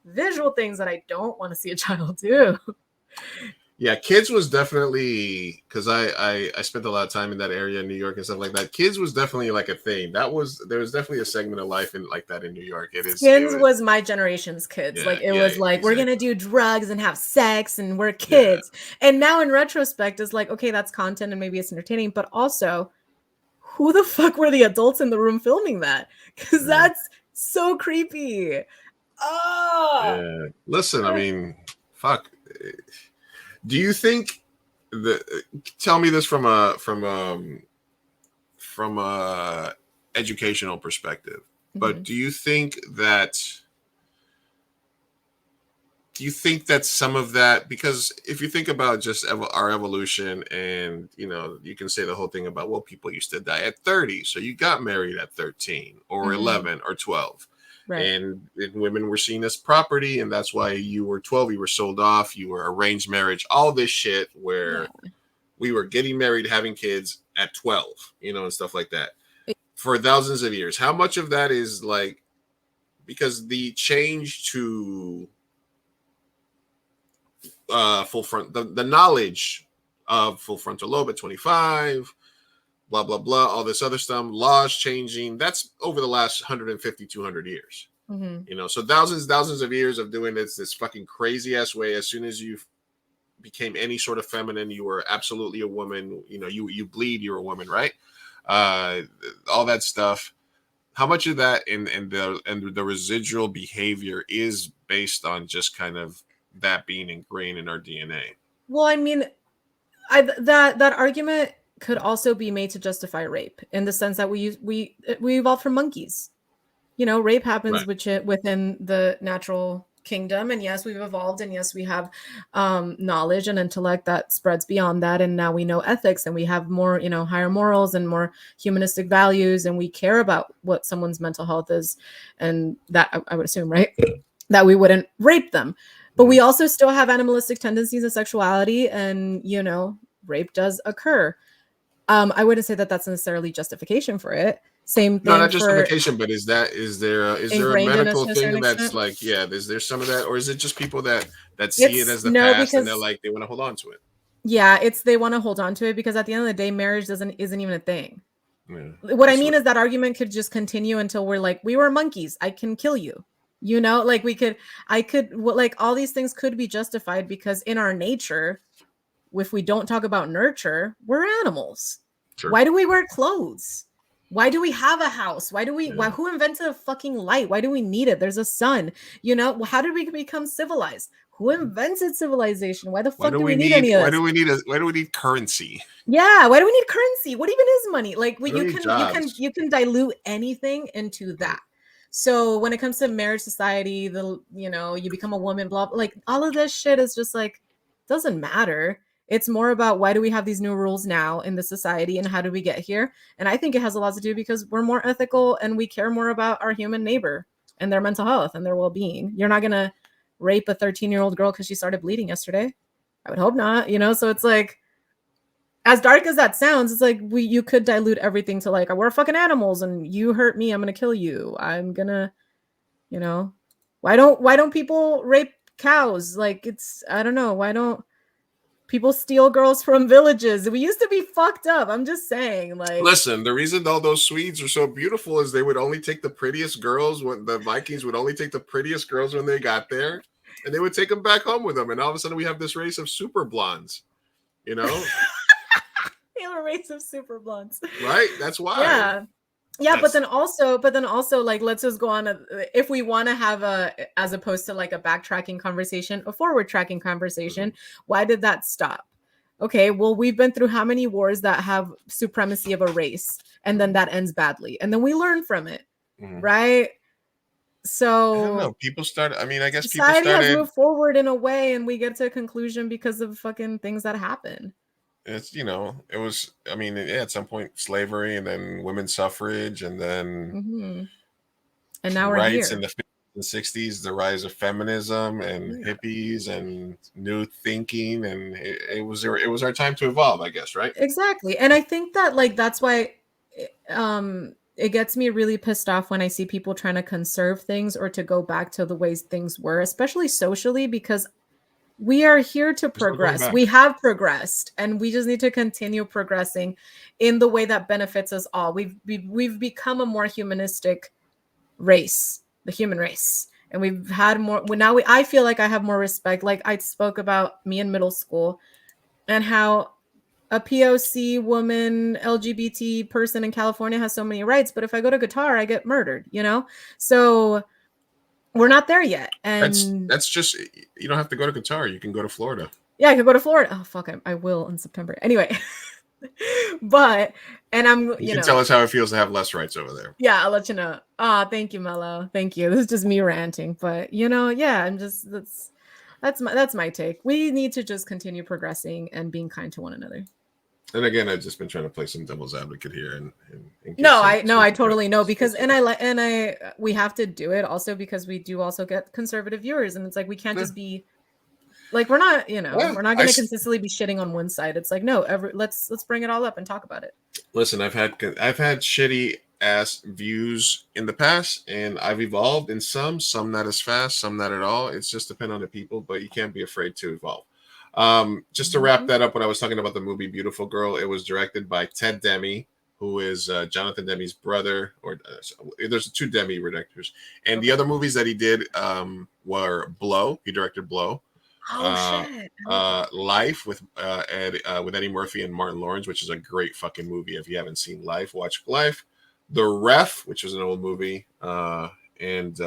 visual things that I don't want to see a child do. Yeah, Kids was definitely, because I spent a lot of time in that area in New York and stuff like that. Kids was definitely like a thing. There was definitely a segment of life in like that in New York. Skins was my generation's Kids. We're gonna do drugs and have sex and we're kids. Yeah. And now in retrospect, it's like, okay, that's content and maybe it's entertaining, but also, who the fuck were the adults in the room filming that? Because that's so creepy. Yeah. Listen, I mean, fuck. Do you think tell me this from a educational perspective, but do you think that do you think that some of that, because if you think about just our evolution, and you can say the whole thing about, well, people used to die at 30, so you got married at 13 or 11 or 12. Right. And women were seen as property, and that's why you were 12, you were sold off, you were arranged marriage, all this shit where we were getting married, having kids at 12, and stuff like that for thousands of years. How much of that is like, because the change to full front, the knowledge of full frontal lobe at 25, blah, blah, blah, all this other stuff, laws changing, that's over the last 150, 200 years. So thousands of years of doing this fucking crazy ass way. As soon as you became any sort of feminine, you were absolutely a woman. You bleed, you're a woman, right? All that stuff. How much of that and the residual behavior is based on just kind of that being ingrained in our DNA? Well, I mean, that argument could also be made to justify rape, in the sense that we evolved from monkeys. Rape happens within the natural kingdom, and yes, we've evolved, and yes, we have knowledge and intellect that spreads beyond that, and now we know ethics, and we have more higher morals and more humanistic values, and we care about what someone's mental health is, and that I would assume, right, that we wouldn't rape them. But we also still have animalistic tendencies and sexuality, and rape does occur. I wouldn't say that that's necessarily justification for it. Same thing. No, not justification, but is there a medical thing that's like, is there some of that, or is it just people that see it as the past, and they're like, they want to hold on to it? Yeah, they want to hold on to it because at the end of the day, marriage isn't even a thing. What I mean is that argument could just continue until we're like, we were monkeys, I can kill you. Like all these things could be justified because in our nature, if we don't talk about nurture, we're animals. Sure. Why do we wear clothes? Why do we have a house? Who invented a fucking light? Why do we need it? There's a sun. How did we become civilized? Who invented civilization? Why the fuck do we need any of this? Why do we need currency? Yeah, why do we need currency? What even is money? Like you can dilute anything into that. So when it comes to marriage society, you become a woman, blah, like all of this shit is just like, doesn't matter. It's more about why do we have these new rules now in the society and how do we get here? And I think it has a lot to do because we're more ethical and we care more about our human neighbor and their mental health and their well-being. You're not going to rape a 13-year-old girl because she started bleeding yesterday. I would hope not, So it's like, as dark as that sounds, it's like you could dilute everything to like, we're fucking animals and you hurt me, I'm going to kill you. I'm going to, why don't people rape cows? Like I don't know. Why don't people steal girls from villages? We used to be fucked up. I'm just saying, like. Listen, the reason all those Swedes are so beautiful is they would only take the prettiest girls. When the Vikings would only take the prettiest girls when they got there, and they would take them back home with them. And all of a sudden, we have this race of super blondes. We have a race of super blondes, right? That's why. Yeah, but then also, like, let's just go on. If we want to have as opposed to like a backtracking conversation, a forward tracking conversation, why did that stop? Okay, well, we've been through how many wars that have supremacy of a race, and then that ends badly, and then we learn from it, right? So I don't know. People started. I mean, I guess society people started. has moved forward in a way, and we get to a conclusion because of fucking things that happen. It's it was. I mean, at some point slavery, and then women's suffrage, and then and now rights we're here. in the 50s and 60s, the rise of feminism and hippies and new thinking, and it was our time to evolve, I guess, right? Exactly, and I think that like that's why it gets me really pissed off when I see people trying to conserve things or to go back to the ways things were, especially socially, because we are here to progress. We have progressed, and we just need to continue progressing in the way that benefits us all. We've become a more humanistic race, the human race, and we've had more. I feel like I have more respect. Like I spoke about me in middle school, and how a POC woman, LGBT person in California has so many rights, but if I go to Qatar, I get murdered. So. We're not there yet, and that's just, you don't have to go to Qatar. You can go to Florida. Yeah, I could go to Florida. Oh fuck, I will in September. Anyway, but you can tell us how it feels to have less rights over there. Yeah, I'll let you know. Thank you, Mello. Thank you. This is just me ranting, but yeah, That's my take. We need to just continue progressing and being kind to one another. And again, I've just been trying to play some devil's advocate here, and I totally know, because we have to do it also because we do also get conservative viewers, and it's like we can't just be like, we're not we're not going to consistently be shitting on one side. It's like, no, let's bring it all up and talk about it. Listen, I've had shitty ass views in the past, and I've evolved in some not as fast, some not at all. It's just depend on the people, but you can't be afraid to evolve. Just to wrap that up, when I was talking about the movie Beautiful Girl, it was directed by Ted Demme, who is Jonathan Demme's brother, or there's 2 Demme directors. And the other movies that he did were Blow. He directed Blow. Shit. Life with Eddie Murphy and Martin Lawrence, which is a great fucking movie. If you haven't seen Life, watch Life. The Ref, which is an old movie, and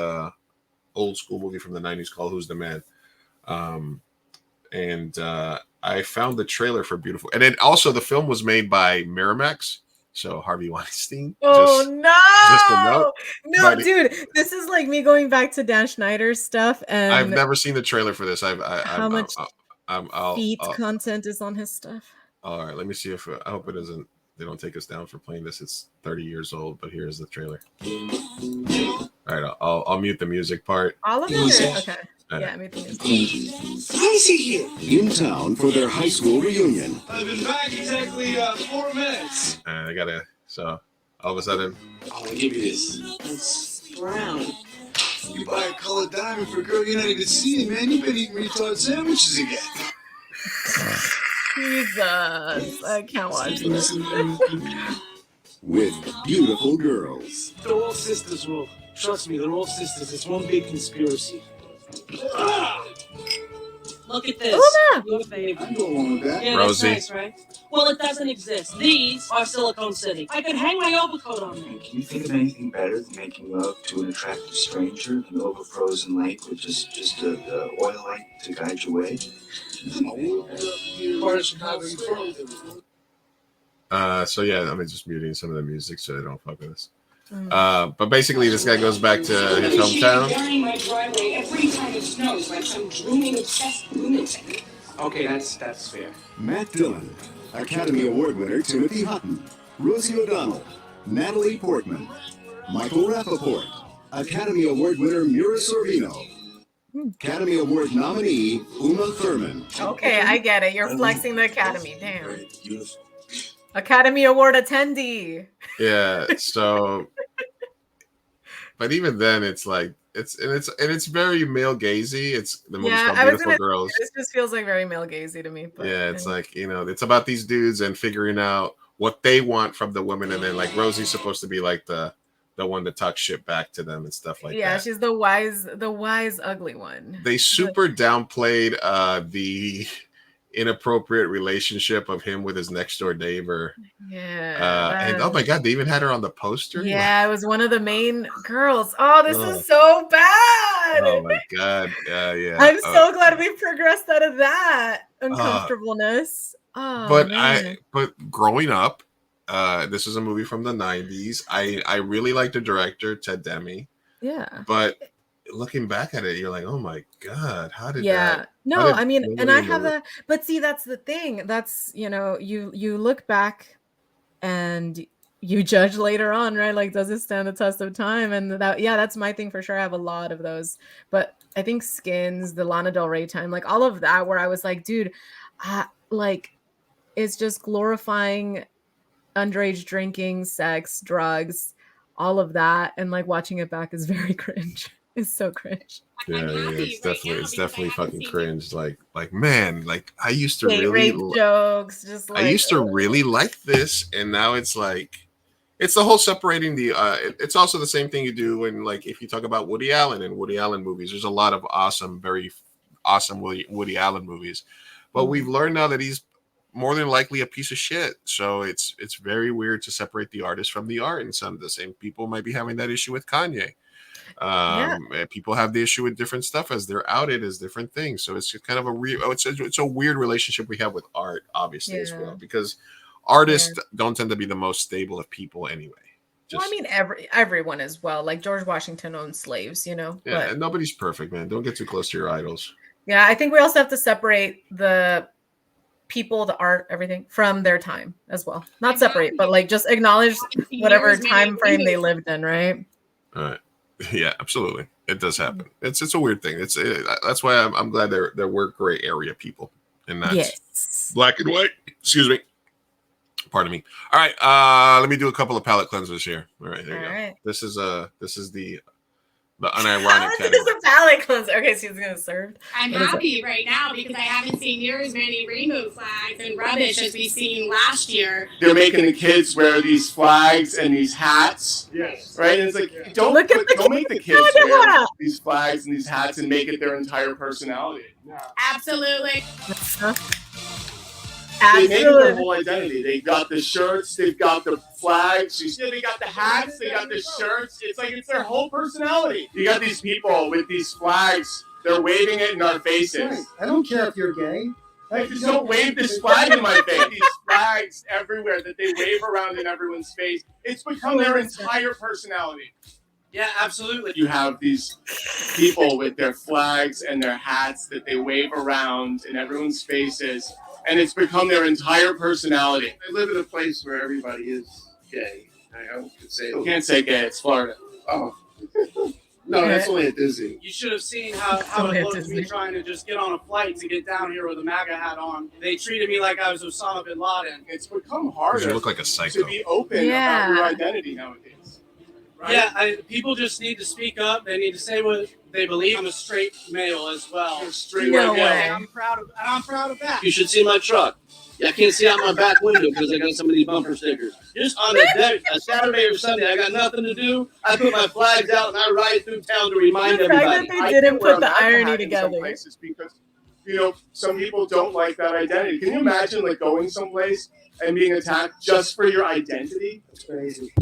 old school movie from the 90s called Who's the Man? And I found the trailer for Beautiful. And then also the film was made by Miramax. So Harvey Weinstein. Oh, just a note. No, dude, this is like me going back to Dan Schneider's stuff. And I've never seen the trailer for this. How much feet content is on his stuff? All right, let me see if I hope it doesn't. They don't take us down for playing this. It's 30 years old, but here's the trailer. All right, I'll mute the music part. All of it? Okay. Yeah, mute the music. Crazy here. In town for their high school reunion. I've been back exactly 4 minutes. I gotta. So all of a sudden, I'll give you this. It's brown. You buy a colored diamond for a girl you're not even seeing, man. You've been eating retard sandwiches again. Jesus, I can't watch this. With beautiful girls. They're all sisters, Will. Trust me, they're all sisters. It's one big conspiracy. Look at this. Your favorite. I go along with that. Yeah, Rosie. that's nice, right? Well, it doesn't exist. These are Silicon City. I could hang my overcoat on them. Can you think of anything better than making love to an attractive stranger in over frozen lake with just a oil light to guide your way? So yeah, I'm just muting some of the music so they don't fuck with us. But basically, this guy goes back to his hometown. My driveway every time it snows, like some dreaming obsessed lunatic. Okay, that's fair. Matt Dillon, Academy Award winner Timothy Hutton, Rosie O'Donnell, Natalie Portman, Michael Rappaport, Academy Award winner Mira Sorvino, Academy Award nominee Uma Thurman. Okay, I get it. You're flexing the Academy. Damn. Academy Award attendee. Yeah. So, but even then, it's like it's very male gazy. It's the movie's called Beautiful Girls. This just feels like very male gazy to me. But, yeah, it's like, it's about these dudes and figuring out what they want from the women, and then like Rosie's supposed to be like the one to talk shit back to them and stuff like that. Yeah, she's the wise ugly one. They super downplayed the inappropriate relationship of him with his next door neighbor. Yeah. And oh my god, they even had her on the poster. Yeah, it was one of the main girls. Oh, this is so bad. Oh my god. Yeah. I'm so glad we progressed out of that uncomfortableness. But growing up, this is a movie from the 90s. I really like the director, Ted Demme. Yeah. But looking back at it, you're like, oh my god, how did that? No, I mean, and I have that, but see, that's the thing. That's, you look back and you judge later on, right? Like, does it stand the test of time? And that's my thing for sure. I have a lot of those, but I think Skins, the Lana Del Rey time, like all of that, where I was like, dude, like, it's just glorifying underage drinking, sex, drugs, all of that, and like watching it back is very cringe. It's so cringe. Yeah, it's definitely fucking cringe. Like man, like I used to rape jokes, just like I used to really like this, and now it's like it's the whole separating the. It's also the same thing you do when, like, if you talk about Woody Allen and Woody Allen movies. There's a lot of very awesome Woody Allen movies, but we've learned now that he's more than likely a piece of shit. So it's very weird to separate the artist from the art, and some of the same people might be having that issue with Kanye. People have the issue with different stuff as they're outed as different things. So it's kind of it's a weird relationship we have with art, obviously, as well, because artists don't tend to be the most stable of people anyway. Well, I mean, everyone as well. Like George Washington owned slaves, Yeah, and nobody's perfect, man. Don't get too close to your idols. Yeah, I think we also have to separate the people, the art, everything from their time as well. Not separate, but like just acknowledge whatever time frame they lived in, right? All right. Yeah, absolutely. It does happen. It's a weird thing. That's why I'm glad there were gray area people and not black and white. Excuse me. Pardon me. All right. Let me do a couple of palate cleansers here. All right, there you go. Right. This is the How unironic is category. this a palate cleanser? Okay, she's gonna serve. I'm What is it? happy right now because I haven't seen near as many rainbow flags and rubbish as we've seen last year. They're making the kids wear these flags and these hats. Yes. Right? And it's like, don't make the kids wear these flags and these hats and make it their entire personality. Absolutely. They make it their whole identity. They've got the shirts, they've got the flags, you see, they got the hats, they got the shirts. It's like it's their whole personality. You got these people with these flags, they're waving it in our faces. I don't care if you're gay. Like, just don't wave this flag in my face. These flags everywhere that they wave around in everyone's face. It's become their entire personality. Yeah, absolutely. You have these people with their flags and their hats that they wave around in everyone's faces, and it's become their entire personality. I live in a place where everybody is gay. I could say You can't say gay, it's Florida. Oh. No, that's only at Disney. You should have seen how it looked me trying to just get on a flight to get down here with a MAGA hat on. They treated me like I was Osama bin Laden. It's become harder You look like a psycho. to be open about your identity nowadays. Right? Yeah, people just need to speak up. They need to say what they believe. I'm a straight male as well. You're a straight No male. way. I'm proud of that. You should see my truck. I can't see out my back window because I got some of these bumper stickers. Just on a Saturday or Sunday, I got nothing to do. I put my flags out and I ride through town to remind The fact everybody. that they didn't put the MAGA irony hat in some together. places because, you know, some people don't like that identity. Can you imagine like going someplace and being attacked just for your identity? It's crazy.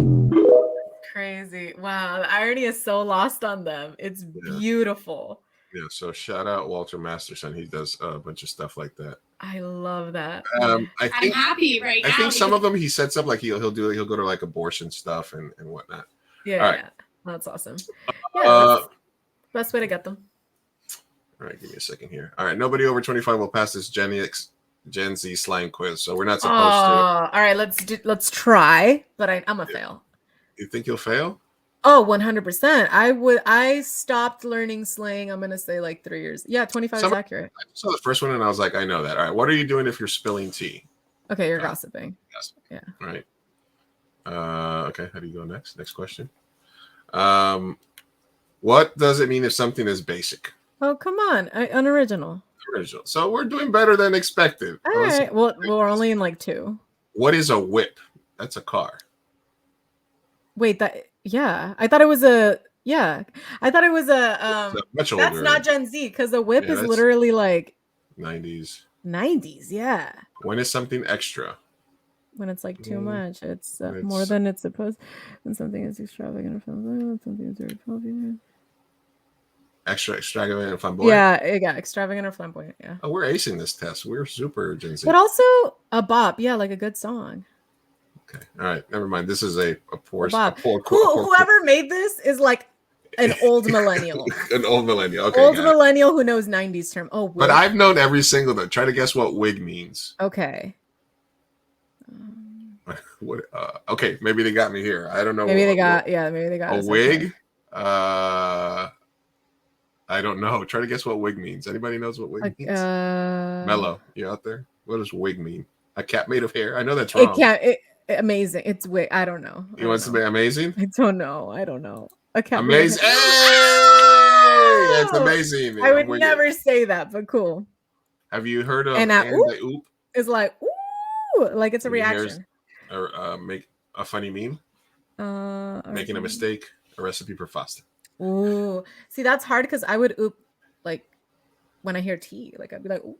Crazy. Wow, the irony is so lost on them. It's beautiful. Yeah, so shout out Walter Masterson. He does a bunch of stuff like that. I love that. I I'm think happy right now. I think some of them he sets up like he'll go to like abortion stuff and whatnot. Yeah, All right. yeah. That's awesome. Yeah, Uh, that's best way to get them. All right, give me a second here. All right, nobody over 25 will pass this Gen Z slang quiz, so we're not supposed to. All right, let's try, but I'm a fail. You think you'll fail? Oh, 100%. I stopped learning slang. I'm gonna say like 3 years. Yeah, 25 is accurate. I saw the first one and I was like, I know that. All right, what are you doing if you're spilling tea? Okay, you're gossiping. Yeah. All right. Okay, how do you go next? Next question. What does it mean if something is basic? Oh, come on. Unoriginal. Original. So we're doing better than expected. All right. Well, we're only in like 2. What is a whip? That's a car. Wait, yeah. I thought it was a much that's older. not Gen Z because the whip Yeah, is that's- literally like 90s. 90s, yeah. When is something extra? When it's like too much, it's it's- more than it's supposed. When something is extravagant or flamboyant, something is very popular. Extra extravagant and flamboyant? Yeah, extravagant or flamboyant, yeah. Oh, we're acing this test. We're super Gen Z. But also a bop, yeah, like a good song. Okay. All right. Never mind. This is a poor. Bop. A poor Whoever made this is like an old millennial. An old millennial. Okay. Old got it. millennial who knows 90s term. Oh, But wig. I've known every single though. Try to guess what wig means. Okay. What? Okay. Maybe they got me here. I don't know. Maybe they got a us, wig. I don't know. Try to guess what wig means. Anybody knows what wig okay. means? Mello, you out there? What does wig mean? A cap made of hair? I know that's wrong. It can't. Amazing. It's wig. I don't know. You want to be amazing? I don't know. I don't know. A cat. Amazing. Hey! It's amazing. I would never say that, but cool. Have you heard of And and the oop? It's like ooh, like it's a reaction. Or make a funny meme. Making a mistake. A recipe for pasta. Ooh, see that's hard because I would oop like when I hear tea, like I'd be like ooh.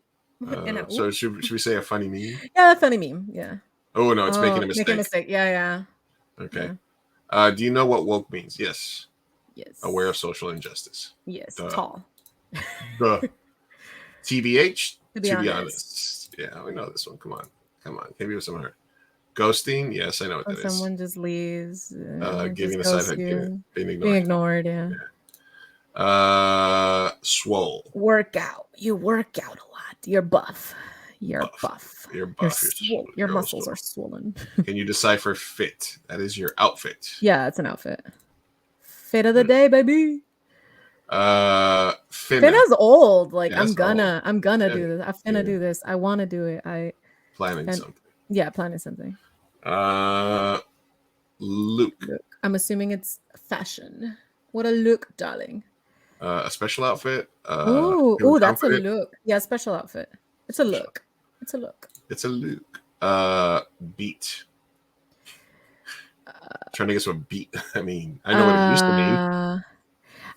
So should we say a funny meme? Yeah, a funny meme. Yeah. Oh no, it's making a mistake. Making a mistake. Yeah. Okay. Do you know what woke means? Yes. Yes. Aware of social injustice. Yes. Duh. Tall. The TBH. To be honest. Yeah, we know this one. Come on. Maybe it was some hard. Ghosting. Yes, I know what that is. Someone just leaves. Giving a just side ghosts you. being ignored. Being ignored. Yeah. Swole. Workout. You work out a lot. You're buff. You're buff. You're buff. Your muscles are swollen. Can you decipher fit? That is your outfit. Yeah, it's an outfit. Fit of the day, baby. Finna's old. Like Yeah, I'm gonna Yeah. do this. I'm finna do this. I want to do it. Planning something. Yeah, planning something. Luke. I'm assuming it's fashion. What a look, darling. A special outfit. Ooh, that's a confident. look. Yeah, special outfit. It's a look. It's a look. It's a Luke. Beat. Trying to guess what beat. I mean, I know what it used to mean.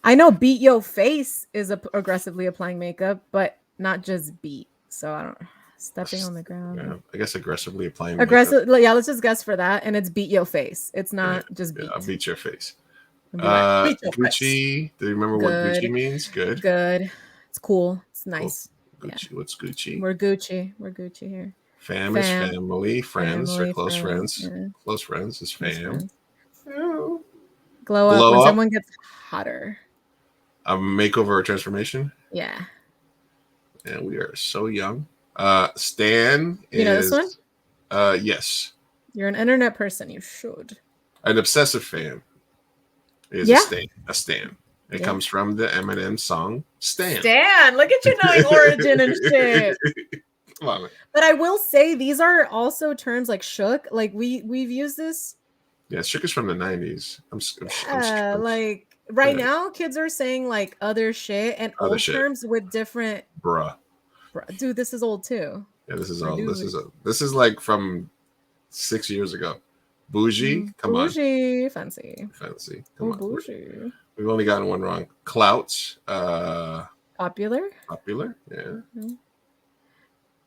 I know beat your face is aggressively applying makeup, but not just beat. So I don't stepping on the ground. Yeah, I guess aggressively applying Aggressive. Yeah, let's just guess for that, and it's beat your face. It's not just beat. Yeah, I'll beat your face. Beat your Gucci. Do you remember what Gucci means? Good. Good. It's cool. It's nice. Gucci. Yeah. What's Gucci? We're Gucci. We're Gucci here. Fam is family. Friends are close friends. Yeah. Close friends is fam. Glow up when someone gets hotter. A makeover or transformation. Yeah. And we are so young. Stan is. You know this one? Yes. You're an internet person. You should. An obsessive fan is a stan. It comes from the Eminem song Stan. Stan, look at you knowing origin and shit. Come on, man. But I will say these are also terms like shook. Like we've used this. Yeah, shook is from the 90s. Like right now, kids are saying like other shit and Other old shit. terms with different. Bruh. Dude, this is old too. Yeah, this is all. This is like from 6 years ago. Bougie, come on. Bougie, fancy. Come on. Bougie. We've only gotten one wrong. Clout. Popular. Yeah.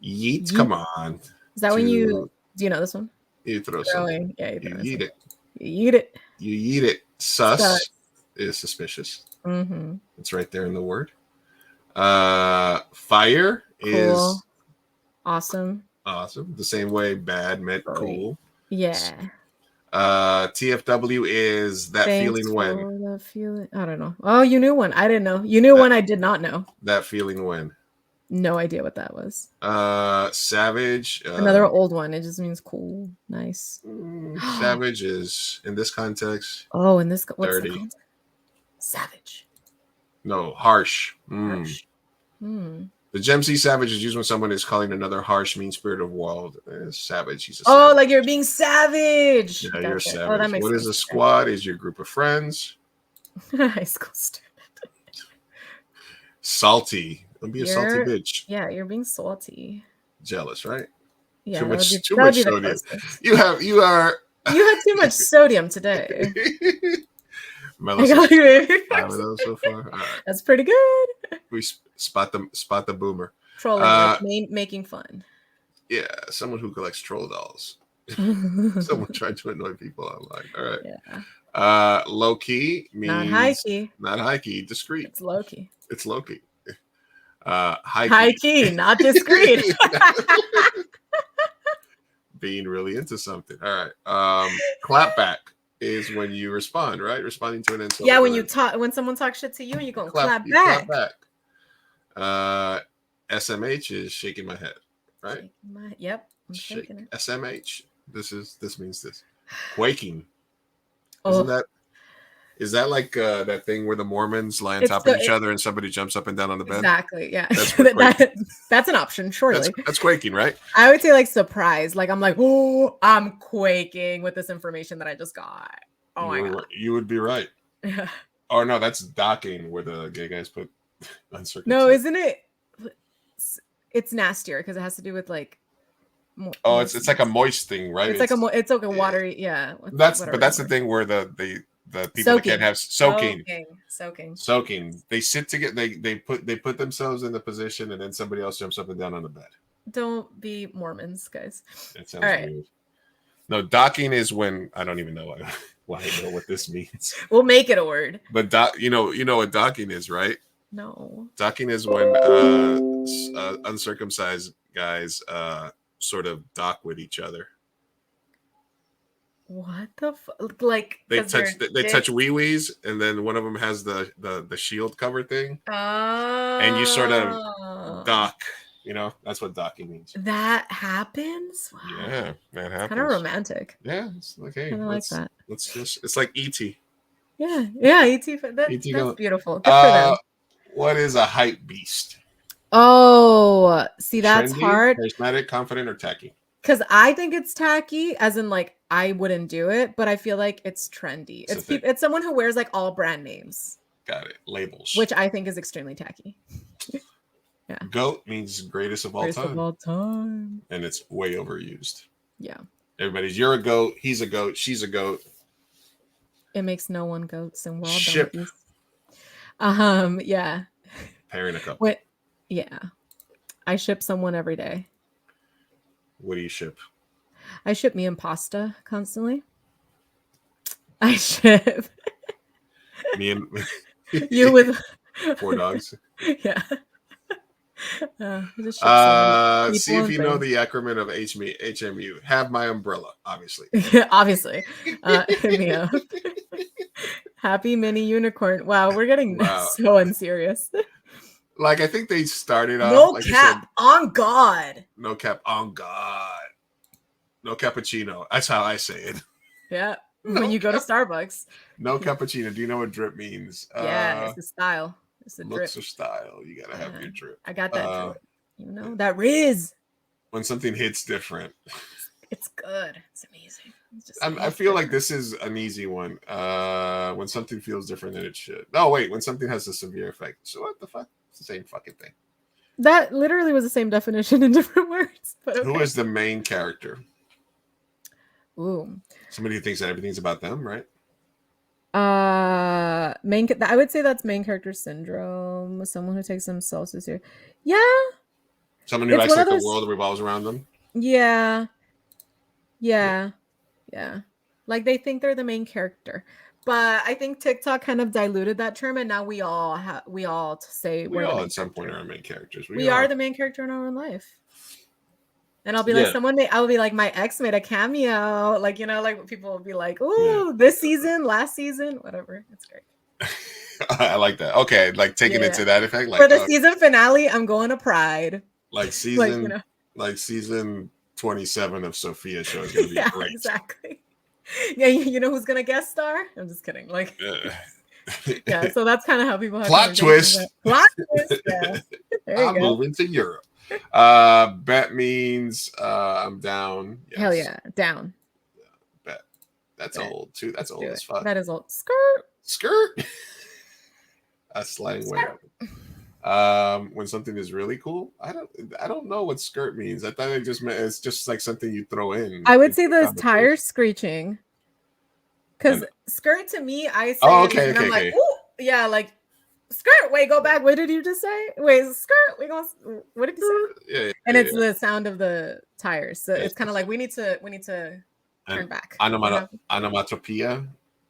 Yeet. Come on. Is that when you do you know this one? You throw something. Yeah, you eat it. You eat it. You eat it. Sus is suspicious. Mm-hmm. It's right there in the word. Fire is awesome. The same way bad meant cool. Yeah. TFW is that feeling when. The feeling. I don't know. Oh, you knew one. I didn't know. You knew one I did not know. That feeling when. No idea what that was. Savage. Another old one. It just means cool, nice. Savage is in this context. Oh, in this what's dirty. the context? Savage. No, harsh. The Gem C savage is used when someone is calling another harsh, mean spirit of world. Savage. He's a savage. savage. Like you're being savage. Yeah, Gotcha. you're a savage. Oh, that makes What sense. is a squad? Is your group of friends. High school student. Salty. Don't be a salty bitch. Yeah, you're being salty. Jealous, right? Yeah, too much be sodium. closest. You are. You had too much sodium today. Mellow five of those so far. All right. That's pretty good. We spot the boomer. Trolling, like making fun. Yeah, someone who collects troll dolls. Someone trying to annoy people online. All right. Yeah. Low key means Not high key. Not high key. Discreet. It's low key. It's low key. High key, not discreet. Being really into something. All right. Clap back is when you respond, right? Responding to an insult. Yeah, when someone talks shit to you, you go clap back. Clap back. SMH is shaking my head, right? Yep. I'm shaking it. SMH. This means this. Quaking. Oh. Is that like that thing where the Mormons lie on top of each other and somebody jumps up and down on the bed? Exactly. Yeah. That's, that's an option, surely. That's quaking, right? I would say like surprise. Like I'm like, oh, I'm quaking with this information that I just got. Oh my god. You would be right. Yeah. Oh no, that's docking where the gay guys put uncircumcised. No, isn't it? It's nastier because it has to do with like. Oh, it's like a moist thing, right? It's like a watery, yeah. That's the thing where the people that can't have soaking. They sit together. They put themselves in the position, and then somebody else jumps up and down on the bed. Don't be Mormons, guys. It sounds weird. No, docking is when I don't even know why I know what this means. We'll make it a word. But you know what docking is, right? No. Docking is when uncircumcised guys sort of dock with each other. What the like? They 'Cause touch they're they touch dicks? wee-wees, and then one of them has the shield cover thing, Oh, and you sort of dock. You know, that's what docking means. that happens. Wow. Yeah, that happens. Kind of romantic. Yeah, it's like, hey, Kind of like that. let's just. It's like ET. Yeah, yeah. ET. That's going- beautiful. Good for them. What is a hype beast? Oh, see, that's Trendy, hard charismatic, confident, or tacky? because I think it's tacky, as in like I wouldn't do it, but I feel like it's trendy. It's a It's thing. it's someone who wears like all brand names, Got it. Labels. which I think is extremely tacky. GOAT means greatest of all Greatest time, of all time. and it's way overused. Yeah, Everybody's you're a goat, he's a goat, she's a goat. it makes no one goats and we're all Ship. donkeys. Yeah. Pairing a couple. What? Yeah, I ship someone every day. What do you ship? I ship me and pasta constantly. I ship Me and you with 4 dogs. yeah. I just ship so many See people if you and know things. the acronym of HMU. Have my umbrella, obviously. Yeah, obviously. Hit me up. Happy mini unicorn. Wow, we're getting Wow. so unserious. Like I think they started off No like you cap said, on God. no cap on God. No cappuccino. That's how I say it. Yeah. When you go to Starbucks. No cappuccino. Do you know what drip means? Yeah, it's the style. It's the drip. Looks or style. You gotta have your drip. I got that Uh, drip. You know, that Riz. When something hits different. It's good. It's amazing. It's just I feel like this is an easy one. When something feels different than it should. Oh wait, when something has a severe effect. So what the fuck? It's the same fucking thing. that literally was the same definition in different words. But okay. Who is the main character? Ooh. Somebody who thinks that everything's about them, right? I would say that's main character syndrome. Someone who takes themselves so serious. Yeah. Someone who It's acts one like of the those- world revolves around them. Yeah. Yeah. Yeah. Like they think they're the main character. But I think TikTok kind of diluted that term, and now we all say We we're the all main at some point are main characters. we are the main character in our own life. And I'll be Yeah. like, I'll be like, my ex made a cameo. Like, you know, like people will be like, ooh, this season, last season, whatever. It's great. I like that. Okay, like taking it Yeah. to that effect. Like For the season finale, I'm going to Pride. like season you know. like season 27 of Sophia show is gonna be Yeah, great. exactly. Yeah, you know who's gonna guest star? I'm just kidding. Like, yeah, so that's kind of how people have Plot conversations twist. about- Plot twist. Yeah. There you I'm go. moving to Europe. Bet means I'm down. Hell Yes, yeah, down. Bet. That's Bet. old too. That's old Do as it. fuck. That is old. Skirt. Skirt. That's slang way. When something is really cool, I don't know what skirt means. I thought it just meant it's just like something you throw in. I would say into the conversation. tires screeching. Because skirt to me, I say, Oh, it okay, and I'm okay, like, okay. ooh, yeah, like skirt. Wait, go back. What did you just say? Wait, skirt. We going. What did you say? Yeah, And yeah, it's the sound of the tires. So Yeah, it's kind of like we need to turn And back. Onomatopoeia.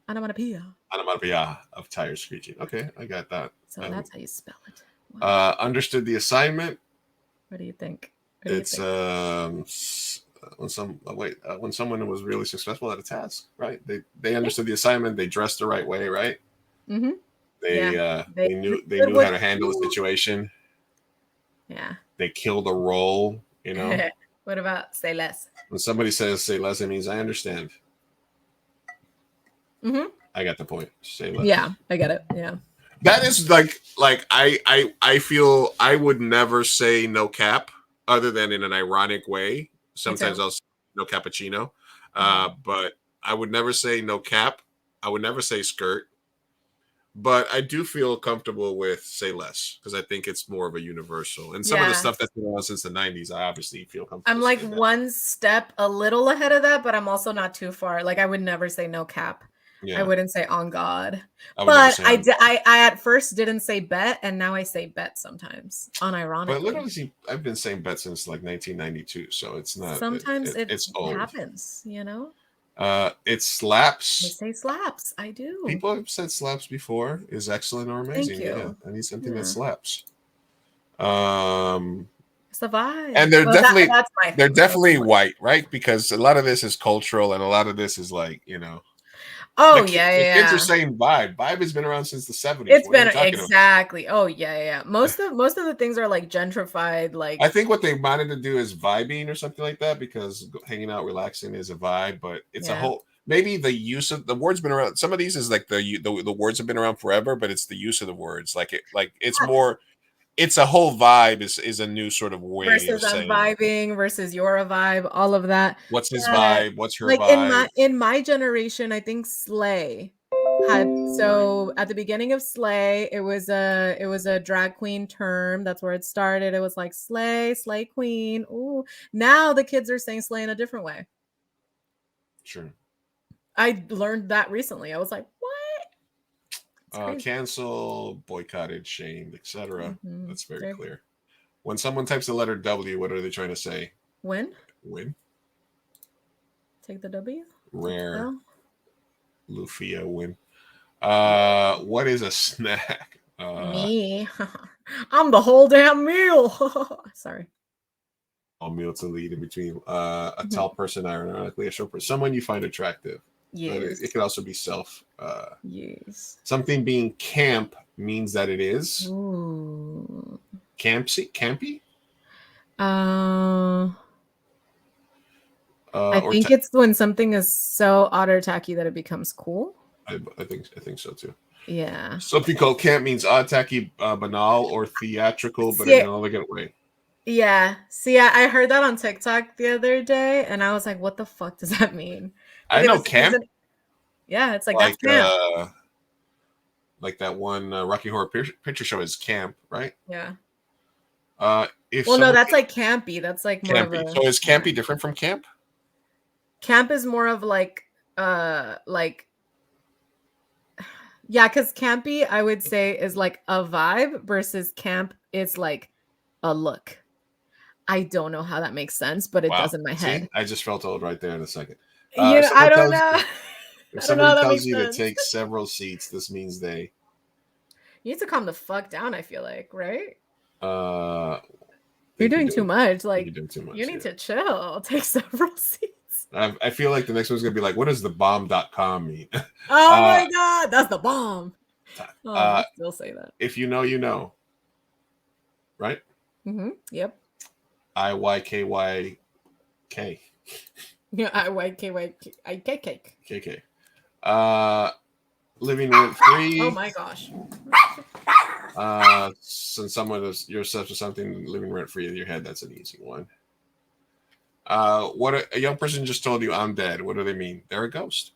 Onomatopoeia. Onomatopoeia of tires screeching. Okay, I got that. So that's how you spell it. Understood the assignment. What do you think? What do you It's think? when someone was really successful at a task, right? They understood the assignment. They dressed the right way, right? Mm-hmm. They knew understood how what to handle to the do. situation. Yeah. They killed a role. You know, What about say less? when somebody says "say less," it means I understand. Mm-hmm. I got the point. Say less. Yeah, I get it. Yeah. That is like I feel I would never say no cap other than in an ironic way. Sometimes too. I'll say no cappuccino. But I would never say no cap. I would never say skirt. But I do feel comfortable with say less because I think it's more of a universal. And some of the Yeah. stuff that's been on since the 90s, I obviously feel comfortable. I'm like saying that. one step a little ahead of that, but I'm also not too far. Like I would never say no cap. Yeah. I wouldn't say on God. I would never But say I on did I at first didn't say bet, and now I say bet sometimes. Unironically. But literally, I've been saying bet since like 1992, so it's not. Sometimes it's old. happens, you know? It I slaps. say slaps. I do. People have said slaps before. Is excellent or amazing. you. Yeah, I need something Yeah. that slaps. It's the vibe. And they're Well, definitely that's my they're thing. definitely white, right? Because a lot of this is cultural, and a lot of this is like, Oh the yeah, the kids yeah. are saying vibe. Vibe has been around since the 70s. It's What are been you talking about? exactly. Oh yeah, yeah. Most of the things are like gentrified. Like I think what they wanted to do is vibing or something like that, because hanging out, relaxing is a vibe, but it's a Yeah. whole. Maybe the use of the word's been around. Some of these is like the words have been around forever, but it's the use of the words. Like it's more. It's a whole vibe is a new sort of way versus of I'm saying vibing versus you're a vibe. All of that. what's his Yeah. vibe, what's her Like vibe. in my generation, I think Slay had so at the beginning of Slay, it was a drag queen term. That's where it started. It was like slay queen. Ooh, now the kids are saying slay in a different way. Sure. I learned that recently. I was like, what? Cancel, boycotted, shamed, etc. Mhm. That's very There- clear. When someone types the letter W, what are they trying to say? Win? Win. Take the W? Rare. L? Lufia win. What is a snack? Me. I'm the whole damn meal. Sorry. A meal to lead in between. A tall person, ironically, a short person, someone you find attractive. Yes. It could also be self. Yes. Something being camp means that it is Ooh. campy. I Or think it's when something is so otter tacky that it becomes cool. I think so too. Yeah. Something called camp means odd, tacky, banal, or theatrical, but See, in an elegant way. Yeah. See, I heard that on TikTok the other day, and I was like, "What the fuck does that mean?" I Like, know it was- camp. Yeah, it's like Like that's camp. like that one Rocky Horror Picture Show is camp, right? Yeah. If Well, no, someone- that's like campy. That's like more campy. of a So is campy different from camp? camp is more of like yeah, because campy I would say is like a vibe versus camp is like a look. I don't know how that makes sense, but it Wow. does in my See? head. I just felt old right there in a second. You know, I don't someone know. If I don't know how somebody that tells makes you sense. to take several seats, this means they You need to calm the fuck down, I feel like, right? You're You're doing too much. Like, you're doing too much, you need to chill. Take several seats. I feel like the next one's gonna be like, what does the bomb.com mean? Oh my god, that's the bomb. Oh, I still say that. If you know, you know. Right? Mm-hmm. Yep. IYKYK. Yeah, IYKYKK. KK. Living rent free. Oh my gosh. Since someone is you're obsessed with something living rent free in your head, that's an easy one. What a young person just told you, I'm dead. What do they mean? They're a ghost.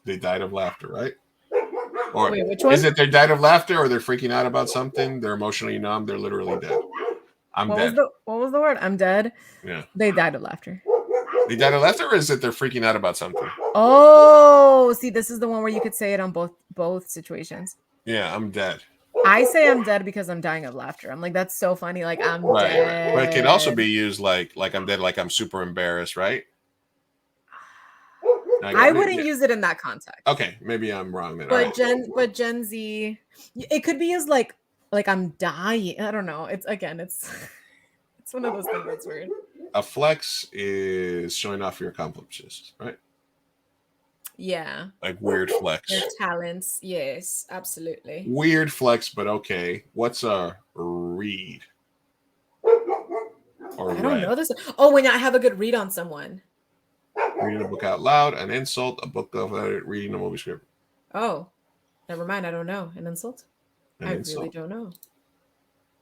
They died of laughter, right? Or Wait, which one? is it they died of laughter, or they're freaking out about something? They're emotionally numb. They're literally dead. I'm dead. What was the word? I'm dead. Yeah. They died of laughter. They died of laughter, or is it they're freaking out about something? Oh, see, this is the one where you could say it on both situations. Yeah, I'm dead. I say I'm dead because I'm dying of laughter. I'm like, that's so funny. Like, I'm dead. But it can also be used like I'm dead, like I'm super embarrassed, right? I wouldn't use it in that context. Okay, maybe I'm wrong then. But Gen Z, it could be used like I'm dying. I don't know. It's it's one of those things that's weird. A flex is showing off your accomplishments, right? Yeah. Like weird flex. Your talents. Yes, absolutely. Weird flex, but okay. What's a read? Or I don't read? know this. Oh, when I have a good read on someone. Reading a book out loud, an insult, a book of reading a movie script. Oh, never mind. I don't know. An insult? I really don't know.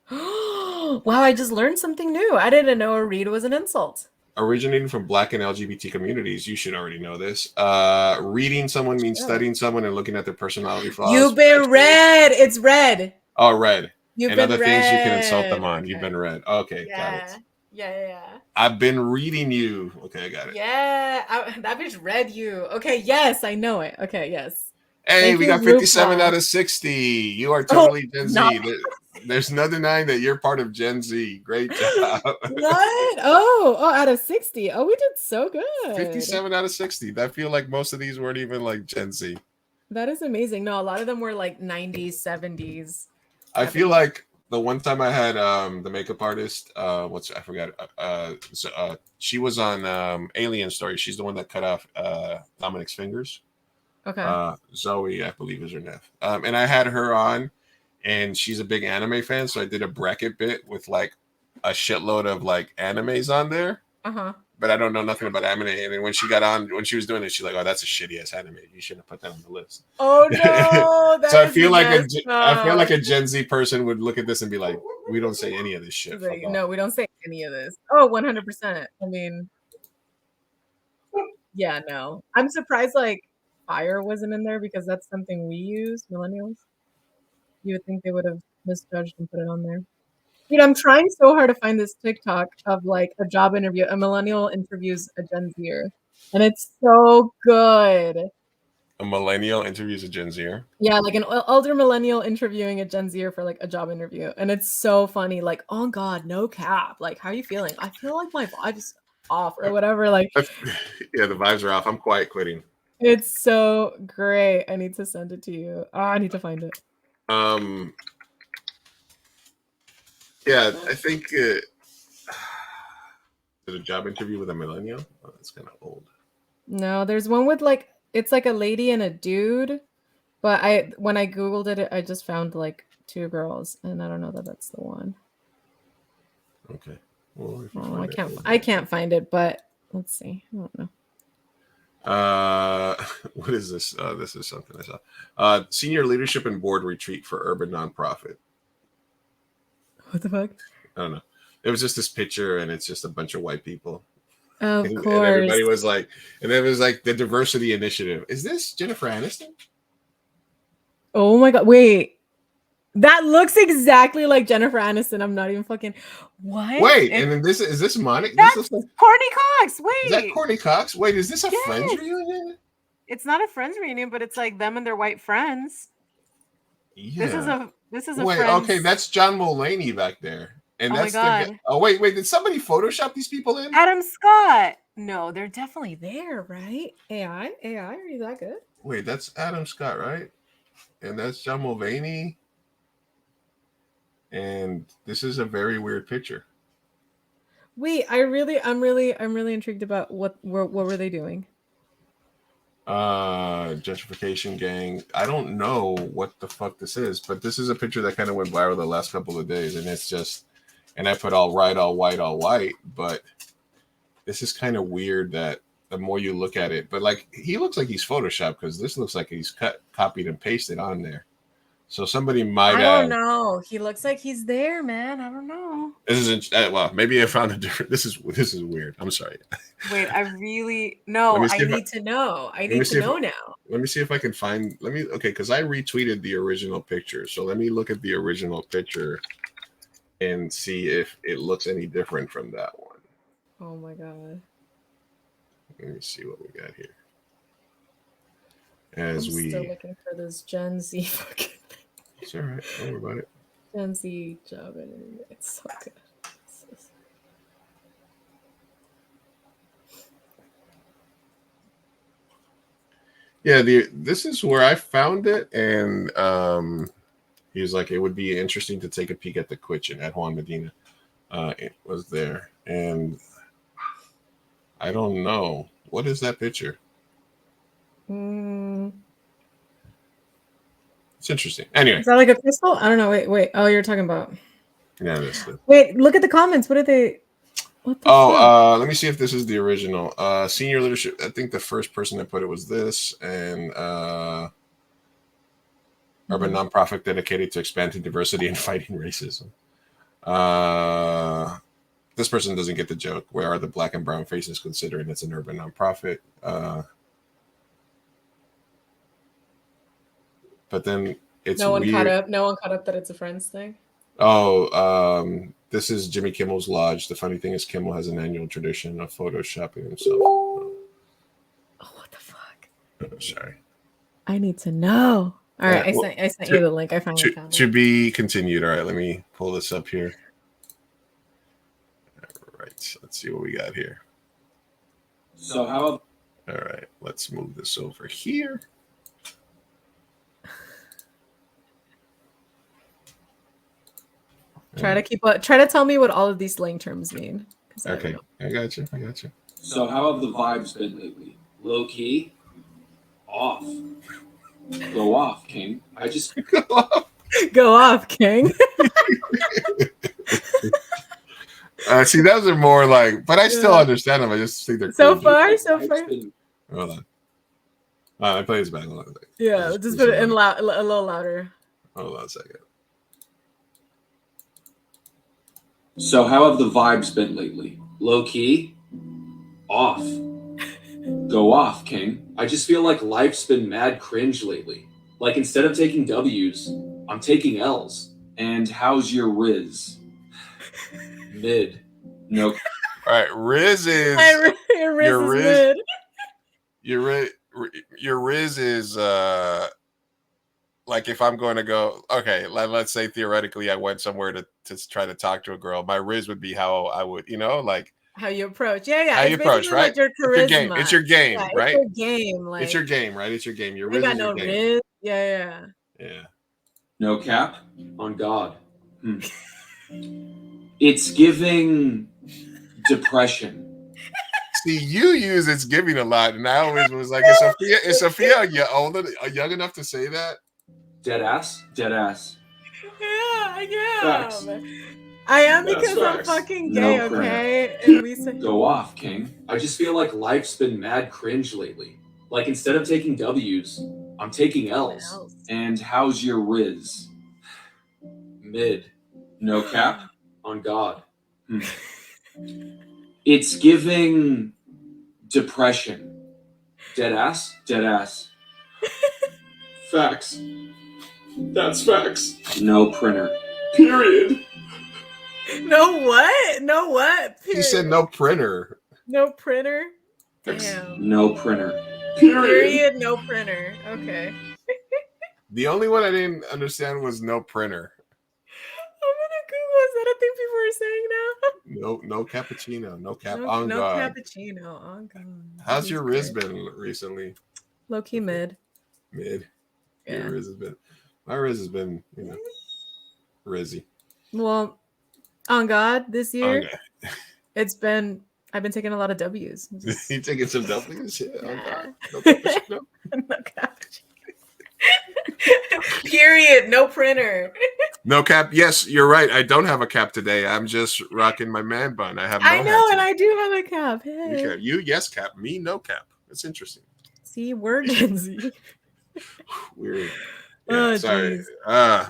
Wow, I just learned something new. I didn't know a read was an insult. Originating from Black and LGBT communities, you should already know this. Reading someone means studying someone and looking at their personality flaws. You've been read. It's red. Oh, read. You've and been other things you can read. insult them on. You've been read. Okay, got it. Yeah. I've been reading you. Okay, I got it. Yeah, that bitch read you. Okay, yes, I know it. Okay, yes. Hey, Thank we you, got 57 RuPaul. out of 60. You are totally Gen Z. no. There's no denying that you're part of Gen Z. Great job. What? Oh, out of 60. Oh, we did so good. 57 out of 60. I feel like most of these weren't even like Gen Z. That is amazing. No, a lot of them were like 90s, 70s. I feel like the one time I had the makeup artist, I forgot. She was on Alien Story. She's the one that cut off Dominic's fingers. Okay. Zoe, I believe, is her name. And I had her on, and she's a big anime fan, so I did a bracket bit with like a shitload of like animes on there. Uh-huh. But I don't know nothing about anime. And then when she got on, when she was doing it, she's like, "Oh, that's a shitty ass anime. You shouldn't have put that on the list." Oh no! So I feel like a Gen Z person would look at this and be like, "We don't say any of this shit." Like, no, we don't say any of this. Oh, 100%. I mean, yeah, no. I'm surprised like fire wasn't in there because that's something we use, millennials. You would think they would have misjudged and put it on there. Dude, I'm trying so hard to find this TikTok of like a job interview. A millennial interviews a Gen Zer, and it's so good. A millennial interviews a Gen Zer. Yeah, like an older millennial interviewing a Gen Zer for like a job interview, and it's so funny. Like, oh god, no cap. Like, how are you feeling? I feel like my vibe's off or whatever. Like, yeah, the vibes are off. I'm quiet quitting. it's so great. I need to send it to you. Oh, I need to find it. Yeah, I think did a job interview with a millennial? Oh, that's kind of old. No, there's one with like it's like a lady and a dude, but when I googled it, I just found like 2 girls, and I don't know that that's the one. Okay. Well, I can't find it, but let's see. I don't know. What is this? This is something I saw. Senior leadership and board retreat for urban nonprofit. What the fuck? I don't know. It was just this picture, and it's just a bunch of white people. Of and course. everybody was like, and it was like the diversity initiative. Is this Jennifer Aniston? Oh my god! Wait, that looks exactly like Jennifer Aniston. I'm not even fucking. What? Wait, and then is this Monica? That's Courtney Cox. Wait, is that Courtney Cox? Wait, is this a Friends reunion? It's not a Friends reunion, but it's like them and their white friends. Yeah. This is a wait. Friends. Okay, that's John Mulaney back there, and Oh that's my the God. guy. Oh wait, did somebody Photoshop these people in? Adam Scott. No, they're definitely there, right? AI, are you that good? Wait, that's Adam Scott, right? And that's John Mulaney. And this is a very weird picture. Wait, I'm really intrigued about what were they doing? Gentrification gang. I don't know what the fuck this is, but this is a picture that kind of went viral the last couple of days, and it's just, and I put all right, all white, but this is kind of weird that the more you look at it, but like he looks like he's photoshopped because this looks like he's copied and pasted on there. So somebody might I have. don't know. He looks like he's there, man. I don't know. This isn't well. Maybe I found a different. This is weird. I'm sorry. Wait, I really no. I need to know. I need to know now. Let me see if I can find. Okay, because I retweeted the original picture. So let me look at the original picture and see if it looks any different from that one. Oh my god. Let me see what we got here. I'm still looking for this Gen Z fucking thing. It's all right. Don't worry about it. Gen Z job interview. It's so good. Yeah, this is where I found it, and he was like, it would be interesting to take a peek at the kitchen at Juan Medina. It was there, and I don't know what is that picture. It's interesting. Anyway, Is that like a crystal? I don't know. Wait. Oh, you're talking about. Yeah, that's it. Wait, look at the comments. What are they? What the fuck? Let me see if this is the original. Senior leadership. I think the first person that put it was this, and urban nonprofit dedicated to expanding diversity and fighting racism. This person doesn't get the joke. Where are the black and brown faces considering it's an urban nonprofit? But then it's no one weird. caught up. No one caught up that it's a Friends thing. This is Jimmy Kimmel's Lodge. The funny thing is Kimmel has an annual tradition of photoshopping himself. Oh, what the fuck? Sorry. I need to know. All right, Well, I sent you the link. I finally found it. To be continued. All right, let me pull this up here. All right, let's see what we got here. So how? All right, let's move this over here. Try to tell me what all of these slang terms mean. Okay, I got you. So how have the vibes been lately? Low key? Off. Go off, King. I just Go off, King. See, those are more like, but I still understand them. I just think they're so cringy. far. Hold on. I play this back. Hold on. Yeah, just put it in a little louder. Hold on a second. So how have the vibes been lately? Low key? Off. Go off, King. I just feel like life's been mad cringe lately. Like instead of taking W's, I'm taking L's. And how's your Riz? Mid. No. All right, Riz is Your Riz is mid. Your Riz is like if I'm going to go, okay, let's say theoretically I went somewhere to try to talk to a girl, my Riz would be how I would, like how you approach. Yeah. How you approach, right? Like your charisma. It's your game, right? It's your game. Like, it's your game, right? It's your game. Your Riz Riz got is no your game. Riz. Yeah. No cap? On God. It's giving depression. See, you use it's giving a lot, and I always was like, is Sophia young enough to say that? Dead ass? Dead ass. Yeah. Facts. I am That's because I'm facts. fucking No gay, crap. okay? And we say Go off, King. I just feel like life's been mad cringe lately. Like instead of taking W's, I'm taking L's. And how's your Riz? Mid. No cap? On God. It's giving depression. Dead ass? Dead ass. Facts. That's facts. No printer. Period. No what? No what? He said no printer. No printer? Damn. No printer. Period. No printer. Okay. The only one I didn't understand was no printer. I'm gonna Google. Is that a thing people are saying now? No cappuccino. No cap No, on no God. cappuccino. On God. How's your Riz been recently? Low key mid. Mid. Yeah. Your Riz has been. My Riz has been, Rizzy. Well, on God, this year Okay. I've been taking a lot of W's. You taking some W's? Yeah. Oh God. No cappuccino. No cappuccino. Period. No printer. No cap. Yes, you're right. I don't have a cap today. I'm just rocking my man bun. I have no I know, hat and I do have a cap. Hey. today. You yes cap. Me no cap. That's interesting. See, we're Gen Z. Weird. Oh, Yeah, sorry. geez.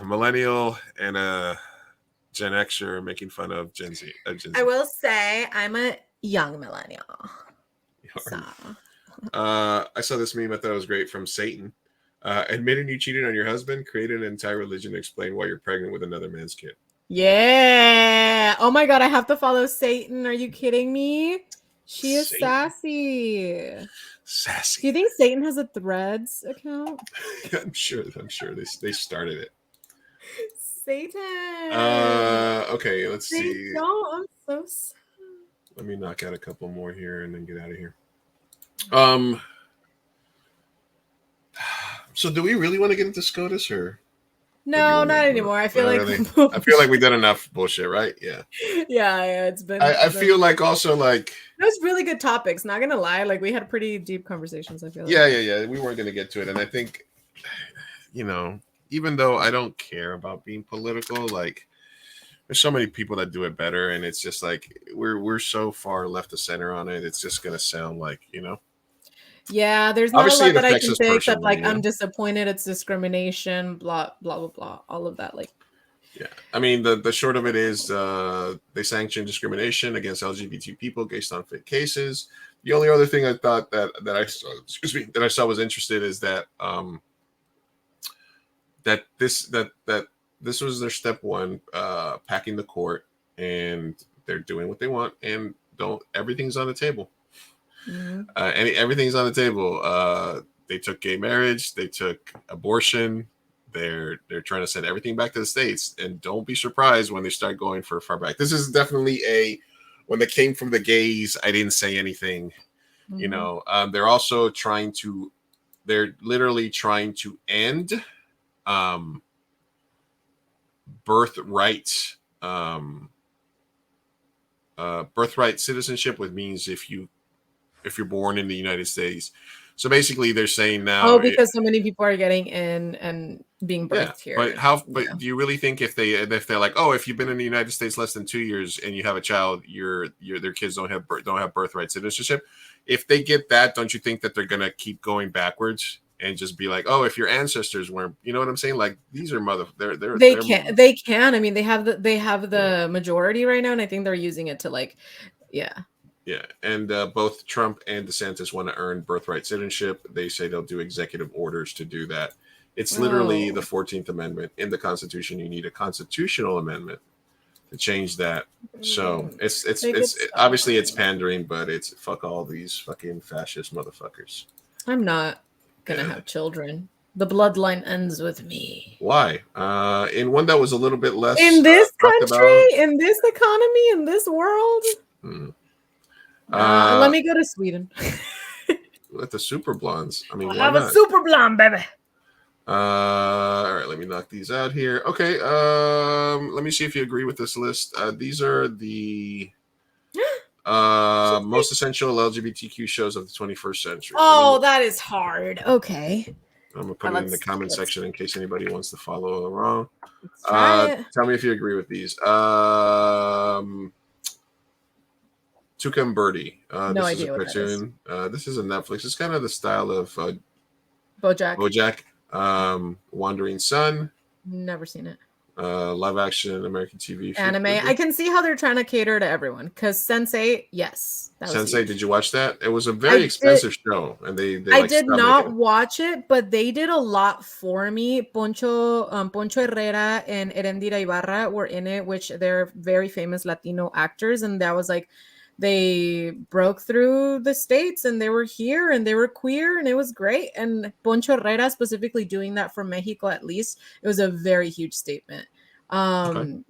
Millennial and Gen Xer making fun of Gen Z. I will say I'm a young millennial. So. I saw this meme. I thought it was great from Satan. Admitting you cheated on your husband, created an entire religion to explain why you're pregnant with another man's kid. Yeah. Oh my God, I have to follow Satan. Are you kidding me? She is Satan. sassy. Sassy. Do you think Satan has a Threads account? I'm sure they started it. Satan. Okay, let's They see. don't. I'm so sad. Let me knock out a couple more here and then get out of here. So do we really want to get into SCOTUS or? No, not anymore. I feel Not like really? I feel like we did enough bullshit, right? Yeah. yeah, it's been. I feel like also like those really good topics. Not gonna lie, like we had pretty deep conversations. I feel like. yeah. We weren't gonna get to it, and I think, even though I don't care about being political, like there's so many people that do it better, and it's just like we're so far left of center on it. It's just gonna sound like Yeah, there's not Obviously, a it lot that I affects can us say except personally, like I'm disappointed. It's discrimination. Blah blah blah blah. All of that. Like. Yeah, I mean the short of it is they sanction discrimination against LGBT people based on fake cases. The only other thing I thought that I saw was interested is that that this was their step one, packing the court, and they're doing what they want, and everything's on the table. Mm-hmm. Everything's on the table. They took gay marriage, they took abortion. They're trying to send everything back to the States, and don't be surprised when they start going for far back. This is definitely when they came from the gays, I didn't say anything. Mm-hmm. They're literally trying to end birthright birthright citizenship, which means if you're born in the United States. So basically, they're saying now. Oh, because so many people are getting in and being birthed here. But do you really think if they're like, oh, if you've been in the United States less than 2 years and you have a child, their kids don't have birthright citizenship? If they get that, don't you think that they're gonna keep going backwards and just be like, oh, if your ancestors weren't, you know what I'm saying? Like these are They can. I mean, they have the majority right now, and I think they're using it to like, yeah. Yeah, and both Trump and DeSantis want to earn birthright citizenship. They say they'll do executive orders to do that. It's literally the 14th Amendment in the Constitution. You need a constitutional amendment to change that. So it's obviously it's pandering, but it's fuck all these fucking fascist motherfuckers. I'm not gonna have children. The bloodline ends with me. Why? In one that was a little bit less in this country, in this economy, in this world. Let me go to Sweden. Let the super blondes. I mean, I'll have a super blonde, baby. All right, let me knock these out here. Okay, let me see if you agree with this list. These are the most essential LGBTQ shows of the 21st century. Oh, that is hard. Okay. I'm gonna put it in the comment section in case anybody wants to follow along. Tell me if you agree with these. Tuca and Birdie. No this idea is a what that is. cartoon. This is a Netflix. It's kind of the style of BoJack. Wandering Son. Never seen it. Live action American TV Anime. I can see how they're trying to cater to everyone. Because Sense8, yes. That was Sense8, huge. Did you watch that? It was a very expensive show, and they I did not watch it, but they did a lot for me. Poncho Herrera and Erendira Ibarra were in it, which they're very famous Latino actors, and that was like they broke through the States and they were here and they were queer and it was great. And Poncho Herrera specifically doing that from Mexico, at least, it was a very huge statement. And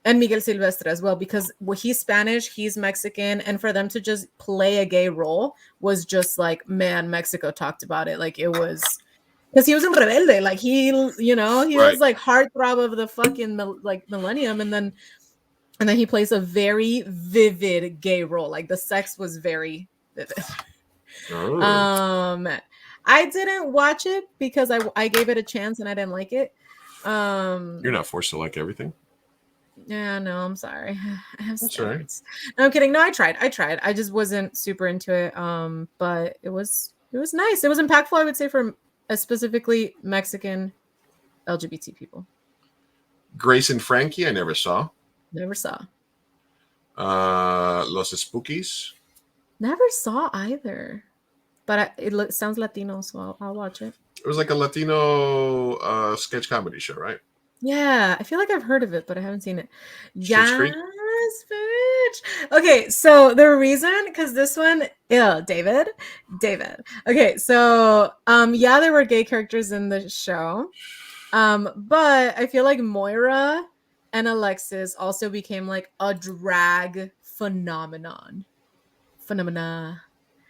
Miguel Silvestre as well, because he's Spanish, he's Mexican, and for them to just play a gay role was just like, man, Mexico talked about it. Like it was because he was in Rebelde, like he was like heartthrob of the fucking millennium, and then he plays a very vivid gay role. Like the sex was very vivid. I didn't watch it because I gave it a chance and I didn't like it. You're not forced to like everything. Yeah, no, I'm sorry. I have That's standards. No, I'm kidding. No, I tried. I just wasn't super into it. But it was nice. It was impactful, I would say, for specifically Mexican LGBT people. Grace and Frankie, I never saw. Never saw. Los Spookies. Never saw either. But it sounds Latino, so I'll watch it. It was like a Latino sketch comedy show, right? Yeah, I feel like I've heard of it, but I haven't seen it. Schitt's Creek? Yes, bitch. Okay, so the reason, because this one, David. Okay, so yeah, there were gay characters in the show, but I feel like Moira and Alexis also became like a drag phenomenon.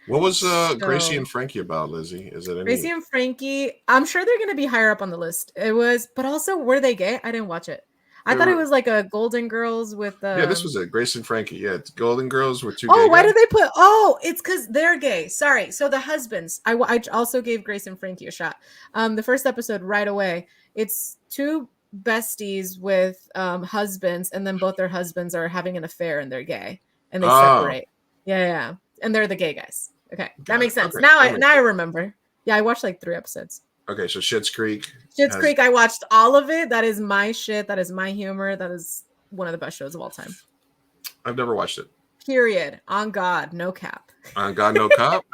What was Gracie and Frankie about, Lizzie? Is it any? Gracie and Frankie, I'm sure they're going to be higher up on the list. It was, but also, were they gay? I didn't watch it. I thought it was like a Golden Girls with yeah, this was it. Grace and Frankie. Yeah, it's Golden Girls with two. Oh, gay why guys. did they put? Oh, it's because they're gay. Sorry. So the husbands. I also gave Grace and Frankie a shot. The first episode right away. It's two besties with husbands, and then both their husbands are having an affair and they're gay, and they separate. Yeah, and they're the gay guys. Okay, that makes sense. Okay. Now I remember. Yeah, I watched like 3 episodes. Okay, so Schitt's Creek. Schitt's Creek, I watched all of it. That is my shit. That is my humor. That is one of the best shows of all time. I've never watched it. Period. On God, no cap. On God, no cop.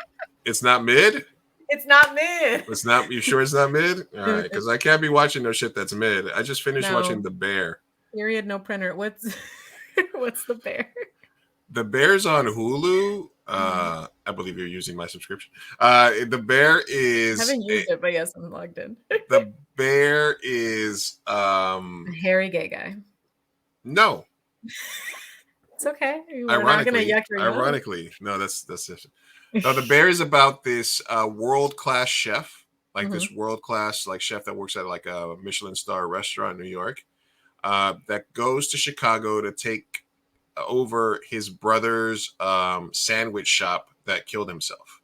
It's not mid. It's not mid. It's not. You sure it's not mid? All right, because I can't be watching no shit that's mid. I just finished watching The Bear. Period. No printer. What's The Bear? The Bear's on Hulu. I believe you're using my subscription. The Bear is. I haven't used it, but yes, I'm logged in. The Bear is a hairy gay guy. No. It's okay. We're not gonna yuck your nose. Ironically, no, that's it. No, The Bear is about this world-class chef, like this world-class like chef that works at like a Michelin star restaurant in New York. that goes to Chicago to take over his brother's sandwich shop that killed himself.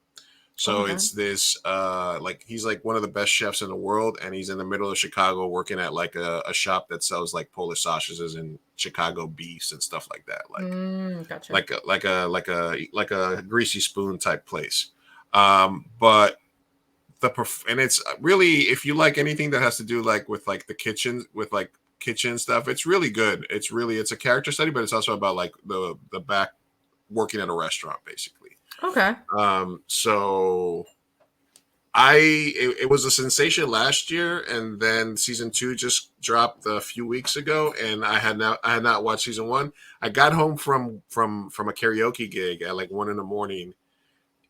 So Okay. it's this like he's like one of the best chefs in the world, and he's in the middle of Chicago working at like a shop that sells like Polish sausages and Chicago beefs and stuff like that. Gotcha. Like a greasy spoon type place. But and it's really, if you like anything that has to do like with like the kitchen, with like kitchen stuff, it's really good. It's a character study, but it's also about like the back working at a restaurant basically. Okay. So it was a sensation last year, and then season 2 just dropped a few weeks ago, and I had not watched season 1. I got home from a karaoke gig at like 1 a.m,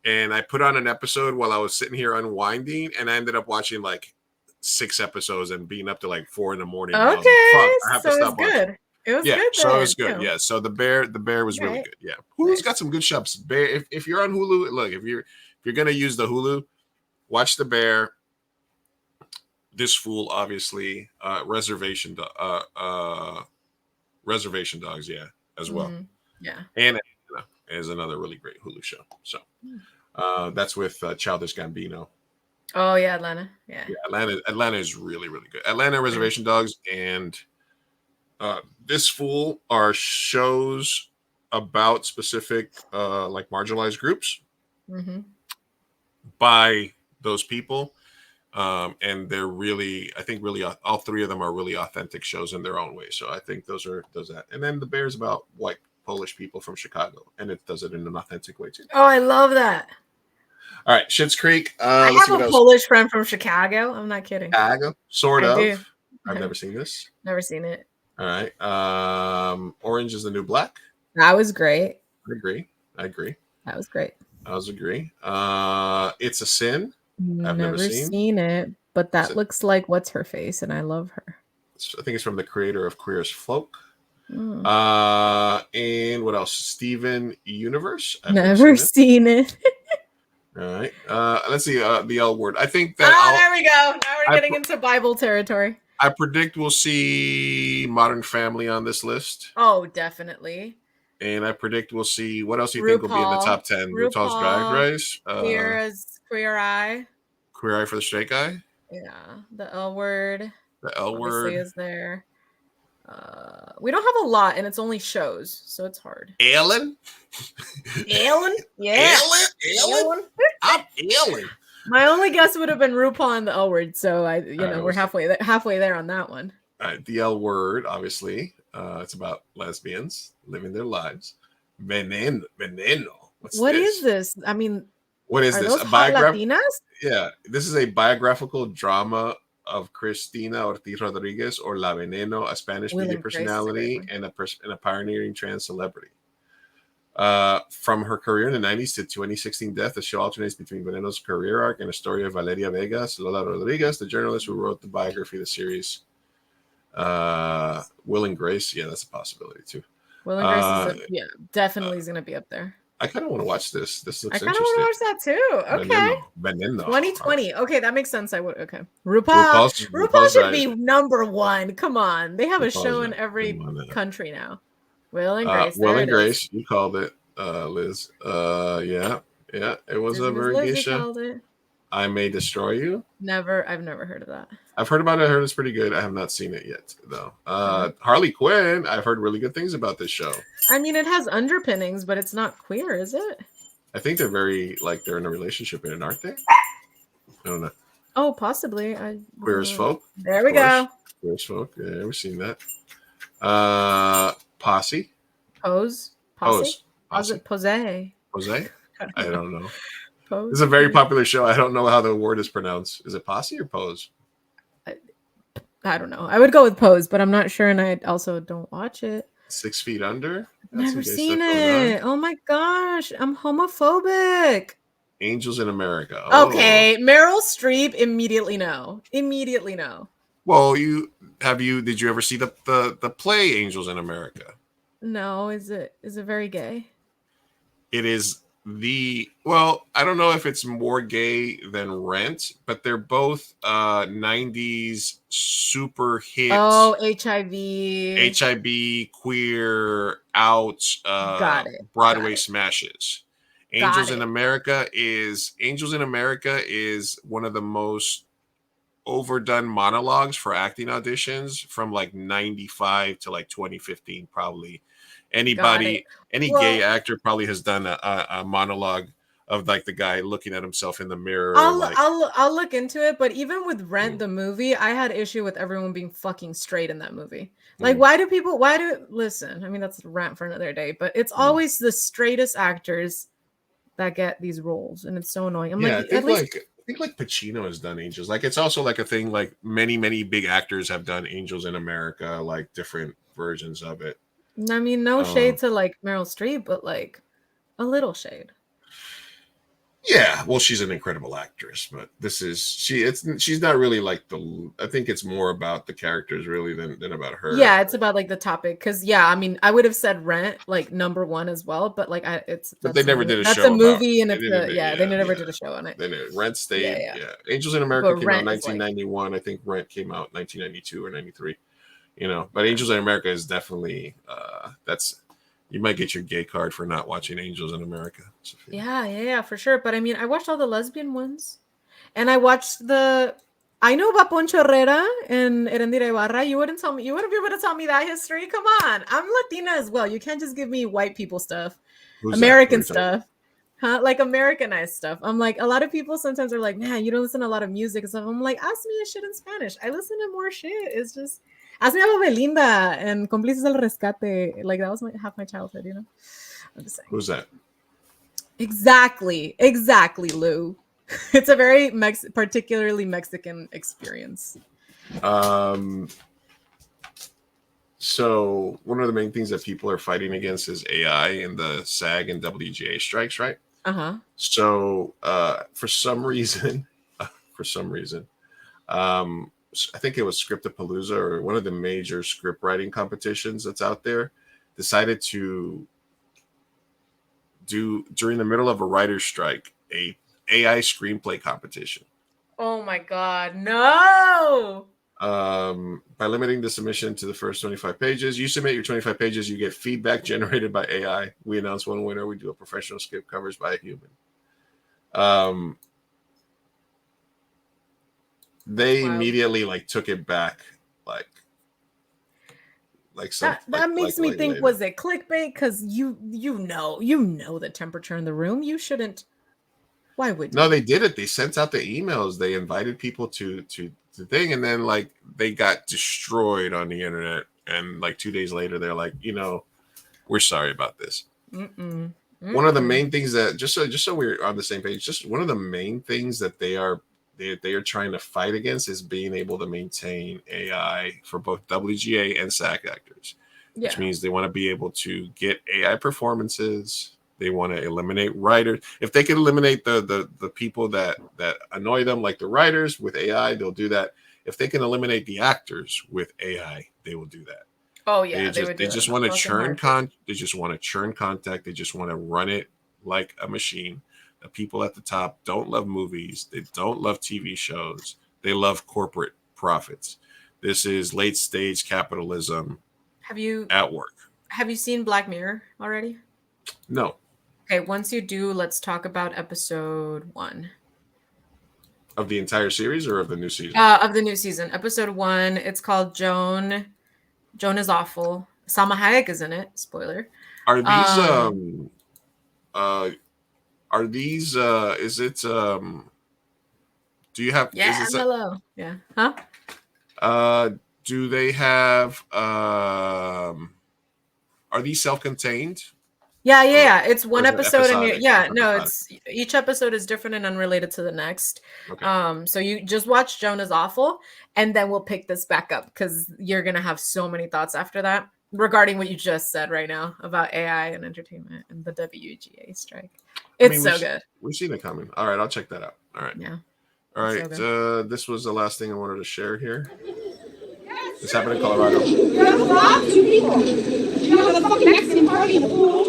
and I put on an episode while I was sitting here unwinding, and I ended up watching like 6 episodes and being up to like 4 a.m. Okay, I have to so stop it's good. watching. It was Yeah, good. so it was then, good. too. Yeah, so the bear was really Right. good. Yeah, Hulu's got some good shows. Bear, if you're on Hulu, look, if you're gonna use the Hulu, watch The Bear. This Fool, obviously, Reservation Dogs, yeah, as well. Yeah. And Atlanta is another really great Hulu show. So that's with Childish Gambino. Oh yeah, Atlanta. Yeah. Yeah, Atlanta is really, really good. Atlanta, Reservation Dogs, and This Fool are shows about specific like marginalized groups Mm-hmm. by those people, and they're really, I think, really all 3 of them are really authentic shows in their own way. So I think those that. And then The Bear is about white Polish people from Chicago, and it does it in an authentic way too. Oh, I love that. All right, Schitt's Creek. I Let's see have what a else. Polish friend from Chicago. I'm not kidding. Chicago, sort I of. do. I've never seen this. Never seen it. All right. Orange is the New Black. That was great. I agree. That was great. I was agree. It's a Sin. I've never seen. seen it, but that looks like what's her face, and I love her. I think it's from the creator of Queer as Folk. Mm. And what else? Steven Universe. I've Never seen it. All right. Let's see. The L Word. I think that There we go. Now we're I getting into Bible territory. I predict we'll see Modern Family on this list, Oh, definitely. and I predict we'll see. What else do you think will be in the top 10? RuPaul's Drag Race. Queer Eye. Queer Eye for the Straight Guy. Yeah, the L Word. The L Obviously Word. is there. We don't have a lot, and it's only shows, so it's hard. Ellen. Ellen? Yeah. Ellen. I'm Ellen. My only guess would have been RuPaul and the L Word, so right, we're halfway there on that one. All right, the L Word, obviously. It's about lesbians living their lives. Veneno. What is this? I mean, What is are this? those hot Latinas? Yeah, this is a biographical drama of Cristina Ortiz Rodriguez, or La Veneno, a Spanish Will media and Grace, personality and a pioneering trans celebrity. From her career in the 90s to 2016 death, the show alternates between Veneno's career arc and a story of Valeria Vegas, Lola Rodriguez, the journalist who wrote the biography of the series. Will and Grace, yeah, that's a possibility too. Will and Grace definitely is going to be up there. I kind of want to watch this. This I looks kind of interesting. want to watch that too. Okay. Veneno. 2020. Okay, that makes sense. I would. Okay. RuPaul should be number 1. Come on. They have a show in every country now. Will and Grace. Will and Grace. You called it, Liz. Yeah. It was a very good show. I May Destroy You. I've never heard of that. I've heard about it. I heard it's pretty good. I have not seen it yet, though. Harley Quinn. I've heard really good things about this show. I mean, it has underpinnings, but it's not queer, is it? I think they're very they're in a relationship in it, aren't they? I don't know. Oh, possibly. Queer as Folk. There we go. Queer as Folk. Yeah, we've seen that. Posse. Pose. Pose. Pose. I don't know. Pose. This is a very popular show. I don't know how the word is pronounced. Is it Posse or Pose? I don't know. I would go with Pose, but I'm not sure, and I also don't watch it. 6 Feet Under. Never seen it. Oh my gosh, I'm homophobic. Angels in America. Okay, Meryl Streep. Immediately no. Well, did you ever see the play Angels in America? No, is it very gay? It is Well, I don't know if it's more gay than Rent, but they're both 90s super hit. Oh, HIV queer out Got it. Broadway smashes. Angels Got in it. America is one of the most overdone monologues for acting auditions from like 95 to like 2015 probably. Any gay actor probably has done a monologue of like the guy looking at himself in the mirror. I'll look into it, but even with Rent the movie, I had issue with everyone being fucking straight in that movie. Like, listen, I mean, that's a rant for another day, but it's always the straightest actors that get these roles, and it's so annoying. I think like Pacino has done Angels. Like, it's also like a thing, like many big actors have done Angels in America, like different versions of it. I mean, no shade to like Meryl Streep, but like a little shade. Yeah, well, she's an incredible actress, but she's not really like I think it's more about the characters really than about her. Yeah, it's about like the topic, because I mean, I would have said Rent like #1 as well, but like but they never did a show. That's a movie, and they never did a show on it. Rent stayed. Yeah. Angels in America came out in 1991. I think Rent came out in 1992 or 93. But Angels in America is definitely you might get your gay card for not watching Angels in America. Yeah, for sure. But I mean, I watched all the lesbian ones, and I watched I know about Poncho Herrera and Erendira Ibarra. You wouldn't be able to tell me that history. Come on, I'm Latina as well. You can't just give me white people stuff, American stuff, huh? Like Americanized stuff. I'm like, a lot of people sometimes are like, man, you don't listen to a lot of music and stuff. I'm like, ask me a shit in Spanish. I listen to more shit. It's just. Ask me about Belinda and Cómplices del Rescate. Like, that was half my childhood, I'm just saying. Who's that? Exactly, Lou. It's a very particularly Mexican experience. So one of the main things that people are fighting against is AI and the SAG and WGA strikes, right? Uh-huh. So for some reason, I think it was Scriptapalooza or one of the major script writing competitions that's out there, decided to do, during the middle of a writer's strike, a AI screenplay competition. Oh my God, no! By limiting the submission to the first 25 pages. You submit your 25 pages, you get feedback generated by AI. We announce one winner. We do a professional script covers by a human. They immediately took it back, that makes me think later. Was it clickbait? Because you know the temperature in the room. You shouldn't. Why would you? No, they did it. They sent out the emails. They invited people to the thing, and then they got destroyed on the internet. And 2 days later, they're like, we're sorry about this. One of the main things that just so we're on the same page, just one of the main things that they are trying to fight against is being able to maintain AI for both WGA and SAG actors, which means they want to be able to get AI performances. They want to eliminate writers. If they can eliminate the people that annoy them, like the writers, with AI, they'll do that. If they can eliminate the actors with AI, they will do that. Oh yeah, they just want to churn They just want to churn content. They just want to run it like a machine. The people at the top don't love movies. They don't love TV shows. They love corporate profits. This is late stage capitalism. At work? Have you seen Black Mirror already? No. Okay, once you do, let's talk about episode 1. Of the entire series or of the new season? Of the new season. Episode 1. It's called Joan. Joan is Awful. Salma Hayek is in it. Spoiler. Are these is it do you have hello. Yeah. Huh? Do they have are these self-contained? Yeah. It's one episode and it's each episode is different and unrelated to the next. Okay. So you just watch Joan is Awful, and then we'll pick this back up because you're gonna have so many thoughts after that regarding what you just said right now about AI and entertainment and the WGA strike. It's so good. We've seen it coming. All right, I'll check that out. All right. Yeah. All right. So this was the last thing I wanted to share here. This happened in Colorado. Two people. You know the fucking Mexican party in the pool.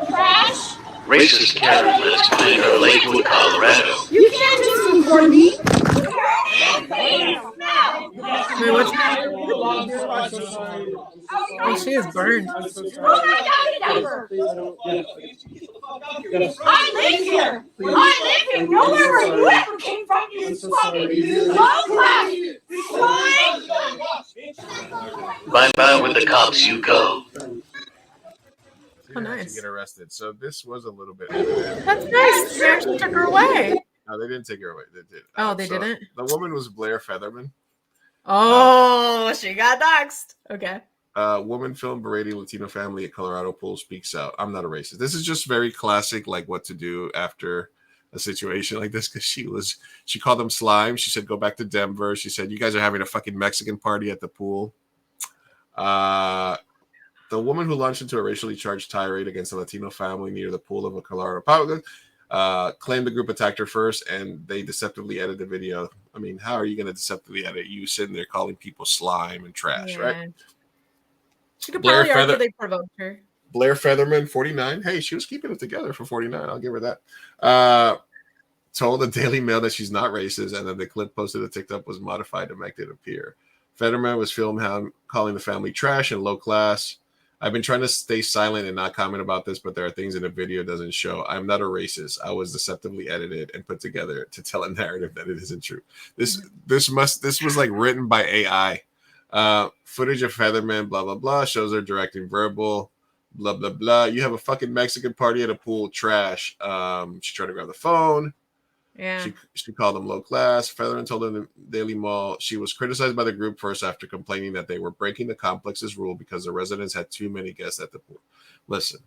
Crash. racist Karen was playing her Lakewood, Colorado. You can't just record me. Wait, what's Oh, she is burned. I live here. Nowhere where you ever came from. You fucking low class. Bye-bye with the cops, you go. Oh, nice. To get arrested. So this was a little bit. That's nice. They actually took her away. No, they didn't take her away. They did. Oh, they didn't? The woman was Blair Featherman. Oh, she got doxxed. Okay. Woman film berating Latino family at Colorado pool speaks out. I'm not a racist. This is just very classic, like what to do after a situation like this, because she called them slime. She said, go back to Denver. She said, you guys are having a fucking Mexican party at the pool. The woman who launched into a racially charged tirade against a Latino family near the pool of a Colorado public claimed the group attacked her first, and they deceptively edited the video. I mean, how are you going to deceptively edit? You sitting there calling people slime and trash, right? She could probably argue they provoked her. Blair Featherman, 49. Hey, she was keeping it together for 49. I'll give her that. Told the Daily Mail that she's not racist, and then the clip posted to TikTok was modified to make it appear. Fetterman was filmed calling the family trash and low class. I've been trying to stay silent and not comment about this, but there are things in the video doesn't show. I'm not a racist. I was deceptively edited and put together to tell a narrative that it isn't true. This was like written by AI. Footage of Featherman, blah blah blah, shows her directing verbal, blah blah blah. You have a fucking Mexican party at a pool, trash. She tried to grab the phone. Yeah. She called them low class. Featherman told the Daily Mail she was criticized by the group first after complaining that they were breaking the complex's rule because the residents had too many guests at the pool. Listen,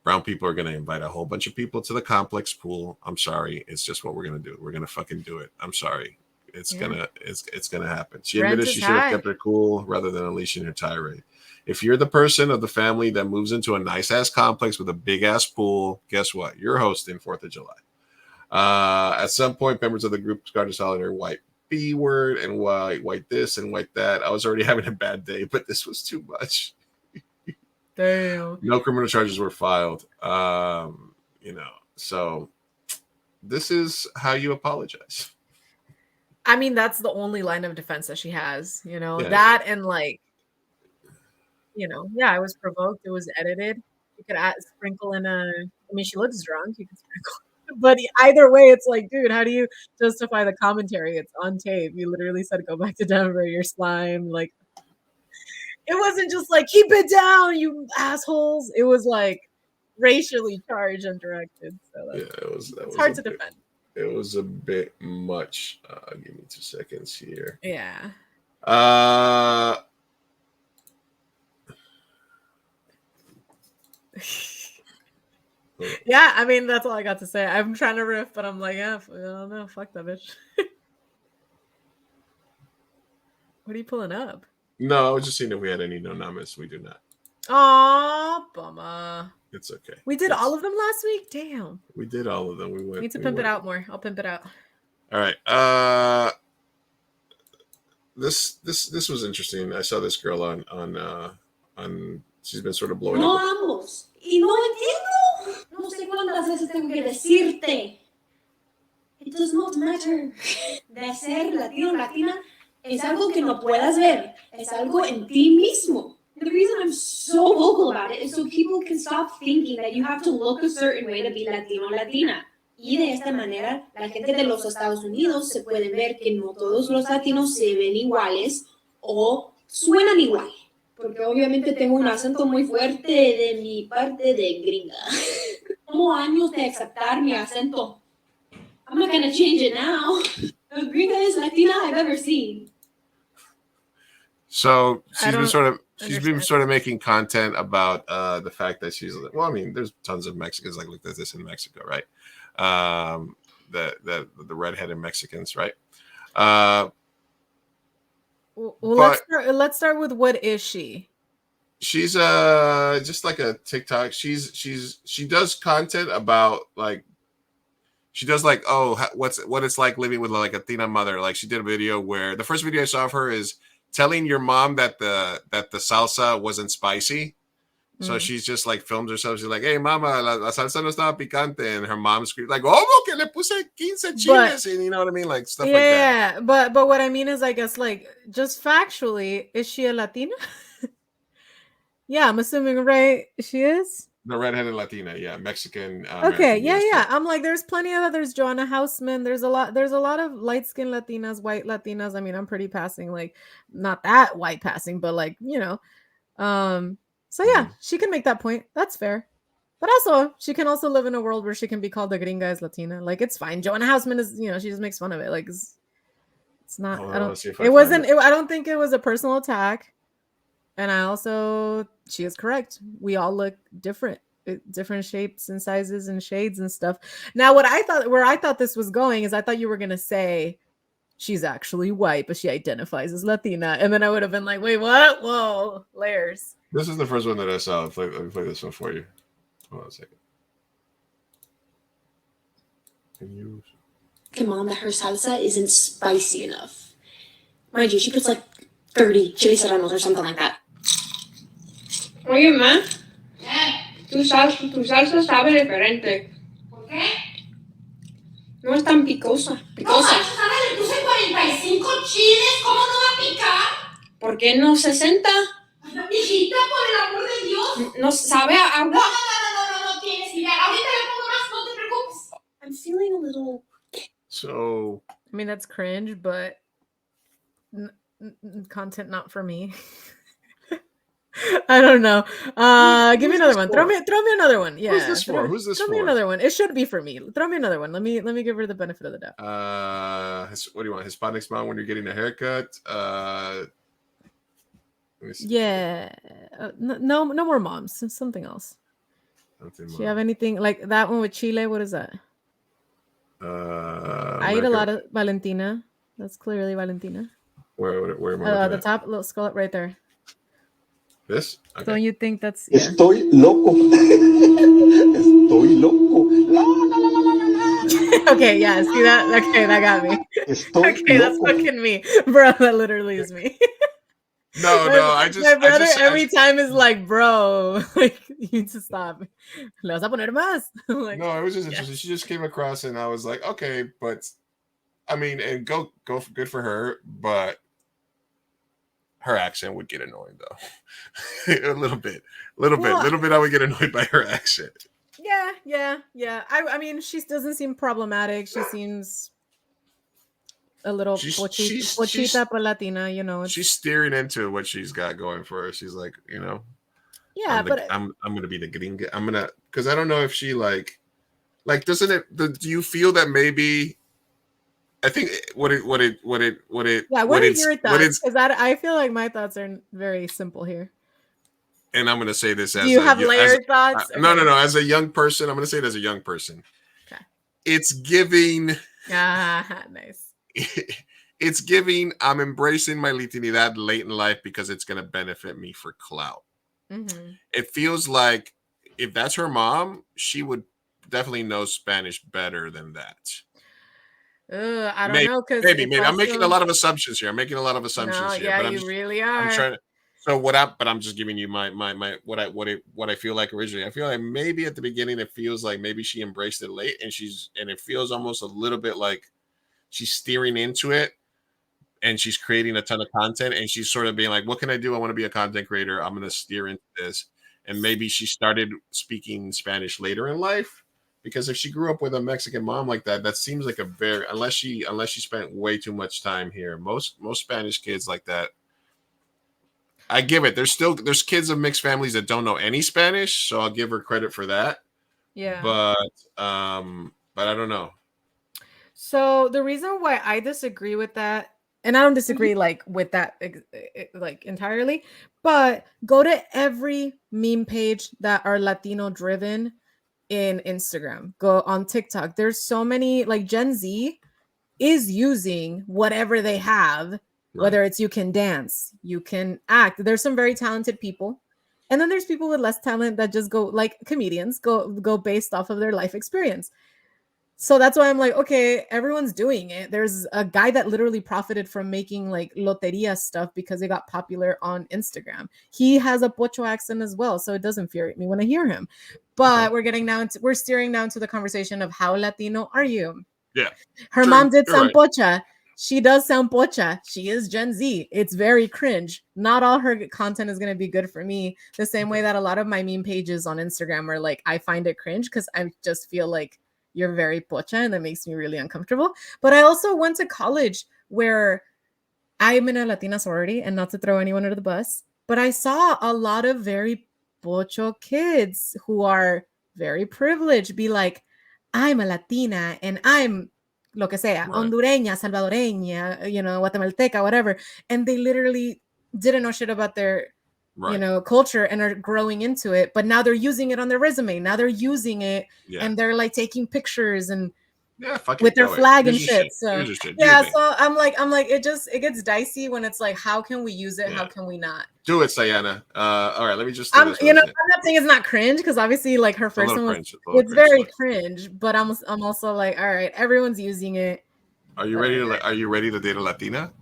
brown people are going to invite a whole bunch of people to the complex pool. I'm sorry. It's just what we're going to do. We're going to fucking do it. I'm sorry. It's gonna happen. She admitted she should have kept her cool rather than unleashing her tirade. If you're the person of the family that moves into a nice ass complex with a big ass pool, guess what? You're hosting 4th of July. At some point, members of the group started calling her white B word and white this and white that. I was already having a bad day, but this was too much. Damn. No criminal charges were filed. So this is how you apologize. I mean, that's the only line of defense that she has, Yeah. that and I was provoked. It was edited. You could sprinkle in she looks drunk. You could sprinkle, but either way, it's like, dude, how do you justify the commentary? It's on tape. You literally said, go back to Denver, you're slime. Like, it wasn't just like, keep it down, you assholes. It was like racially charged and directed. So it's hard to defend. It was a bit much. Give me 2 seconds here. Yeah. Yeah, I mean, that's all I got to say. I'm trying to riff, but I'm like, yeah, I don't know. Fuck that bitch. What are you pulling up? No, I was just seeing if we had any no-namas. We do not. Aw, bummer. It's okay. We did all of them last week? Damn. We did all of them. We need to pimp it out more. I'll pimp it out. All right. This was interesting. I saw this girl on she's been sort of blowing No up. ambos. Y no entiendo. No sé cuántas veces tengo que decirte. It does not matter. De ser latino, latina, es algo que no puedas ver. Es algo en ti mismo. The reason I'm so vocal about it is so people can stop thinking that you have to look a certain way to be Latino o Latina. Y de esta manera, la gente de los Estados Unidos se puede ver que no todos los latinos se ven iguales o suenan igual. Porque obviamente tengo un acento muy fuerte de mi parte de gringa. Tomo años de aceptar mi acento. I'm not going to change it now. The gringaest Latina I've ever seen. So she's been sort of making content about the fact that she's, well, I mean, there's tons of Mexicans like this in Mexico, right? The redheaded Mexicans, right? Let's start with, what is she? She's just like a TikTok. She does content about like, she does like, what it's like living with like a Latina mother. Like, she did a video where the first video I saw of her is telling your mom that the salsa wasn't spicy, So she's just like films herself. She's like, "Hey, mama, la salsa no estaba picante," and her mom screams like, "Oh, que le puse 15 chiles," and you know what I mean, like stuff like that. Yeah, but what I mean is, I guess, like, just factually, is she a Latina? Yeah, I'm assuming, right? She is. The redheaded Latina, yeah, Mexican. Okay, American, yeah, yes. yeah. I'm like, there's plenty of others. Joanna Houseman. There's a lot of light-skinned Latinas, white Latinas. I mean, I'm pretty passing, like, not that white passing, but like, you know. So yeah, she can make that point. That's fair. But also, she can also live in a world where she can be called the gringa as Latina. Like, it's fine. Joanna Houseman is, you know, she just makes fun of it. Like, it's not. Oh, I don't. let's see if I It find wasn't. it. I don't think it was a personal attack. And I also, she is correct. We all look different, different shapes and sizes and shades and stuff. Now, where I thought this was going is, I thought you were gonna say she's actually white, but she identifies as Latina, and then I would have been like, wait, what? Whoa, layers. This is the first one that I saw. Let me play this one for you. Hold on a second. Can you? Okay, Mom, that her salsa isn't spicy enough. Mind you, she puts like 30 chili serranos or something like that. Oye, ma, tu salsa sabe diferente. ¿Por qué? No es tan picosa. Picosa. ¿Sabe? Le puse 45 chiles, ¿cómo no va a picar? ¿Por qué no 60? Hijita, por el amor de Dios. No sabe a agua. No tienes idea. Ahorita le pongo más, no te preocupes. I'm feeling a little... So, I mean, that's cringe, but content not for me. I don't know. Give me another one. Throw me another one. Yeah. Who's this for? Who's this throw for? me another one. It should be for me. Throw me another one. Let me give her the benefit of the doubt. What do you want? Hispanic mom when you're getting a haircut? Let me see. Yeah. No more moms. Something else. Do you have anything like that one with Chile? What is that? I eat a lot of Valentina. That's clearly Valentina. Where am I? The top, little scroll up right there. This? Okay. Don't you think that's? Yeah. Estoy loco. Estoy loco. Okay, yeah. See that? Okay, that got me. Okay, that's fucking me, bro. That literally is me. No, my brother every time is like, bro, like, you need to stop. Le vas a poner más? Like, no, it was just interesting. She just came across, and I was like, okay, but I mean, and go, good for her, but her accent would get annoying though. a little bit. I would get annoyed by her accent. Yeah. I mean, she doesn't seem problematic. She seems a little pochita por Latina, you know. She's steering into what she's got going for her. She's like, you know, yeah, I'm gonna be the gringa. I'm gonna, because I don't know if she like doesn't it? Do you feel that maybe? I think what are your thoughts? Because I feel like my thoughts are very simple here. And I'm gonna say this as do you have layered thoughts? No. As a young person, I'm gonna say it as a young person. Okay. It's giving. Nice. It's giving. I'm embracing my Latinidad late in life because it's gonna benefit me for clout. Mm-hmm. It feels like if that's her mom, she would definitely know Spanish better than that. I don't know, because maybe I'm making a lot of assumptions here. Yeah, but you really are. I'm trying to. So but I'm just giving you my what I feel like originally. I feel like maybe at the beginning it feels like maybe she embraced it late, and it feels almost a little bit like she's steering into it, and she's creating a ton of content, and she's sort of being like, what can I do? I want to be a content creator. I'm going to steer into this. And maybe she started speaking Spanish later in life, because if she grew up with a Mexican mom like that, that seems like a very, unless she spent way too much time here. Most Spanish kids like that, I give it. There's kids of mixed families that don't know any Spanish, so I'll give her credit for that. Yeah. But I don't know. So the reason why I disagree with that, and I don't disagree like with that like entirely, but go to every meme page that are Latino driven in Instagram. Go on TikTok. There's so many, like Gen Z is using whatever they have, whether it's you can dance, you can act. There's some very talented people. And then there's people with less talent that just go, like comedians, go based off of their life experience. So that's why I'm like, okay, everyone's doing it. There's a guy that literally profited from making like loteria stuff because it got popular on Instagram. He has a Pocho accent as well, so it does infuriate me when I hear him. But we're steering down to the conversation of how Latino are you? Yeah. Her True. mom did You're sound right. pocha. She does sound pocha. She is Gen Z. It's very cringe. Not all her content is going to be good for me. The same way that a lot of my meme pages on Instagram are like, I find it cringe because I just feel like you're very pocha and that makes me really uncomfortable. But I also went to college where I'm in a Latina sorority, and not to throw anyone under the bus, but I saw a lot of very pocho kids who are very privileged be like, I'm a Latina and I'm lo que sea, Hondureña, Salvadoreña, you know, Guatemalteca, whatever. And they literally didn't know shit about their, you know, culture and are growing into it. But now they're using it on their resume. Now they're using it and they're like taking pictures and with their flag and shit. So yeah, so I'm like, it gets dicey when it's like, how can we use it? How can we not? Do it, Sayana. All right, let me just. I'm not saying it's not cringe because obviously, like her first one was, it's very cringe. But I'm also like, all right, everyone's using it. Are you ready to? Are you ready to date a Latina?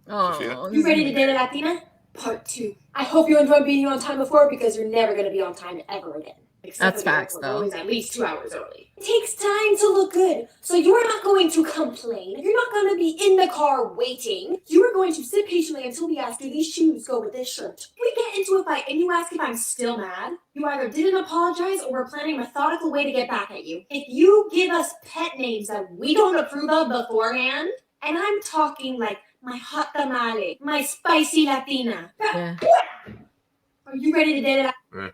Oh, you ready to date a Latina? Part 2. I hope you enjoyed being on time before because you're never going to be on time ever again. That's facts, though. Always at least 2 hours early. It takes time to look good, so you're not going to complain. You're not going to be in the car waiting. You are going to sit patiently until we ask, do these shoes go with this shirt? We get into a fight and you ask if I'm still mad. You either didn't apologize or we're planning a methodical way to get back at you. If you give us pet names that we don't approve of beforehand, and I'm talking like my hot tamale, my spicy Latina. Yeah. Are you ready to date it?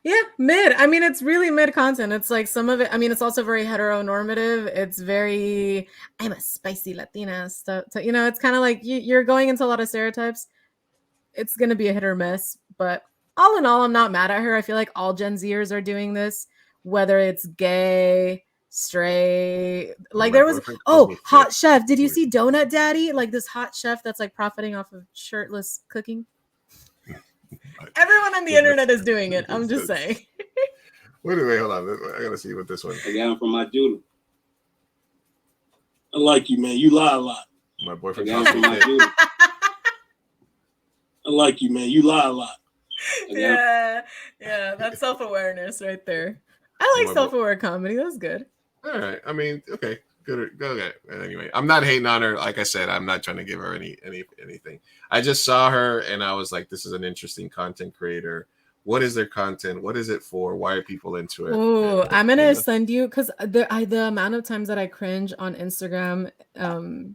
Yeah, mid. I mean, it's really mid content. It's like some of it. I mean, it's also very heteronormative. It's very, I'm a spicy Latina stuff. So, you know, it's kind of like you're going into a lot of stereotypes. It's going to be a hit or miss. But all in all, I'm not mad at her. I feel like all Gen Zers are doing this, whether it's gay, straight. Like there was, Hot Chef. Did you see Donut Daddy? Like this hot chef that's like profiting off of shirtless cooking. Everyone on the internet is doing it. I'm just saying. Wait, hold on. I gotta see what this one. I got him from my dude. I like you, man. You lie a lot. My boyfriend. I like you, man. You lie a lot. Yeah, that's self-awareness right there. I like self-aware comedy. That's good. All right. I mean, okay. Good. Okay. Anyway, I'm not hating on her. Like I said, I'm not trying to give her anything. I just saw her and I was like, this is an interesting content creator. What is their content? What is it for? Why are people into it? Oh, I'm gonna send you because the amount of times that I cringe on Instagram and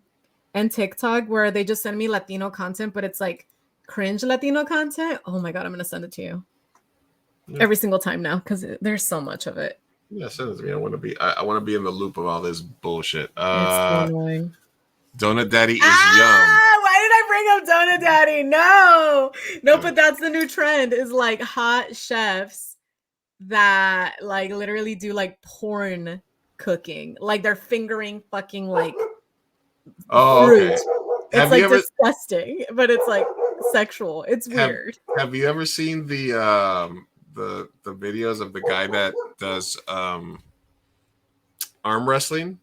TikTok where they just send me Latino content, but it's like cringe Latino content. Oh my god, I'm gonna send it to you every single time now because there's so much of it. Yeah, send it to me. I want to be in the loop of all this bullshit. It's so annoying. Donut Daddy is young. Why did I bring up Donut Daddy? No, but that's the new trend is like hot chefs that like literally do like porn cooking. Like they're fingering fucking like fruit. Okay. It's like disgusting, but it's like sexual. It's weird. Have you ever seen the videos of the guy that does arm wrestling?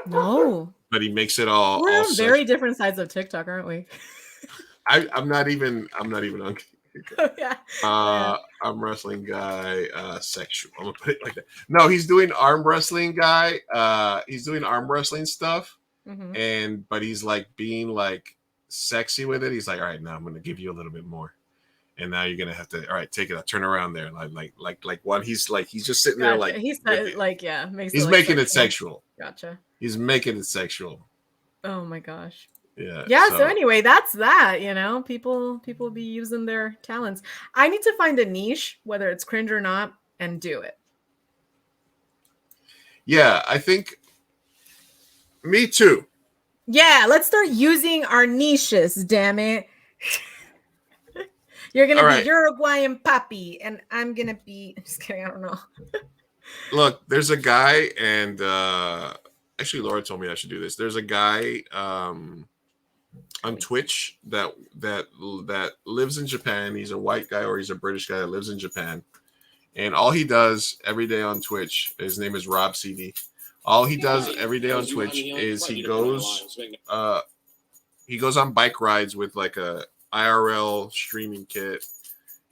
No. But he makes it all. We're all on very different sides of TikTok, aren't we? I'm not even on. Yeah. Arm wrestling guy, sexual. I'm gonna put it like that. No, he's doing arm wrestling guy. He's doing arm wrestling stuff, but he's like being like sexy with it. He's like, all right, now I'm gonna give you a little bit more. And now you're gonna have to, all right, take it out, turn around there, like one. He's just sitting there, like he's like, yeah, he's making it sexual. Gotcha. He's making it sexual. Oh my gosh. Yeah. So anyway, that's that. You know, people be using their talents. I need to find a niche, whether it's cringe or not, and do it. Yeah, I think. Me too. Yeah, let's start using our niches. Damn it. You're gonna be Uruguayan Papi, and I'm gonna be. I'm just kidding. I don't know. Look, there's a guy, and actually, Laura told me I should do this. There's a guy on Twitch that lives in Japan. He's a white guy, or he's a British guy that lives in Japan, and all he does every day on Twitch. His name is Rob CD. All he does every day on Twitch is he goes on bike rides with like a IRL streaming kit,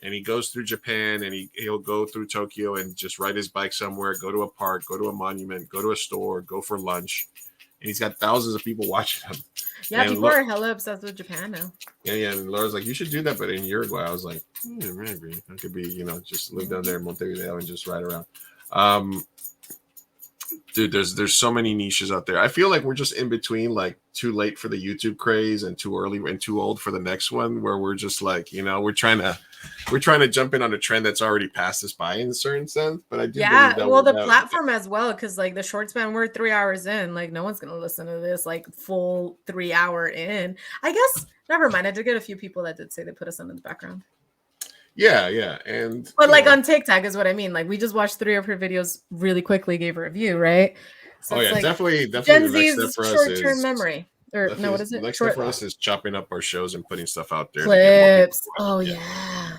and he goes through Japan, and he'll go through Tokyo and just ride his bike somewhere, go to a park, go to a monument, go to a store, go for lunch, and he's got thousands of people watching him. Yeah, and people are hella obsessed with Japan now. Yeah, and Laura's like, you should do that, but in Uruguay. I was like, maybe I could be, just live down there in Montevideo and just ride around. Dude, there's so many niches out there. I feel like we're just in between, like too late for the YouTube craze and too early and too old for the next one, where we're just like, we're trying to jump in on a trend that's already passed us by in a certain sense. But I do believe that well, the platform as well, because like the short span, we're 3 hours in. Like no one's gonna listen to this like full 3 hour in. I guess never mind. I did get a few people that did say they put us in the background. Yeah, and but like on TikTok is what I mean. Like we just watched 3 of her videos really quickly, gave a review, right? So like, definitely. Gen Z's short-term memory, or no, what is it? Next step for us is chopping up our shows and putting stuff out there. Clips. Oh yeah,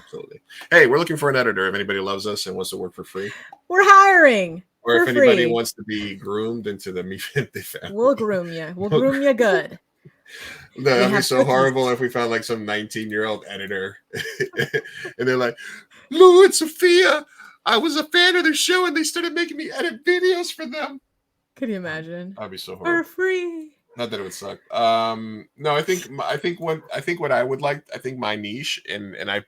absolutely. Hey, we're looking for an editor. If anybody loves us and wants to work for free, we're hiring. Or if anybody wants to be groomed into the Me 50 family, we'll groom you. We'll groom you good. That'd be so horrible if we found like some 19-year-old editor and they're like, Lou and Sophia, I was a fan of their show and they started making me edit videos for them. Could you imagine? That'd be so horrible. For free. Not that it would suck. No, I think what I would like, I think my niche, and I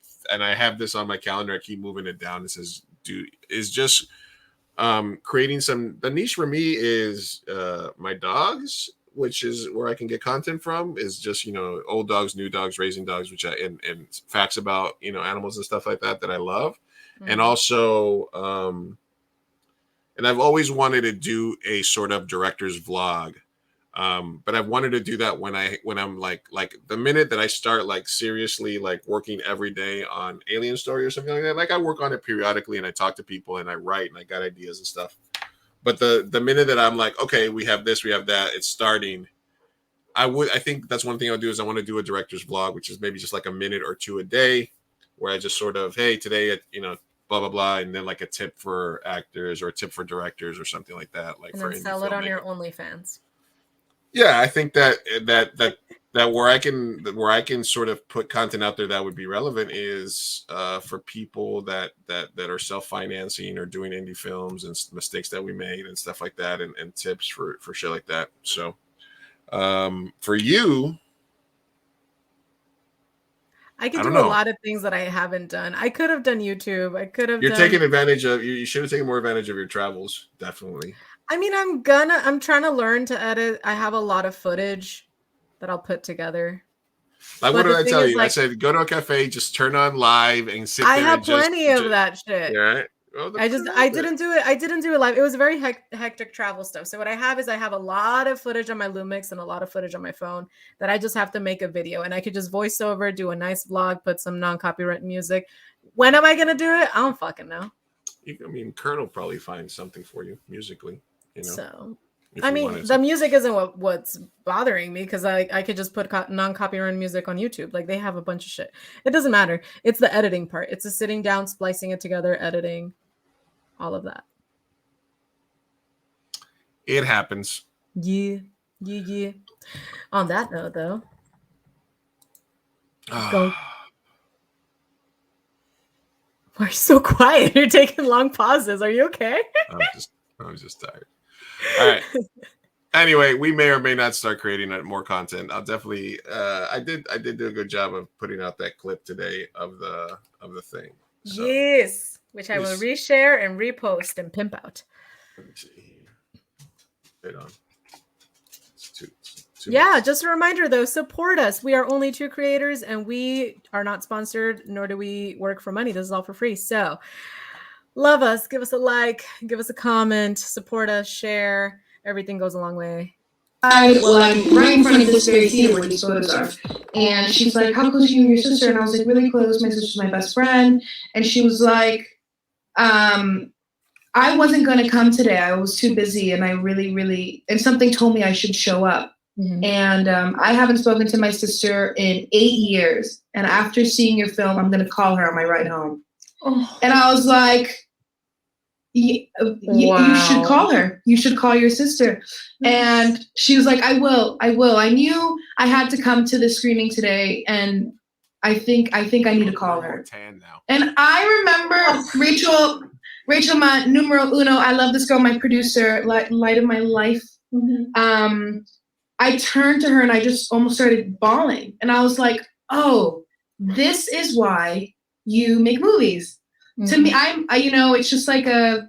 have this on my calendar. I keep moving it down. It says is just creating the niche for me is my dogs, which is where I can get content from, is just, old dogs, new dogs, raising dogs, which and facts about, animals and stuff like that I love. Mm-hmm. And also, and I've always wanted to do a sort of director's vlog. But I've wanted to do that when I'm like the minute that I start like seriously like working every day on Alien Story or something like that. Like I work on it periodically and I talk to people and I write and I got ideas and stuff. But the minute that I'm like, okay, we have this, we have that, it's starting. I think that's one thing I'll do is I want to do a director's vlog, which is maybe just like a minute or two a day, where I just sort of, hey, today, blah blah blah, and then like a tip for actors or a tip for directors or something like that. Like and for then sell it on your OnlyFans. Yeah, I think that where I can sort of put content out there that would be relevant is for people that are self-financing or doing indie films and mistakes that we made and stuff like that, and tips for shit like that. So for you, I could do a lot of things that I haven't done. I could have done YouTube. I could have. You're taking advantage of. You should have taken more advantage of your travels. Definitely. I mean, I'm trying to learn to edit. I have a lot of footage that I'll put together. Like, what did I tell you? I said, go to a cafe, just turn on live and sit there. I have plenty of that shit. Yeah, right? Well, I didn't do it. I didn't do it live. It was very hectic travel stuff. So what I have is I have a lot of footage on my Lumix and a lot of footage on my phone that I just have to make a video, and I could just voice over, do a nice vlog, put some non-copyright music. When am I going to do it? I don't fucking know. Kurt will probably find something for you musically. So, I mean, the music isn't what's bothering me, because I could just put non-copyright music on YouTube. Like, they have a bunch of shit. It doesn't matter. It's the editing part. It's the sitting down, splicing it together, editing, all of that. It happens. Yeah. On that note, though, go. Why are you so quiet? You're taking long pauses. Are you okay? I was just tired. All right. Anyway, we may or may not start creating more content. I'll definitely. I did do a good job of putting out that clip today of the thing. So, yes, which I will reshare and repost and pimp out. Let me see. Wait on. It's two yeah, minutes. just a reminder though, support us. We are only 2 creators and we are not sponsored, nor do we work for money. This is all for free. So love us, give us a like, give us a comment, support us, share. Everything goes a long way. I'm right in front of this very theater where these photos are. And she's like, how close are you and your sister? And I was like, really close. My sister's my best friend. And she was like, I wasn't going to come today. I was too busy. And I really, and something told me I should show up. Mm-hmm. And I haven't spoken to my sister in 8 years. And after seeing your film, I'm going to call her on my ride home. Oh. And I was like, you should call her. You should call your sister. And she was like, I will. I knew I had to come to the screening today, and I think I need to call her. And I remember Rachel, my numero uno. I love this girl, my producer, light of my life. I turned to her and I just almost started bawling. And I was like, oh, this is why you make movies. To me, I it's just like a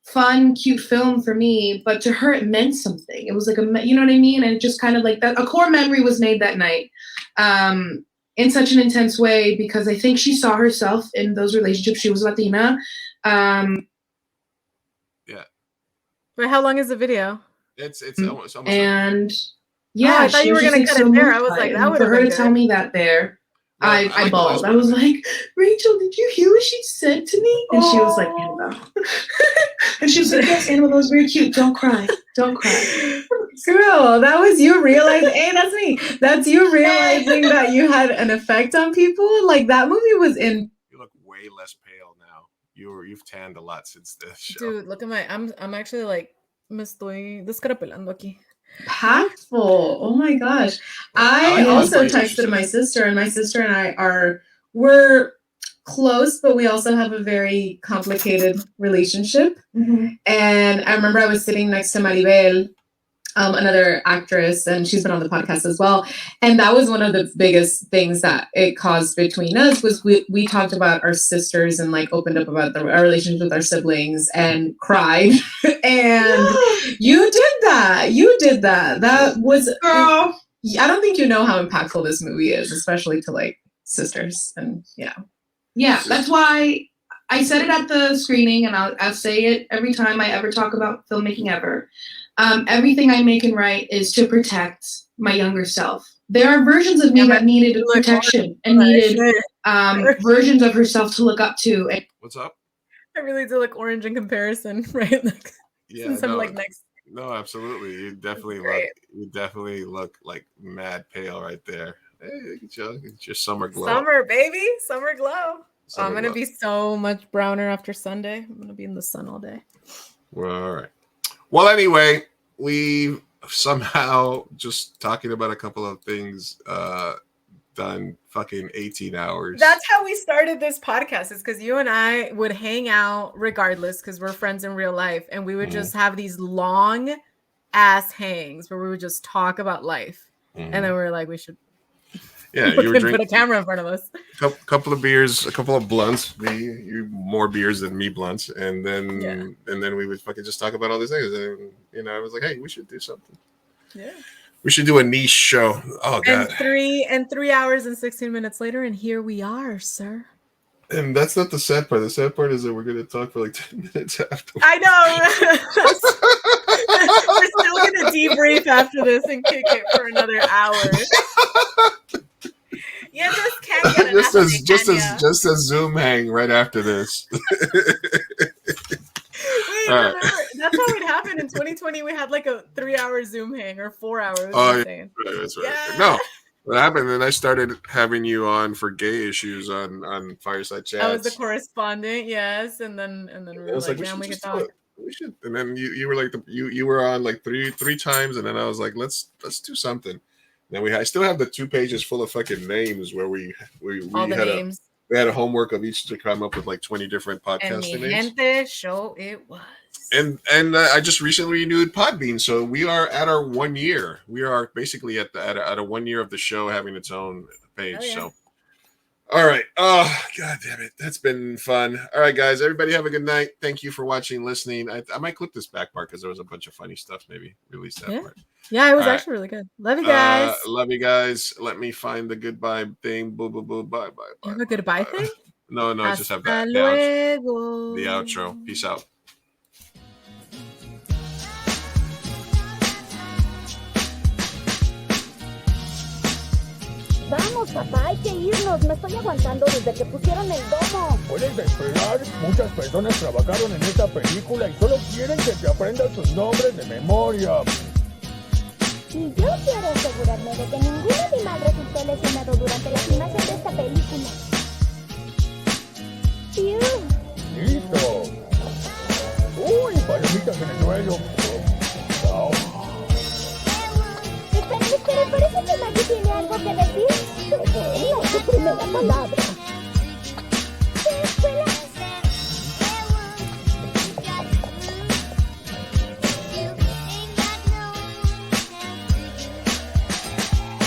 fun, cute film for me, but to her it meant something. It was like you know what I mean? And just kind of like that, a core memory was made that night in such an intense way, because I think she saw herself in those relationships. She was Latina. Wait, how long is the video? It's almost and I thought you were gonna cut it there. I was like, that would for have her been to tell good. me that there. I like bawled. I was like, Rachel, did you hear what she said to me? And she was like, Annabelle. And she was like, yes, Annabelle, that was very cute. Don't cry. Don't cry. Girl, that was you realizing, hey, that's me. That's you realizing that you had an effect on people. Like, that movie was in. You look way less pale now. You've tanned a lot since this show. Dude, look at my. I'm actually like, me estoy descarapelando aquí. Impactful. Oh my gosh. I also texted my sister, and my sister and I we're close, but we also have a very complicated relationship. And I remember I was sitting next to Maribel, another actress, and she's been on the podcast as well. And that was one of the biggest things that it caused between us, was we talked about our sisters and like opened up about our relationship with our siblings and cried. And you did that. That was, girl. I don't think you know how impactful this movie is, especially to like sisters. And yeah, that's why I said it at the screening, and I'll say it every time I ever talk about filmmaking ever. Everything I make and write is to protect my younger self. There are versions of me that needed protection and needed versions of herself to look up to. And what's up? I really do look orange in comparison, right? Like, since I'm like next. No, absolutely. You definitely look like mad pale right there. Hey, get your summer glow. Summer, baby. Summer glow. Summer I'm going to glow. be so much browner after Sunday. I'm going to be in the sun all day. Well, all right. Well, anyway, we somehow just talking about a couple of things done fucking 18 hours. That's how we started this podcast, is because you and I would hang out regardless, because we're friends in real life, and we would just have these long ass hangs where we would just talk about life. And then we were like, we should you were put drinking a camera in front of us. couple of beers, a couple of blunts, you more beers than me blunts, and then we would fucking just talk about all these things. And I was like, hey, we should do something. Yeah. We should do a niche show. Oh god. And 3 hours and 16 minutes later, and here we are, sir. And that's not the sad part. The sad part is that we're going to talk for like 10 minutes after. I know. We're still going to debrief after this and kick it for another hour. You just can't get enough. just a Zoom hang right after this. Wait, remember, that's how it happened in 2020. We had like a 3-hour Zoom hang or 4 hours. Oh, yeah, that's right. Yeah. No, what happened? Then I started having you on for gay issues on Fireside Chats. I was the correspondent, yes, and then we were like, man, we can talk. We should. And then you were like you were on like three times, and then I was like, let's do something. And then I still have the 2 pages full of fucking names where we all the had names. We had a homework of each to come up with like 20 different podcast names. Gente show it was. And I just recently renewed Podbean, so we are at our 1 year. We are basically at a 1 year of the show having its own page. Oh, yeah. So, all right. Oh, god damn it, that's been fun. All right, guys, everybody have a good night. Thank you for watching, listening. I might clip this back part because there was a bunch of funny stuff. Maybe release that part. Yeah, it was actually really good. Love you guys. Love you guys. Let me find the goodbye thing. Boo, boo, boo. Bye, bye, bye. You have a goodbye thing? No, I just have that. The outro. Peace out. Vamos, papá, hay que irnos. Me estoy aguantando desde que pusieron el domo. Puedes esperar. Muchas personas trabajaron en esta película y solo quieren que te aprendas sus nombres de memoria. Y yo quiero asegurarme de que ningún animal resultó lesionado durante la filmación de esta película. Listo. palomitas en el suelo. Chao. Espera, parece que Maggie tiene algo que decir. No, su primera palabra.